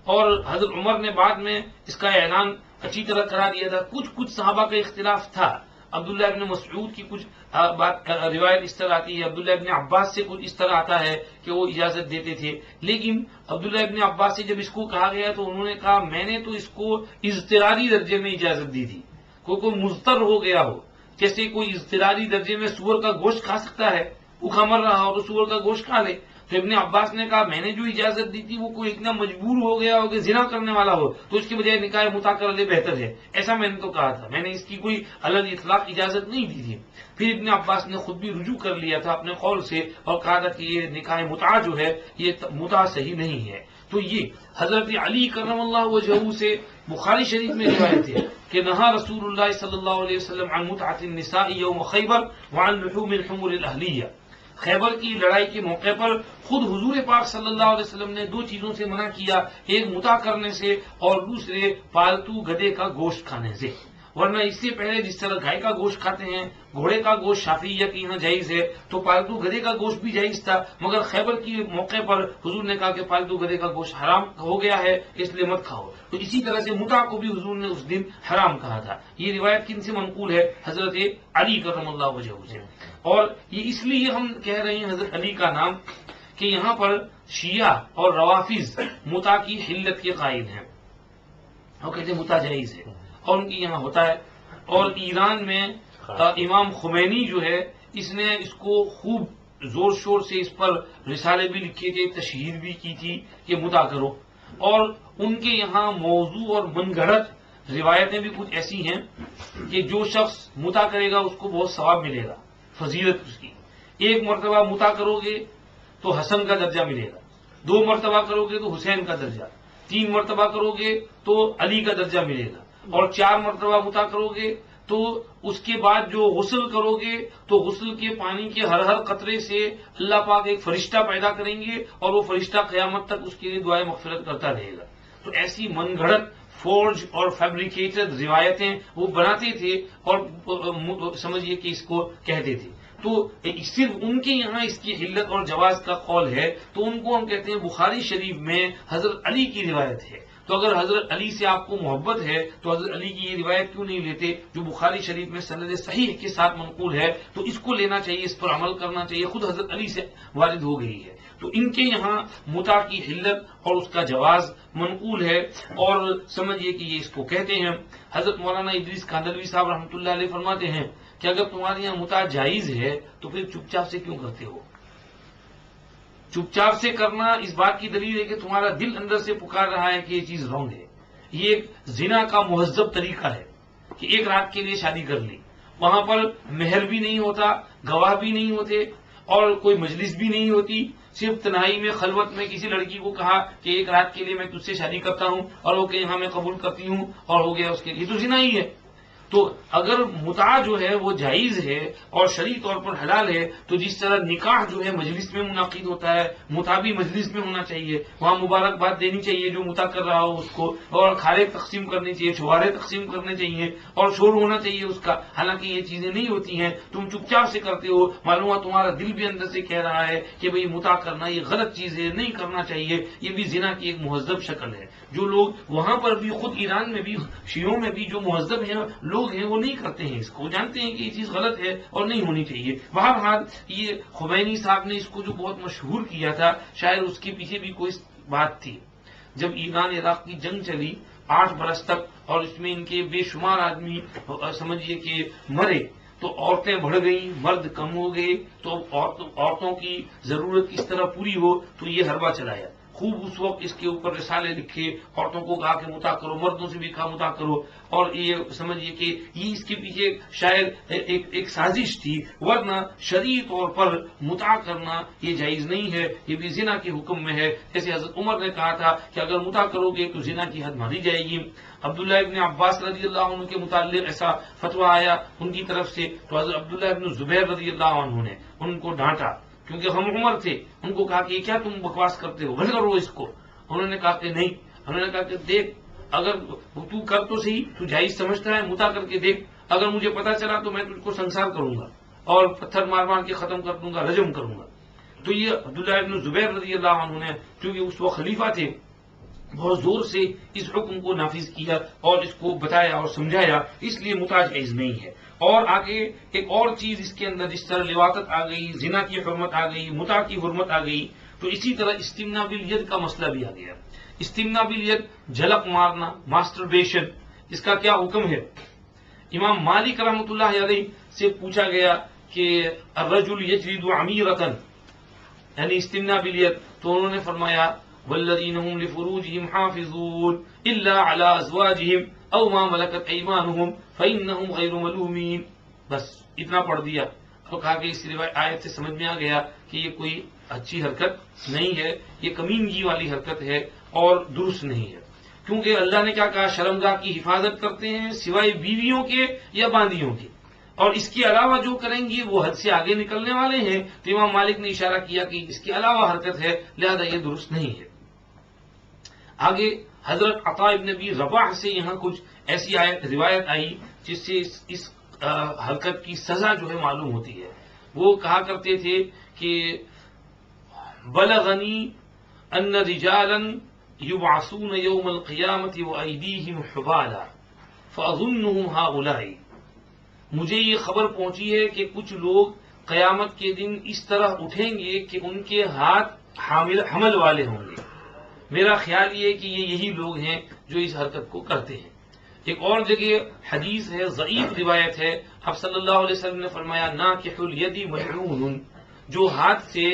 A: اور حضرت عمر نے بعد میں اس کا اعلان اچھی طرح کرا دیا تھا۔ کچھ صحابہ کا اختلاف تھا۔ عبداللہ ابن مسعود کی کچھ روایت اس طرح آتی ہے، عبداللہ ابن عباس سے کچھ اس طرح آتا ہے کہ وہ اجازت دیتے تھے، لیکن عبداللہ ابن عباس سے جب اس کو کہا گیا تو انہوں نے کہا میں نے تو اس کو اضطراری درجے میں اجازت دی تھی، کوئی مضطر ہو گیا ہو، جیسے کوئی اضطراری درجے میں سور کا گوشت کھا سکتا ہے، بھوکا مر رہا ہو تو سور کا گوشت کھا لے، تو ابن عباس نے کہا میں نے جو اجازت دی تھی وہ کوئی اتنا مجبور ہو گیا ہو کہ زنا کرنے والا ہو تو اس کے بجائے نکاح متعہ کر لے بہتر ہے، ایسا میں نے تو کہا تھا، میں نے اس کی کوئی الگ اطلاق اجازت نہیں دی تھی۔ پھر ابن عباس نے خود بھی رجوع کر لیا تھا اپنے قول سے اور کہا تھا کہ یہ نکاح متعہ جو ہے یہ متعہ صحیح نہیں ہے۔ تو یہ حضرت علی کرم اللہ وجہہ سے بخاری شریف میں روایت ہے کہ نہا رسول اللہ صلی اللہ علیہ وسلم عن متعۃ النساء یوم خیبر وعن لحوم الحمر الاہلیہ۔ خیبر کی لڑائی کے موقع پر خود حضور پاک صلی اللہ علیہ وسلم نے دو چیزوں سے منع کیا، ایک متعہ کرنے سے اور دوسرے پالتو گدھے کا گوشت کھانے سے، ورنہ اس سے پہلے جس طرح گائے کا گوشت کھاتے ہیں، گھوڑے کا گوشت شافعیہ کے یہاں جائز ہے، تو پالتو گدھے کا گوشت بھی جائز تھا، مگر خیبر کے موقع پر حضور نے کہا کہ پالتو گدھے کا گوشت حرام ہو گیا ہے اس لیے مت کھاؤ۔ تو اسی طرح سے متعہ کو بھی حضور نے اس دن حرام کہا تھا۔ یہ روایت کن سے منقول ہے؟ حضرت علی کرم اللہ وجہہ سے۔ اور یہ اس لیے ہم کہہ رہے ہیں حضرت علی کا نام کہ یہاں پر شیعہ اور روافظ متعہ کی حلت کے قائل ہیں، وہ کہتے ہیں متعہ جائز ہے اور ان کی یہاں ہوتا ہے۔ اور ایران میں امام خمینی جو ہے اس نے اس کو خوب زور شور سے اس پر رسالے بھی لکھے تھے، تشہیر بھی کی تھی کہ متعہ کرو، اور ان کے یہاں موضوع اور من گھڑت روایتیں بھی کچھ ایسی ہیں کہ جو شخص متعہ کرے گا اس کو بہت ثواب ملے گا، فضیلت اس کی، ایک مرتبہ متعہ کرو گے تو حسن کا درجہ ملے گا، دو مرتبہ کرو گے تو حسین کا درجہ، تین مرتبہ کرو گے تو علی کا درجہ ملے گا، اور چار مرتبہ متعہ کرو گے تو اس کے بعد جو غسل کرو گے تو غسل کے پانی کے ہر قطرے سے اللہ پاک ایک فرشتہ پیدا کریں گے اور وہ فرشتہ قیامت تک اس کے لیے دعائیں مغفرت کرتا رہے گا۔ تو ایسی من گھڑت فورج اور فیبریکیٹڈ روایتیں وہ بناتے تھے اور سمجھیے کہ اس کو کہتے تھے۔ تو صرف ان کے یہاں اس کی حلت اور جواز کا قول ہے، تو ان کو ہم کہتے ہیں بخاری شریف میں حضرت علی کی روایت ہے۔ تو اگر حضرت علی سے آپ کو محبت ہے تو حضرت علی کی یہ روایت کیوں نہیں لیتے جو بخاری شریف میں سند صحیح کے ساتھ منقول ہے؟ تو اس کو لینا چاہیے، اس پر عمل کرنا چاہیے، خود حضرت علی سے وارد ہو گئی ہے۔ تو ان کے یہاں متعہ کی حلت اور اس کا جواز منقول ہے، اور سمجھیے کہ یہ اس کو کہتے ہیں۔ حضرت مولانا ادریس کاندلوی صاحب رحمۃ اللہ علیہ فرماتے ہیں کہ اگر تمہارے یہاں متعہ جائز ہے تو پھر چپ چاپ سے کیوں کرتے ہو؟ چپ چاپ سے کرنا اس بات کی دلیل ہے کہ تمہارا دل اندر سے پکار رہا ہے کہ یہ چیز رانگ ہے۔ یہ ایک زنا کا مہذب طریقہ ہے کہ ایک رات کے لیے شادی کر لی، وہاں پر مہر بھی نہیں ہوتا، گواہ بھی نہیں ہوتے، اور کوئی مجلس بھی نہیں ہوتی، صرف تنہائی میں خلوت میں کسی لڑکی کو کہا کہ ایک رات کے لیے میں تجھ سے شادی کرتا ہوں، اور وہ کہ ہاں میں قبول کرتی ہوں، اور ہو گیا اس کے لیے، تو زنا ہی ہے۔ تو اگر متعہ جو ہے وہ جائز ہے اور شرعی طور پر حلال ہے، تو جس طرح نکاح جو ہے مجلس میں منعقد ہوتا ہے، متعہ بھی مجلس میں ہونا چاہیے، وہاں مبارکباد دینی چاہیے جو متعہ کر رہا ہو اس کو، اور کھارے تقسیم کرنی چاہیے، چھوارے تقسیم کرنے چاہیے، اور شور ہونا چاہیے اس کا۔ حالانکہ یہ چیزیں نہیں ہوتی ہیں، تم چپ چاپ سے کرتے ہو، معلوم ہوا تمہارا دل بھی اندر سے کہہ رہا ہے کہ بھئی متعہ کرنا یہ غلط چیز ہے، نہیں کرنا چاہیے، یہ بھی زنا کی ایک مہذب شکل ہے۔ جو لوگ وہاں پر بھی، خود ایران میں بھی، شیعوں میں بھی جو مہذب ہیں لوگ ہیں وہ نہیں کرتے ہیں اس کو، جانتے ہیں کہ یہ چیز غلط ہے اور نہیں ہونی چاہیے۔ بہرحال یہ خمینی صاحب نے اس کو جو بہت مشہور کیا تھا، شاید اس کے پیچھے بھی کوئی بات تھی۔ جب ایران عراق کی جنگ چلی 8 برس تک، اور اس میں ان کے بے شمار آدمی سمجھیے کہ مرے، تو عورتیں بڑھ گئیں، مرد کم ہو گئے، تو عورتوں کی ضرورت کس طرح پوری ہو، تو یہ حربہ چلایا۔ خوب اس وقت اس کے اوپر رسالے لکھے، عورتوں کو کہا کہ متا کرو، مردوں سے بھی کہا متا کرو، اور یہ سمجھیے کہ یہ اس کے پیچھے شاید ایک سازش تھی، ورنہ شرعی طور پر متا کرنا یہ جائز نہیں ہے، یہ بھی زنا کے حکم میں ہے۔ جیسے حضرت عمر نے کہا تھا کہ اگر متا کرو گے تو زنا کی حد ماری جائے گی۔ عبداللہ ابن عباس رضی اللہ عنہ کے متعلق ایسا فتویٰ آیا ان کی طرف سے، تو حضرت عبداللہ ابن زبیر رضی اللہ عنہ نے ان کو ڈانٹا، کیونکہ ہم عمر تھے، ان کو کہا کہ یہ کیا تم بکواس کرتے ہو، بند کرو اس کو۔ انہوں نے کہا کہ نہیں، انہوں نے کہا کہ دیکھ، اگر تو کر تو صحیح، تو جائز سمجھتا ہے، متا کر کے دیکھ، اگر مجھے پتا چلا تو میں تجھ کو سنسار کروں گا اور پتھر مار مار کے ختم کر دوں گا، رجم کروں گا۔ تو یہ عبداللہ ابن زبیر رضی اللہ عنہ نے، چونکہ اس وقت خلیفہ تھے، بہت زور سے اس حکم کو نافذ کیا اور اس کو بتایا اور سمجھایا، اس لیے متا جائز نہیں ہے۔ اور آگے ایک اور چیز اس کے اندر، جس طرح لواطت آ گئی، زنا کی حرمت آ گئی، متا کی حرمت آ گئی، تو اسی طرح استمنا بالید کا مسئلہ بھی آ گیا۔ استمنا بالید، جھلک مارنا، ماسٹربیشن، اس کا کیا حکم ہے؟ امام مالک رحمۃ اللہ علیہ سے پوچھا گیا کہ الرجل یجلد عمیرۃ، یعنی استمنا بالید، تو انہوں نے فرمایا والذین هم لفروجهم حافظون الا على ازواجهم او ما ملكت ایمانهم فانهم غیر ملومین۔ بس اتنا پڑھ دیا تو کہا کہ اس آیت سے سمجھ میں آ گیا کہ یہ کوئی اچھی حرکت نہیں ہے، یہ کمینگی والی حرکت ہے اور درست نہیں ہے، کیونکہ اللہ نے کیا کہا، شرمگاہ کی حفاظت کرتے ہیں سوائے بیویوں کے یا باندیوں کے، اور اس کے علاوہ جو کریں گی وہ حد سے آگے نکلنے والے ہیں۔ تو امام مالک نے اشارہ کیا کہ اس کے علاوہ حرکت ہے، لہذا یہ درست نہیں ہے۔ آگے حضرت عطا ابن ابی رباح سے یہاں کچھ ایسی روایت آئی جس سے اس حرکت کی سزا جو ہے معلوم ہوتی ہے۔ وہ کہا کرتے تھے کہ بلغنی ان رجالا یبعثون یوم القیامت وایدیہم حبالا فاظنهم هؤلاء، مجھے یہ خبر پہنچی ہے کہ کچھ لوگ قیامت کے دن اس طرح اٹھیں گے کہ ان کے ہاتھ حمل والے ہوں گے، میرا خیال یہ ہے کہ یہ یہی لوگ ہیں جو اس حرکت کو کرتے ہیں۔ ایک اور جگہ حدیث ہے، ضعیف روایت ہے، آپ صلی اللہ علیہ وسلم نے فرمایا ناکح الید ملعون، جو ہاتھ سے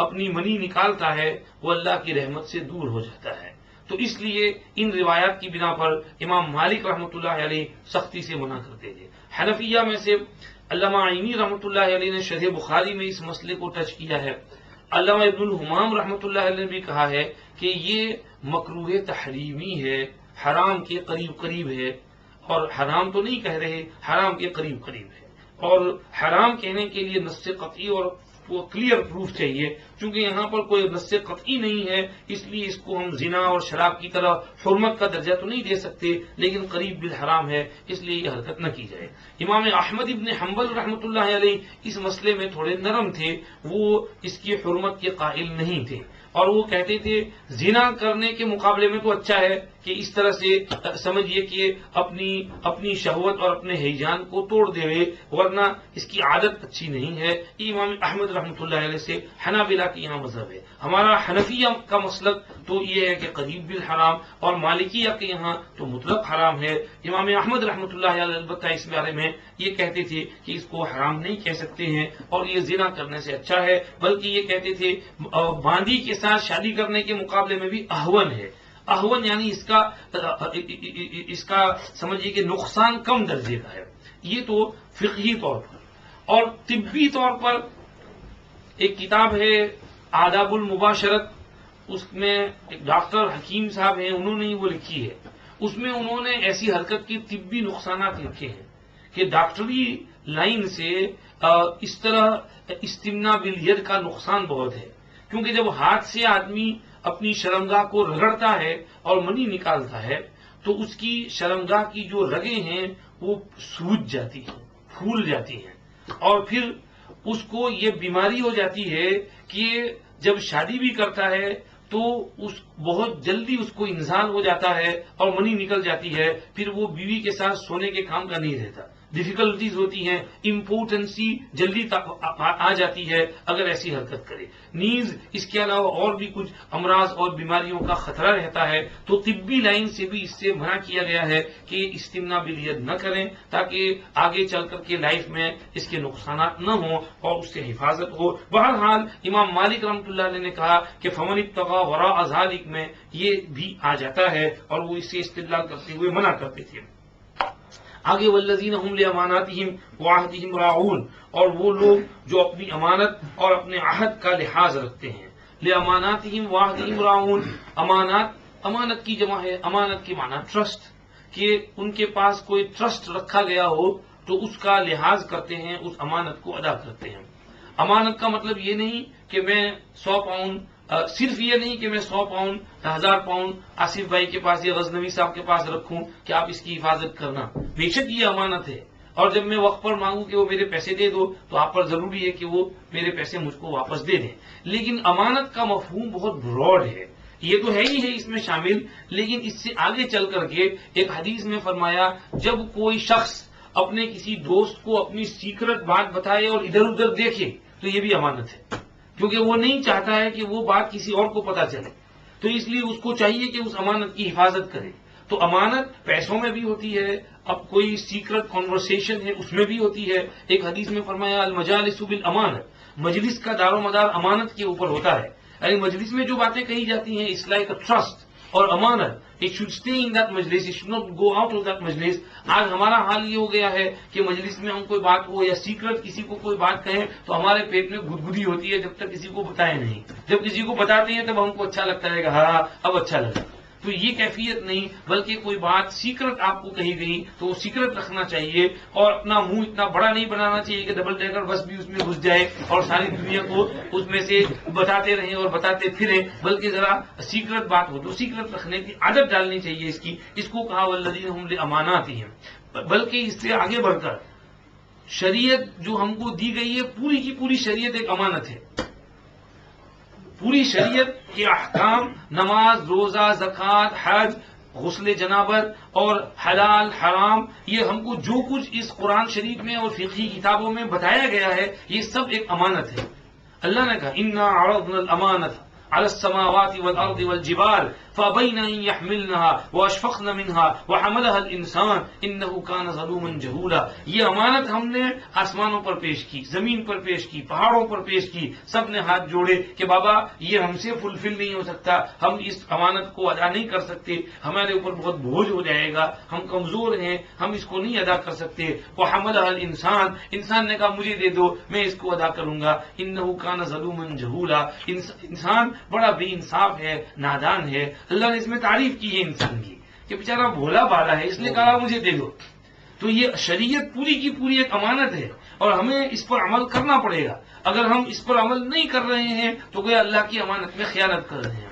A: اپنی منی نکالتا ہے وہ اللہ کی رحمت سے دور ہو جاتا ہے۔ تو اس لیے ان روایات کی بنا پر امام مالک رحمۃ اللہ علیہ سختی سے منع کرتے تھے۔ حنفیہ میں سے علامہ عینی رحمۃ اللہ علیہ نے شرح بخاری میں اس مسئلے کو ٹچ کیا ہے۔ علامہ ابن الحمام رحمۃ اللہ علیہ نے بھی کہا ہے کہ یہ مکروہ تحریمی ہے، حرام کے قریب قریب ہے، اور حرام تو نہیں کہہ رہے، حرام کے قریب قریب ہے، اور حرام کہنے کے لیے نص قطعی اور وہ کلیئر پروف چاہیے، چونکہ یہاں پر کوئی نص قطعی نہیں ہے، اس لیے اس کو ہم زنا اور شراب کی طرح حرمت کا درجہ تو نہیں دے سکتے، لیکن قریب بالحرام ہے، اس لیے یہ حرکت نہ کی جائے۔ امام احمد ابن حنبل رحمۃ اللہ علیہ اس مسئلے میں تھوڑے نرم تھے، وہ اس کی حرمت کے قائل نہیں تھے، اور وہ کہتے تھے زنا کرنے کے مقابلے میں تو اچھا ہے کہ اس طرح سے سمجھیے کہ اپنی شہوت اور اپنے ہیجان کو توڑ دے، ورنہ اس کی عادت اچھی نہیں ہے۔ یہ امام احمد رحمۃ اللہ علیہ سے حنابلہ کی یہاں مذہب ہے۔ ہمارا حنفیہ کا مسلک تو یہ ہے کہ قریب بالحرام، اور مالکیہ کے یہاں تو مطلق حرام ہے۔ امام احمد رحمۃ اللہ علیہ البتہ اس بارے میں یہ کہتے تھے کہ اس کو حرام نہیں کہہ سکتے ہیں اور یہ زنا کرنے سے اچھا ہے، بلکہ یہ کہتے تھے باندی کے ساتھ شادی کرنے کے مقابلے میں بھی اہون ہے۔ اہون یعنی اس کا سمجھیے کہ نقصان کم درجے کا ہے۔ یہ تو فقہی طور پر، اور طبی طور پر ایک کتاب ہے آداب المباشرت، اس میں ایک ڈاکٹر حکیم صاحب ہیں، انہوں نے وہ لکھی ہے، اس میں انہوں نے ایسی حرکت کی طبی نقصانات لکھے ہیں کہ ڈاکٹری لائن سے اس طرح استمنا بالید کا نقصان بہت ہے، کیونکہ جب ہاتھ سے آدمی اپنی شرمگاہ کو رگڑتا ہے اور منی نکالتا ہے تو اس کی شرمگاہ کی جو رگیں ہیں وہ سوج جاتی ہیں، پھول جاتی ہیں، اور پھر اس کو یہ بیماری ہو جاتی ہے کہ جب شادی بھی کرتا ہے تو بہت جلدی اس کو انزال ہو جاتا ہے اور منی نکل جاتی ہے، پھر وہ بیوی کے ساتھ سونے کے کام کا نہیں رہتا، ڈیفیکلٹیز ہوتی ہیں، امپورٹنسی جلدی آ جاتی ہے اگر ایسی حرکت کرے، نیز اس کے علاوہ اور بھی کچھ امراض اور بیماریوں کا خطرہ رہتا ہے، تو طبی لائن سے بھی اس سے منع کیا گیا ہے کہ استمنا بالید نہ کریں تاکہ آگے چل کر کے لائف میں اس کے نقصانات نہ ہوں اور اس سے حفاظت ہو۔ بہرحال امام مالک رحمۃ اللہ علیہ نے کہا کہ فمن ابتغى وراء ذلك میں یہ بھی آ جاتا ہے اور وہ اس سے استدلال کرتے ہوئے منع کرتے تھے۔ آگے والذین هم لاماناتهم وعہدهم راعون، اور وہ لوگ جو اپنی امانت اور اپنے عہد کا لحاظ رکھتے ہیں۔ لاماناتهم وعہدهم راعون، امانت کی جمع ہے، امانت کی معنی ٹرسٹ، کہ ان کے پاس کوئی ٹرسٹ رکھا گیا ہو تو اس کا لحاظ کرتے ہیں، اس امانت کو ادا کرتے ہیں۔ امانت کا مطلب یہ نہیں کہ میں 100 پاؤنڈ، صرف یہ نہیں کہ میں 100 پاؤنڈ 1000 پاؤنڈ آصف بھائی کے پاس یا غزنوی صاحب کے پاس رکھوں کہ آپ اس کی حفاظت کرنا، بے شک یہ امانت ہے، اور جب میں وقت پر مانگوں کہ وہ میرے پیسے دے دو تو آپ پر ضروری ہے کہ وہ میرے پیسے مجھ کو واپس دے دیں۔ لیکن امانت کا مفہوم بہت براڈ ہے، یہ تو ہے ہی ہے اس میں شامل، لیکن اس سے آگے چل کر کے ایک حدیث میں فرمایا جب کوئی شخص اپنے کسی دوست کو اپنی سیکرٹ بات بتائے اور ادھر ادھر دیکھے تو یہ بھی امانت ہے، کیونکہ وہ نہیں چاہتا ہے کہ وہ بات کسی اور کو پتا چلے، تو اس لیے اس کو چاہیے کہ اس امانت کی حفاظت کرے۔ تو امانت پیسوں میں بھی ہوتی ہے، اب کوئی سیکرٹ کنورسیشن ہے اس میں بھی ہوتی ہے۔ ایک حدیث میں فرمایا المجالس بالامانت، مجلس کا دار و مدار امانت کے اوپر ہوتا ہے، یعنی مجلس میں جو باتیں کہی جاتی ہیں اٹس لائک اے ٹرسٹ اور امانت، it should stay in that مجلس، it should not go out of that مجلس۔ آج ہمارا حال یہ ہو گیا ہے کہ مجلس میں ہم کوئی بات ہو یا سیکرٹ کسی کو کوئی بات کہیں تو ہمارے پیٹ میں گدگدی ہوتی ہے جب تک کسی کو بتائے نہیں، جب کسی کو بتاتے ہیں تب ہم کو اچھا لگتا ہے کہ ہاں اب اچھا لگا۔ تو یہ کیفیت نہیں، بلکہ کوئی بات سیکرٹ آپ کو کہی گئی تو وہ سیکرٹ رکھنا چاہیے، اور اپنا منہ اتنا بڑا نہیں بنانا چاہیے کہ ڈبل ڈیکر بس بھی اس میں گھس جائے اور ساری دنیا کو اس میں سے بتاتے رہیں اور بتاتے پھریں، بلکہ ذرا سیکرٹ بات ہو تو سیکرٹ رکھنے کی عادت ڈالنی چاہیے اس کو کہا والذین هم لاماناتهم۔ بلکہ اس سے آگے بڑھ کر شریعت جو ہم کو دی گئی ہے، پوری کی پوری شریعت ایک امانت ہے۔ پوری شریعت کے احکام، نماز، روزہ، زکوٰۃ، حج، غسل جنابت اور حلال حرام، یہ ہم کو جو کچھ اس قرآن شریف میں اور فقہی کتابوں میں بتایا گیا ہے یہ سب ایک امانت ہے۔ اللہ نے کہا انا عرضنا الامانۃ على السماوات والارض والجبال فابين ان يحملنها واشفقن منها وحملها الانسان انه كان ظلوما جهولا۔ یہ امانت ہم نے آسمانوں پر پیش کی، زمین پر پیش کی، پہاڑوں پر پیش کی، سب نے ہاتھ جوڑے کہ بابا یہ ہم سے فلفل نہیں ہو سکتا، ہم اس امانت کو ادا نہیں کر سکتے، ہمارے اوپر بہت بوجھ ہو جائے گا، ہم کمزور ہیں، ہم اس کو نہیں ادا کر سکتے۔ وحملها الانسان، انسان نے کہا مجھے دے دو میں اس کو ادا کروں گا، انه كان ظلوما جهولا، انسان بڑا بے انصاف ہے، نادان ہے۔ اللہ نے اس میں تعریف کی ہے انسان کی کہ بیچارہ بھولا بالا ہے، اس لیے کہا مجھے دے دو۔ تو یہ شریعت پوری کی پوری ایک امانت ہے اور ہمیں اس پر عمل کرنا پڑے گا۔ اگر ہم اس پر عمل نہیں کر رہے ہیں تو گویا اللہ کی امانت میں خیانت کر رہے ہیں۔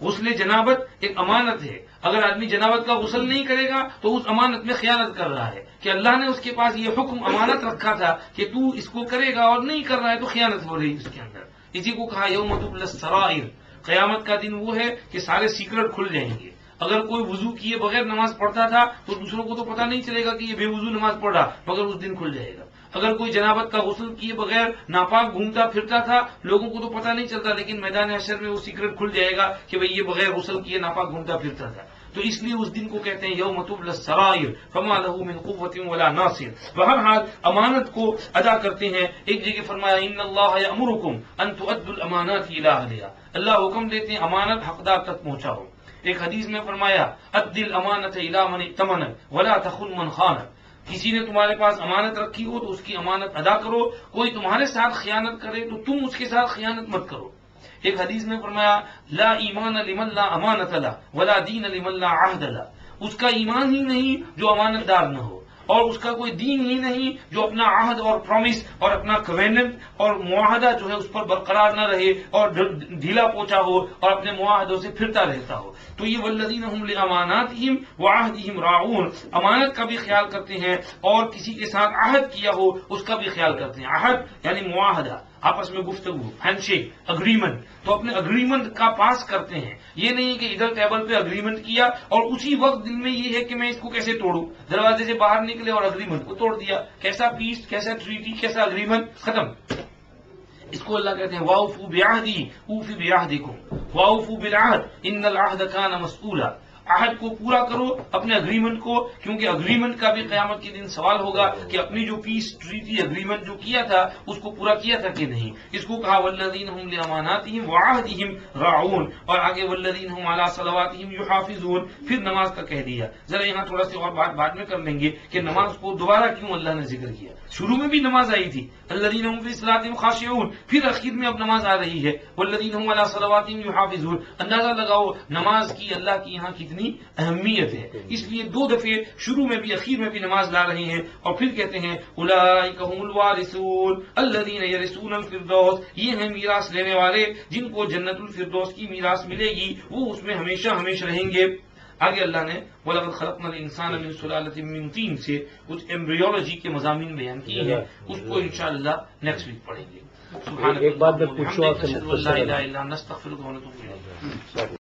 A: غسل جنابت ایک امانت ہے، اگر آدمی جنابت کا غسل نہیں کرے گا تو اس امانت میں خیانت کر رہا ہے کہ اللہ نے اس کے پاس یہ حکم امانت رکھا تھا کہ تو اس کو کرے گا اور نہیں کر رہا ہے تو خیانت ہو رہی ہے اس کے اندر۔ اسی کو کہا یوم تبلی السرائر، قیامت کا دن وہ ہے کہ سارے سیکرٹ کھل جائیں گے۔ اگر کوئی وضو کیے بغیر نماز پڑھتا تھا تو دوسروں کو تو پتہ نہیں چلے گا کہ یہ بے وضو نماز پڑھ رہا، مگر اس دن کھل جائے گا۔ اگر کوئی جنابت کا غسل کیے بغیر ناپاک گھومتا پھرتا تھا، لوگوں کو تو پتہ نہیں چلتا، لیکن میدان حشر میں وہ سیکرٹ کھل جائے گا کہ بھئی یہ بغیر غسل کیے ناپاک گھومتا پھرتا تھا۔ تو اس لیے اس دن کو کہتے ہیں یوم تبلی السرائر فما له من قوت ولا ناصر۔ بہرحال امانت کو ادا کرتے ہیں۔ ایک جگہ فرمایا ان اللہ یامرکم ان تؤدوا الامانات الی اہلھا، اللہ حکم دیتے ہیں امانت حقدار تک پہنچاؤ۔ ایک حدیث میں فرمایا ادی الامانۃ الی من ائتمنک ولا تخن من خانک، کسی نے تمہارے پاس امانت رکھی ہو تو اس کی امانت ادا کرو، کوئی تمہارے ساتھ خیانت کرے تو تم اس کے ساتھ خیانت مت کرو۔ ایک حدیث میں فرمایا لا ایمان لمن لا امانت له ولا دین لمن لا عہد له، اس کا ایمان ہی نہیں جو امانت دار نہ ہو، اور اس کا کوئی دین ہی نہیں جو اپنا عہد اور پرومس اور اپنا کویننٹ اور معاہدہ جو ہے اس پر برقرار نہ رہے اور ڈھیلا پوچھا ہو اور اپنے معاہدوں سے پھرتا رہتا ہو۔ تو یہ والذین هم لاماناتهم وعہدهم راعون، امانت کا بھی خیال کرتے ہیں اور کسی کے ساتھ عہد کیا ہو اس کا بھی خیال کرتے ہیں۔ عہد یعنی معاہدہ، آپس میں گفتگو، ہینڈ شیک، اگریمنٹ، تو اپنے اگریمنٹ کا پاس کرتے ہیں. یہ نہیں کہ ادھر ٹیبل پہ اگریمنٹ کیا اور اسی وقت دل میں یہ ہے کہ میں اس کو کیسے توڑوں، دروازے سے باہر نکلے اور اگریمنٹ کو توڑ دیا. کیسا پیس، کیسا ٹریٹی، کیسا اگریمنٹ، ختم. اس کو اللہ کہتے ہیں واوفوا بعہدی اوفی بعہدکم واوفوا بالعہد ان العہد کان مسئولا. عہد کو پورا کرو، اپنے اگریمنٹ کو، کیونکہ اگریمنٹ کا بھی قیامت کے دن سوال ہوگا کہ اپنی جو پیس ٹریٹی اگریمنٹ جو کیا تھا اس کو پورا کیا تھا کہ نہیں. اس کو کہا والذین هم لاماناتهم وعہدهم راعون، اور آگے والذین هم علی صلواتهم یحافظون، پھر نماز کا کہہ دیا. ذرا یہاں تھوڑا سی اور بات بعد میں کر لیں گے کہ نماز کو دوبارہ کیوں اللہ نے ذکر کیا. شروع میں بھی نماز آئی تھی الذین هم فی صلاتهم خاشعون، پھر اخیر میں اب نماز آ رہی ہے والذین هم علی صلواتهم یحافظون. اندازہ لگاؤ نماز کی اللہ کی یہاں کتنی اہمیت ہے. اس لیے دو دفعے شروع میں بھی اخیر میں بھی نماز لا رہے ہیں، اور پھر کہتے ہیں اولئک هم الوارثون الذین یرثون الفردوس، یہ ہیں میراث لینے والے جن کو جنت الفردوس کی میراث ملے گی، وہ اس میں ہمیشہ ہمیشہ رہیں گے. آگے اللہ نے وَلَقَدْ خَلَقْنَا الْإِنسَانَ مِنْ سُلَالَةٍ مِّن طِينٍ سے کچھ ایمبریولوجی کے مضامین بیان کیے ہیں، اس کو انشاءاللہ نیکسٹ ویک پڑھیں گے.
B: ایک بات میں پوچھوں آپ سے
A: لا الہ الا انت نستغفرک و نتوب الیک.